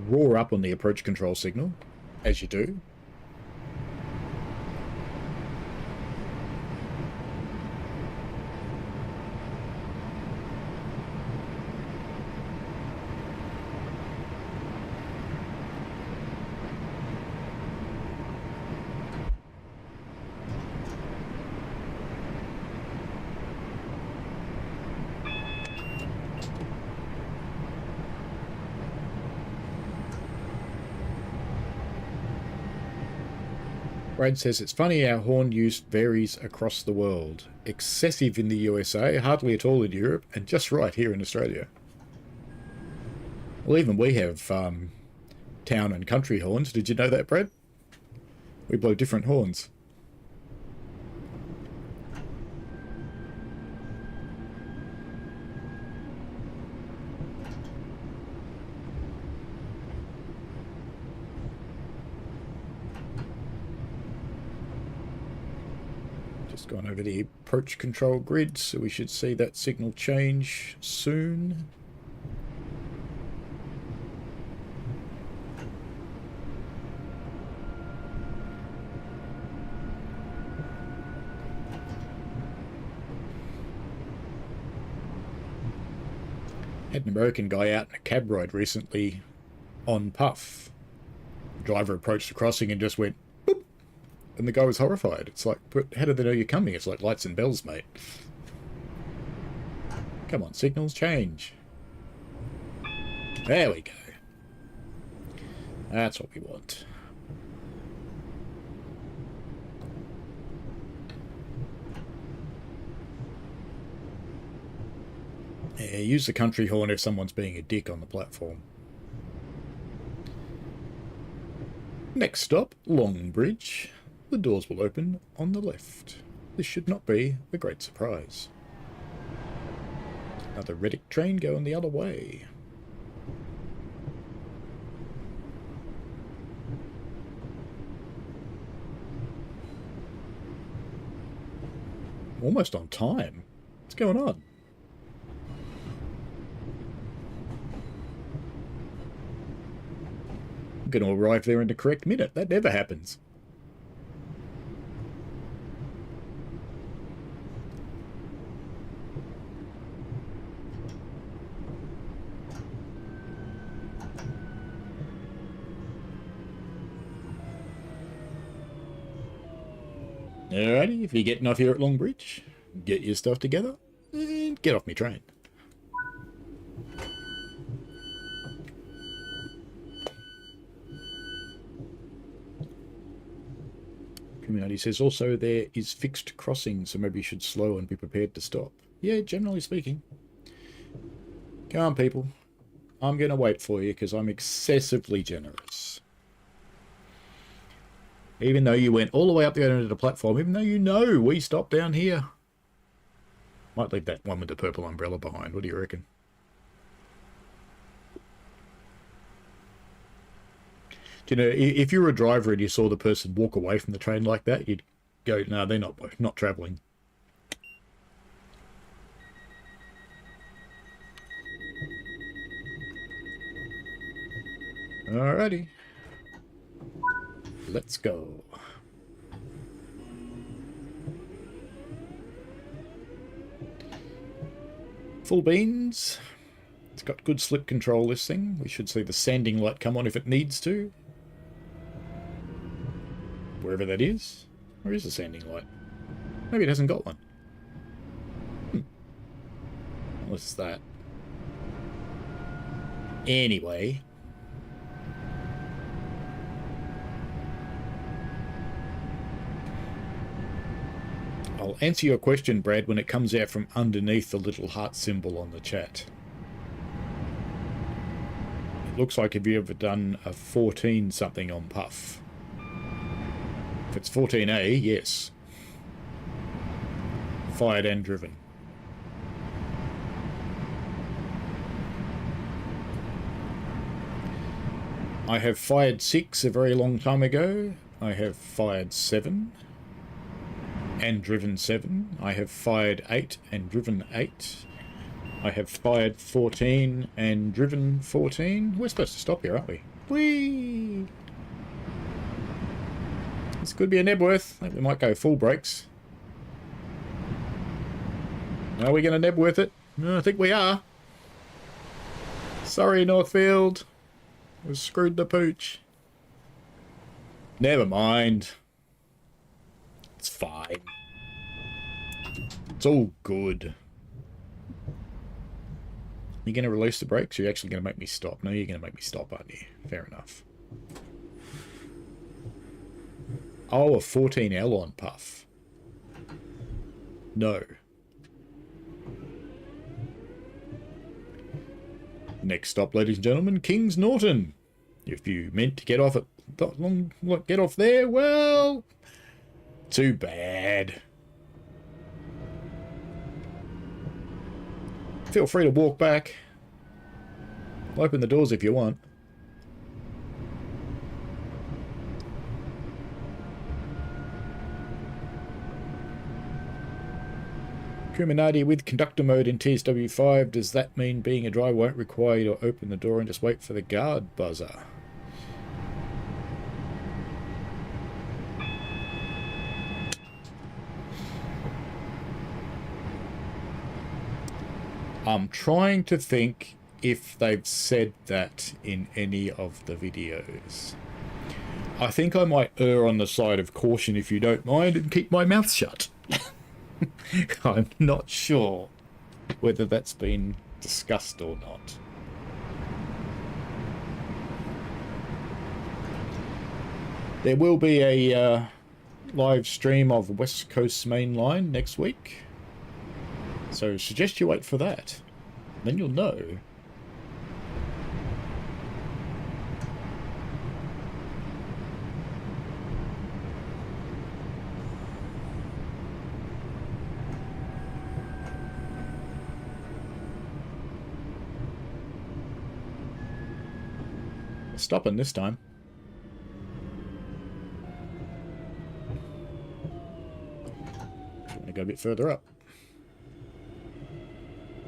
Roar up on the approach control signal, as you do. Brad says, it's funny how horn use varies across the world. Excessive in the USA, hardly at all in Europe, and just right here in Australia. Well, even we have town and country horns. Did you know that, Brad? We blow different horns. Just gone over the approach control grid, so we should see that signal change soon. Had an American guy out in a cab ride recently on Puff. The driver approached the crossing and just went, boop, and the guy was horrified. It's like, but how do they know you're coming? It's like lights and bells, mate. Come on, signals change. There we go. That's what we want. Yeah, use the country horn if someone's being a dick on the platform. Next stop, Longbridge. The doors will open on the left. This should not be a great surprise. Another Reddick train going the other way. Almost on time. What's going on? I'm going to arrive there in the correct minute. That never happens. Alrighty, if you're getting off here at Longbridge, get your stuff together and get off me train. Community says also there is fixed crossing, so maybe you should slow and be prepared to stop. Yeah, generally speaking. Come on, people. I'm going to wait for you because I'm excessively generous. Even though you went all the way up the end of the platform, even though you know we stopped down here. Might leave that one with the purple umbrella behind. What do you reckon? Do you know, if you were a driver and you saw the person walk away from the train like that, you'd go, no, they're not travelling. Alrighty. Let's go. Full beans. It's got good slip control, this thing. We should see the sanding light come on if it needs to. Wherever that is. Where is the sanding light? Maybe it hasn't got one. What's that? Anyway. I'll answer your question, Brad, when it comes out from underneath the little heart symbol on the chat. It looks like have you ever done a 14 something on Puff? If it's 14A, yes. Fired and driven. I have fired 6 a very long time ago. I have fired 7. And driven 7. I have fired 8 and driven 8. I have fired 14 and driven 14. We're supposed to stop here, aren't we? Whee! This could be a Nebworth. I think we might go full brakes. Are we going to Nebworth it? I think we are. Sorry, Northfield. We screwed the pooch. Never mind. It's fine. It's all good. You going to release the brakes? Or you're actually going to make me stop? No, you're going to make me stop, aren't you? Fair enough. Oh, a 14L on Puff. No. Next stop, ladies and gentlemen, Kings Norton. If you meant to get off at get off there, well, too bad. Feel free to walk back. I'll open the doors if you want. Criminati with conductor mode in TSW4. Does that mean being a driver won't require you to open the door and just wait for the guard buzzer? I'm trying to think if they've said that in any of the videos. I think I might err on the side of caution, if you don't mind, and keep my mouth shut. I'm not sure whether that's been discussed or not. There will be a live stream of West Coast Main Line next week. So suggest you wait for that. Then you'll know. Stopping this time. I'm going to go a bit further up.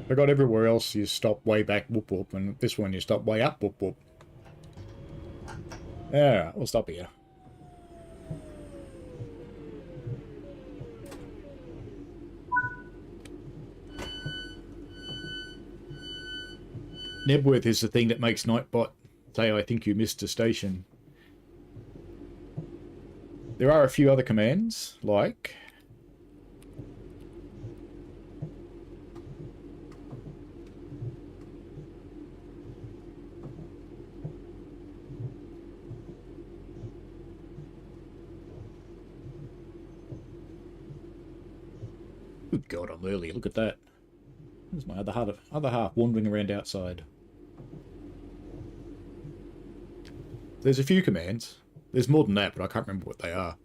I got everywhere else you stop way back, whoop whoop, and this one you stop way up, whoop whoop. Alright, we'll stop here. Nebworth is the thing that makes Nightbot say, I think you missed a station. There are a few other commands, like... Good God, I'm early. Look at that. There's my other half wandering around outside. There's a few commands. There's more than that, but I can't remember what they are.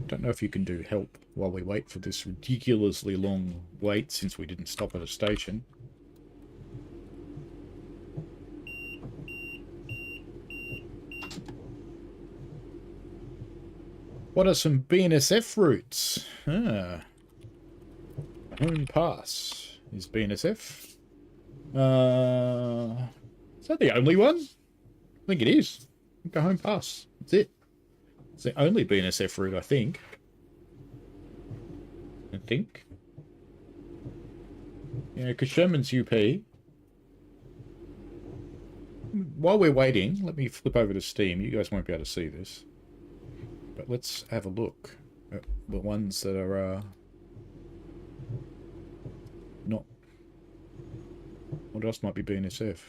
Don't know if you can do help while we wait for this ridiculously long wait since we didn't stop at a station. What are some BNSF routes? Ah. Home Pass is BNSF. Is that the only one? I think it is. Go Home Pass. That's it. It's the only BNSF route, I think. Yeah, because Sherman's UP. While we're waiting, let me flip over to Steam. You guys won't be able to see this. But let's have a look at the ones that are not... What else might be BNSF? Let's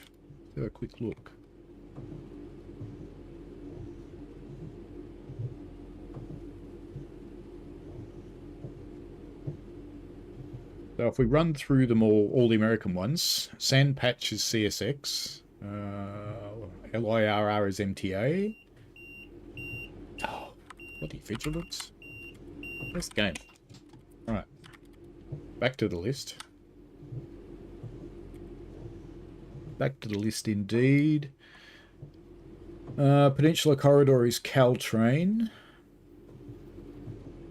have a quick look. So if we run through them all the American ones, Sand Patch is CSX, LIRR is MTA. Oh, bloody vigilance. Where's the game? Alright. Back to the list. Back to the list indeed. Peninsula Corridor is Caltrain.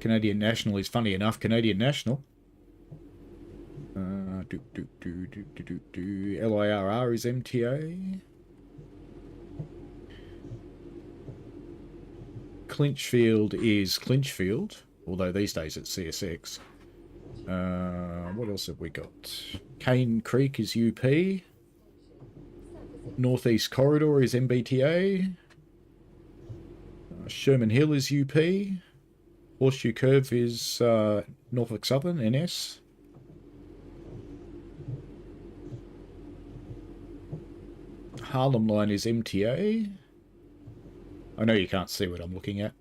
Canadian National is, funny enough, Canadian National. LIRR is MTA. Clinchfield is Clinchfield, although these days it's CSX. What else have we got? Cane Creek is UP. Northeast Corridor is MBTA. Sherman Hill is UP. Horseshoe Curve is Norfolk Southern, NS. Harlem Line is MTA. I know you can't see what I'm looking at.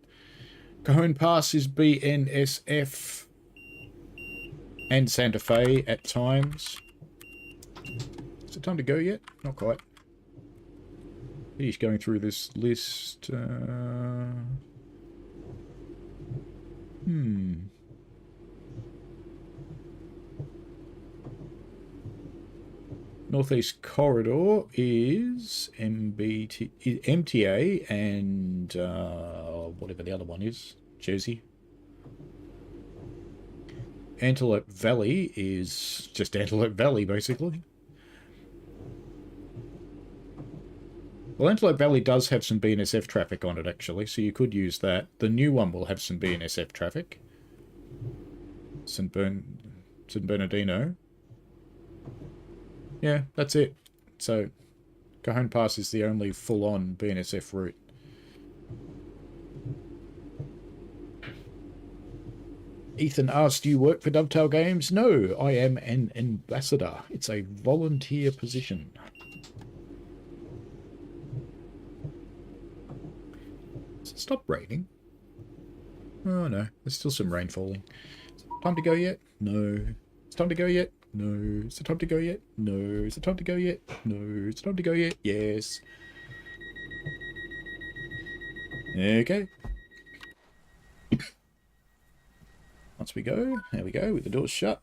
Cajon Pass is BNSF and Santa Fe at times. Is it time to go yet? Not quite. He's going through this list. Northeast Corridor is MTA and whatever the other one is. Jersey. Antelope Valley is just Antelope Valley, basically. Well, Antelope Valley does have some BNSF traffic on it, actually, so you could use that. The new one will have some BNSF traffic. San Bernardino. Yeah, that's it. So, Cajon Pass is the only full-on BNSF route. Ethan asked, do you work for Dovetail Games? No, I am an ambassador. It's a volunteer position. Does it stop raining? Oh no, there's still some rain falling. Time to go yet? No. It's time to go yet? No. Is it time to go yet? No. Is it time to go yet? No. Is it time to go yet? Yes. Okay. Once we go, there we go, with the doors shut.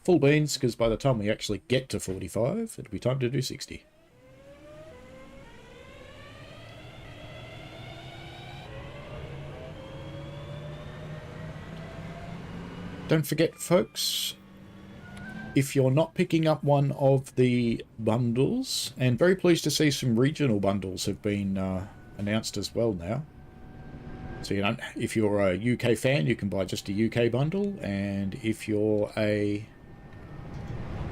Full beans, because by the time we actually get to 45, it'll be time to do 60. Don't forget, folks, if you're not picking up one of the bundles, and very pleased to see some regional bundles have been announced as well now. So, you know, if you're a UK fan, you can buy just a UK bundle, and if you're a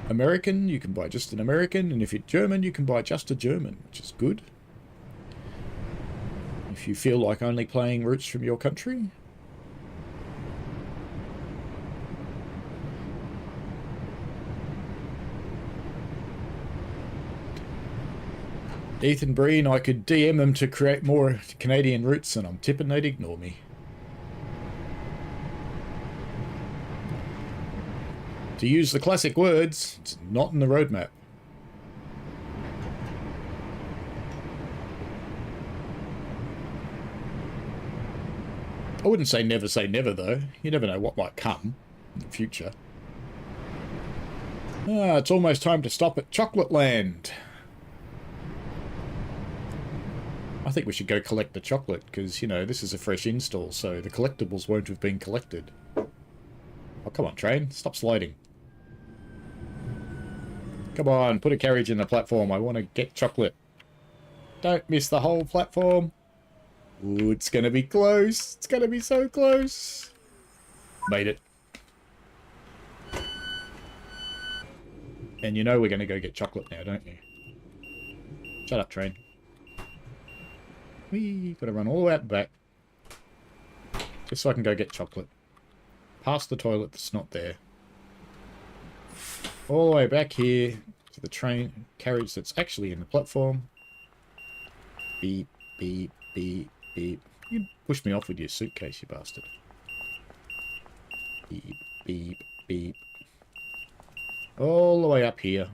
American, you can buy just an American, and if you're German, you can buy just a German, which is good. If you feel like only playing routes from your country. Ethan Breen, I could DM them to create more Canadian routes, and I'm tipping they'd ignore me. To use the classic words, it's not in the roadmap. I wouldn't say never, though. You never know what might come in the future. Ah, it's almost time to stop at Chocolate Land. I think we should go collect the chocolate, because, you know, this is a fresh install, so the collectibles won't have been collected. Oh, come on, train. Stop sliding. Come on, put a carriage in the platform. I want to get chocolate. Don't miss the whole platform. Ooh, it's going to be close. It's going to be so close. Made it. And you know we're going to go get chocolate now, don't you? Shut up, train. We've got to run all the way out back. Just so I can go get chocolate. Past the toilet that's not there. All the way back here to the train carriage that's actually in the platform. Beep, beep, beep, beep. You pushed me off with your suitcase, you bastard. Beep, beep, beep. All the way up here.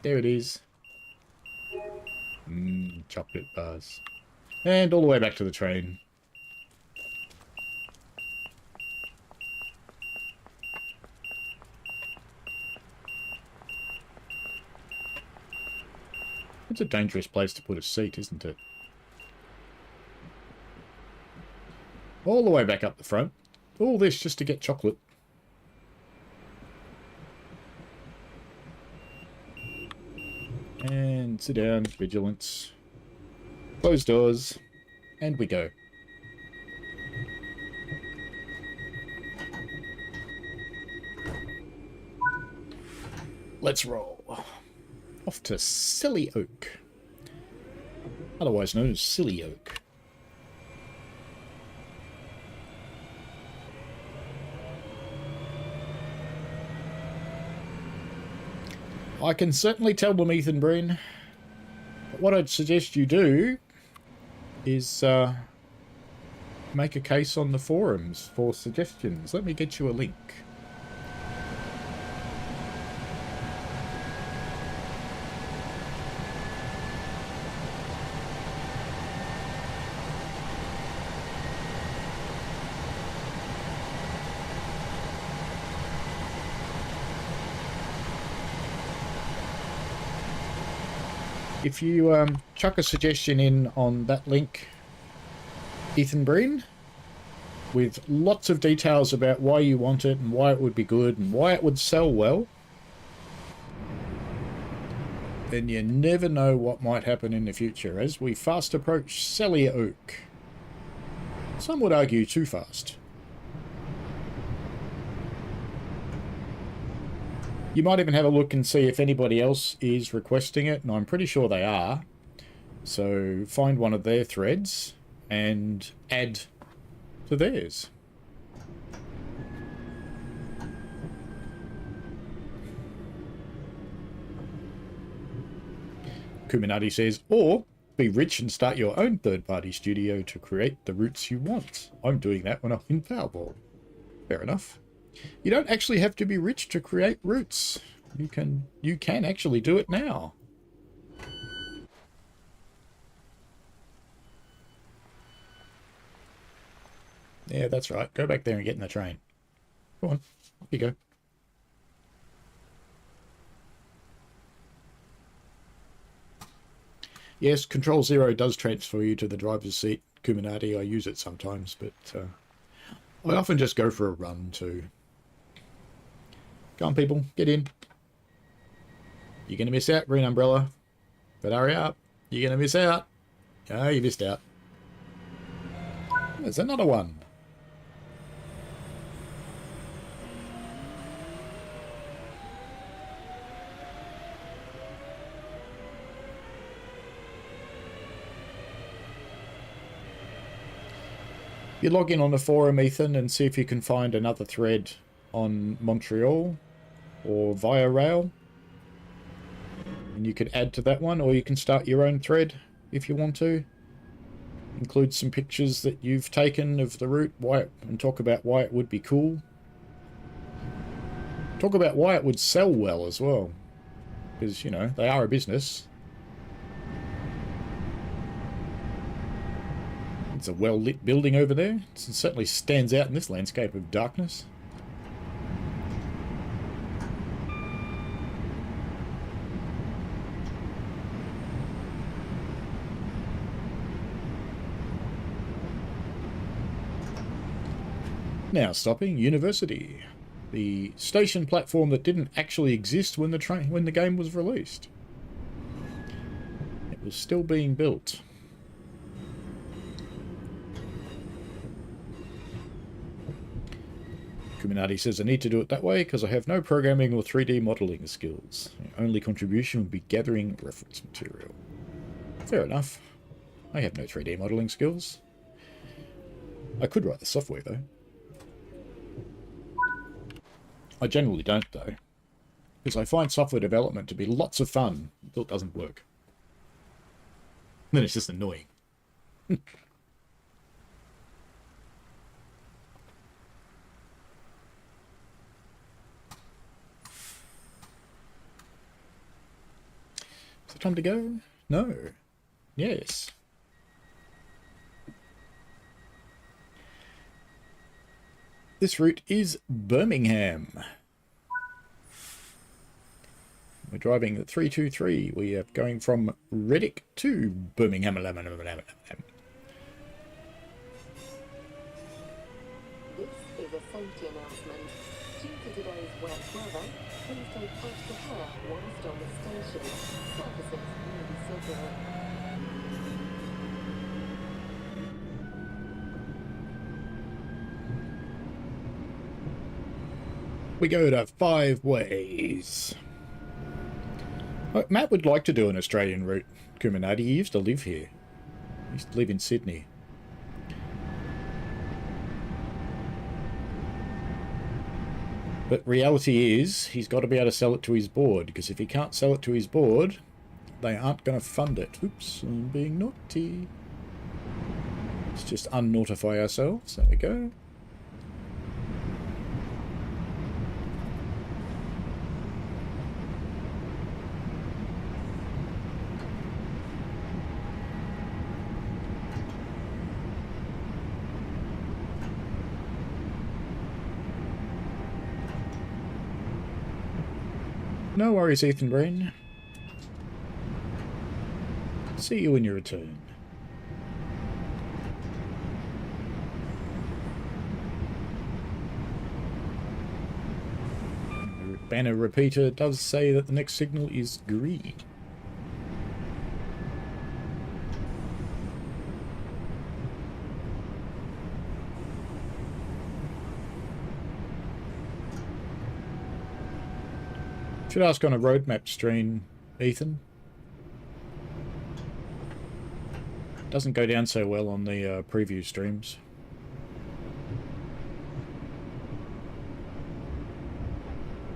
There it is. Chocolate bars. And all the way back to the train. It's a dangerous place to put a seat, isn't it? All the way back up the front. All this just to get chocolate. And sit down, vigilance. Close doors. And we go. Let's roll. Off to Silly Oak. Otherwise known as Silly Oak. I can certainly tell them, Ethan Breen. But what I'd suggest you do is make a case on the forums for suggestions. Let me get you a link. If you chuck a suggestion in on that link, Ethan Breen, with lots of details about why you want it and why it would be good and why it would sell well, then you never know what might happen in the future as we fast approach Selly Oak. Some would argue too fast. You might even have a look and see if anybody else is requesting it, and I'm pretty sure they are. So find one of their threads and add to theirs. Kuminati says, or be rich and start your own third-party studio to create the routes you want. I'm doing that when I'm in Powerball. Fair enough. You don't actually have to be rich to create routes. You can actually do it now. Yeah, that's right. Go back there and get in the train. Go on. Off you go. Yes, Control Zero does transfer you to the driver's seat, Kuminati. I use it sometimes, but I often just go for a run too. Come on, people. Get in. You're going to miss out, Green Umbrella. But hurry up. You're going to miss out. Oh, you missed out. There's another one. You log in on the forum, Ethan, and see if you can find another thread on Montreal or via rail. And you can add to that one, or you can start your own thread if you want to. Include some pictures that you've taken of the route, and talk about why it would be cool. Talk about why it would sell well as well. Because, you know, they are a business. It's a well-lit building over there. It certainly stands out in this landscape of darkness. Now stopping University, the station platform that didn't actually exist when the game was released. It was still being built. Kuminati says, I need to do it that way because I have no programming or 3D modelling skills. My only contribution would be gathering reference material. Fair enough. I have no 3D modelling skills. I could write the software, though. I generally don't, though. Because I find software development to be lots of fun until it doesn't work. Then it's just annoying. Is it time to go? No. Yes. This route is Birmingham. We're driving the 323. We are going from Reddick to Birmingham. This is a safety announcement. Due to today's wet weather, please take extra care whilst on the station. Surfaces may be slippery. We go to 5 ways. Matt would like to do an Australian route, Kuminati. He used to live here. He used to live in Sydney. But reality is, he's got to be able to sell it to his board, because if he can't sell it to his board, they aren't going to fund it. Oops, I'm being naughty. Let's just unnotify ourselves. There we go. No worries, Ethan Breen. See you when you return. banner repeater does say that the next signal is green. Should ask on a roadmap stream, Ethan. Doesn't go down so well on the preview streams.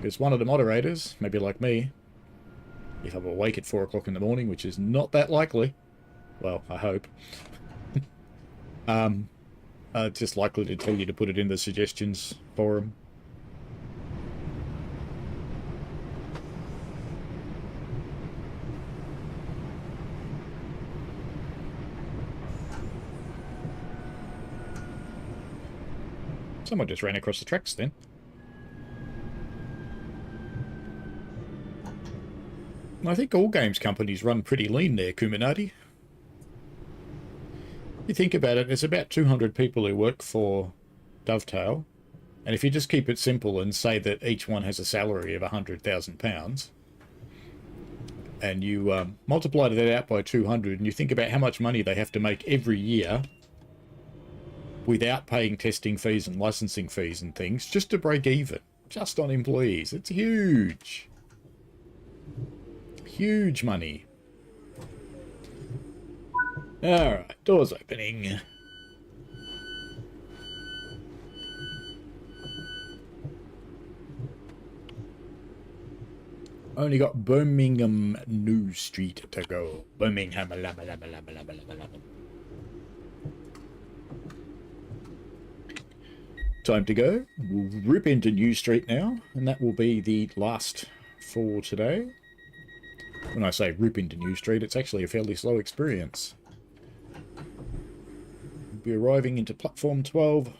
Because one of the moderators, maybe like me, if I'm awake at 4 o'clock in the morning, which is not that likely, well, I hope, just likely to tell you to put it in the suggestions forum. Someone just ran across the tracks then. I think all games companies run pretty lean there, Kuminati. You think about it, there's about 200 people who work for Dovetail, and if you just keep it simple and say that each one has a salary of £100,000, and you multiply that out by 200, and you think about how much money they have to make every year without paying testing fees and licensing fees and things, just to break even, just on employees. It's huge. Huge money. Alright, doors opening. Only got Birmingham New Street to go. Birmingham. Time to go. We'll rip into New Street now, and that will be the last for today. When I say rip into New Street, it's actually a fairly slow experience. We'll be arriving into platform 12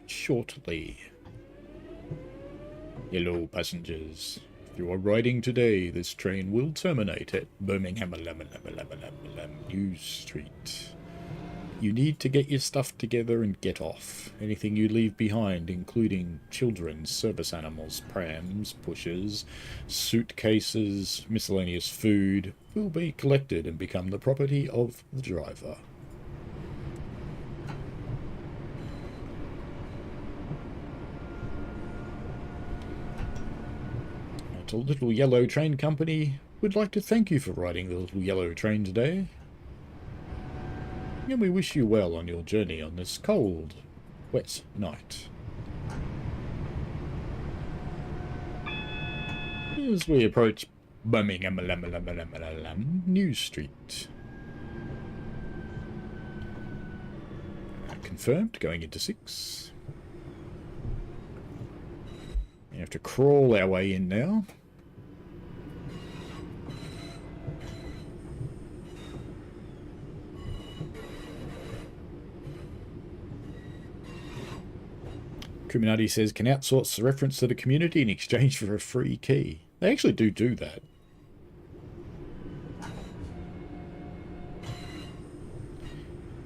shortly. Hello, passengers. If you are riding today, this train will terminate at Birmingham New Street. You need to get your stuff together and get off. Anything you leave behind, including children, service animals, prams, pushers, suitcases, miscellaneous food, will be collected and become the property of the driver. The Little Yellow Train Company would like to thank you for riding the Little Yellow Train today. And we wish you well on your journey on this cold, wet night. As we approach Birmingham New Street. Confirmed, going into 6. We have to crawl our way in now. Kuminati says, can outsource the reference to the community in exchange for a free key. They actually do that.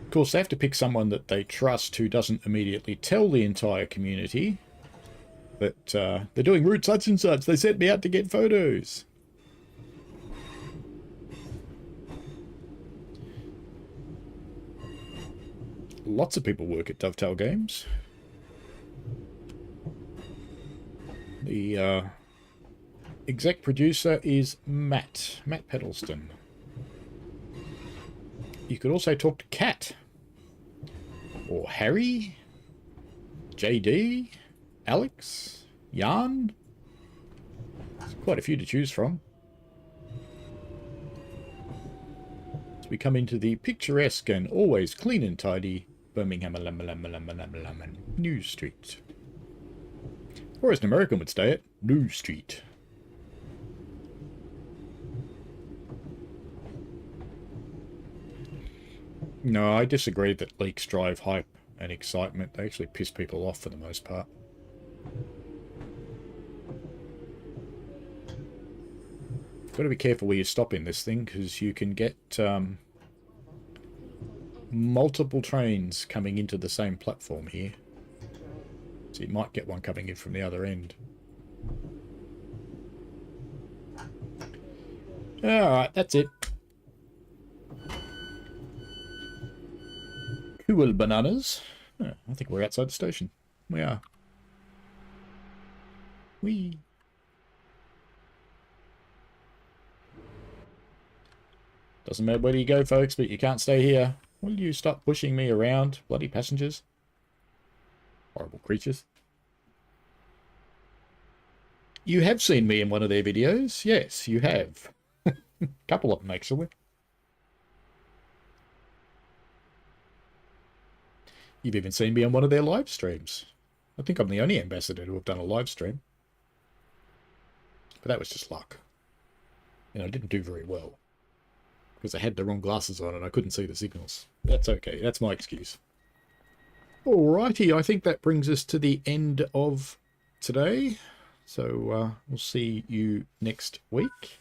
Of course, they have to pick someone that they trust who doesn't immediately tell the entire community that they're doing route such and such. They sent me out to get photos. Lots of people work at Dovetail Games. The exec producer is Matt Peddleston. You could also talk to Kat, or Harry, JD, Alex, Jan. There's quite a few to choose from. As we come into the picturesque and always clean and tidy Birmingham New Street. Or as an American would say it, New Street. No, I disagree that leaks drive hype and excitement. They actually piss people off for the most part. Got to be careful where you stop in this thing, because you can get multiple trains coming into the same platform here. So you might get one coming in from the other end. Alright, that's it. Cool bananas. Oh, I think we're outside the station. We are. Whee! Doesn't matter where you go, folks, but you can't stay here. Will you stop pushing me around, bloody passengers? Horrible creatures. You have seen me in one of their videos. Yes, you have. A couple of them, actually. You've even seen me on one of their live streams. I think I'm the only ambassador to have done a live stream. But that was just luck. And I didn't do very well. Because I had the wrong glasses on and I couldn't see the signals. That's okay. That's my excuse. Alrighty, I think that brings us to the end of today. So we'll see you next week.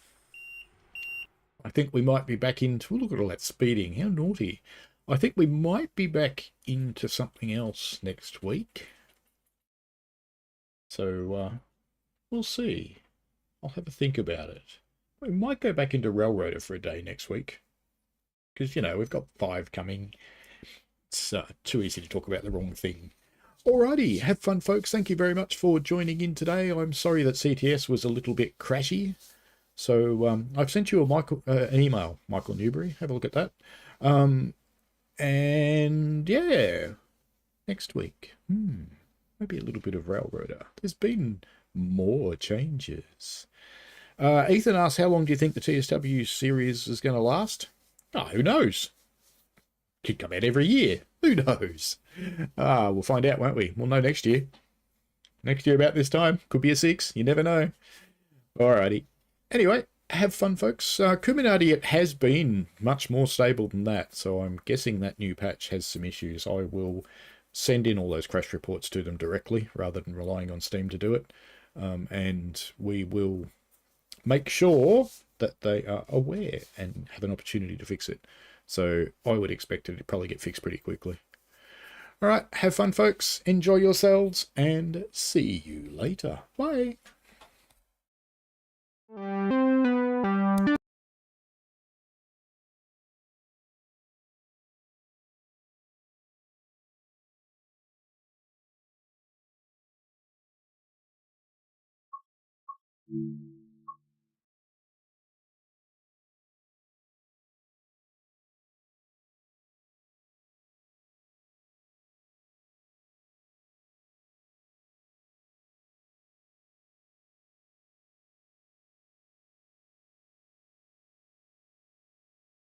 I think we might be back into... Look at all that speeding. How naughty. I think we might be back into something else next week. So we'll see. I'll have a think about it. We might go back into Railroader for a day next week. Because, you know, we've got 5 coming. It's too easy to talk about the wrong thing. Alrighty, have fun, folks. Thank you very much for joining in today. I'm sorry that CTS was a little bit crashy. So I've sent you an email, Michael Newbury. Have a look at that. And yeah, next week, maybe a little bit of Railroader. There's been more changes. Ethan asks, how long do you think the TSW series is going to last? Oh, who knows? Could come out every year. Who knows? We'll find out, won't we? We'll know next year. Next year about this time. Could be a 6. You never know. Alrighty. Anyway, have fun, folks. Kuminati, it has been much more stable than that, so I'm guessing that new patch has some issues. I will send in all those crash reports to them directly, rather than relying on Steam to do it. And we will make sure that they are aware and have an opportunity to fix it. So I would expect it to probably get fixed pretty quickly. All right, have fun, folks. Enjoy yourselves, and see you later. Bye.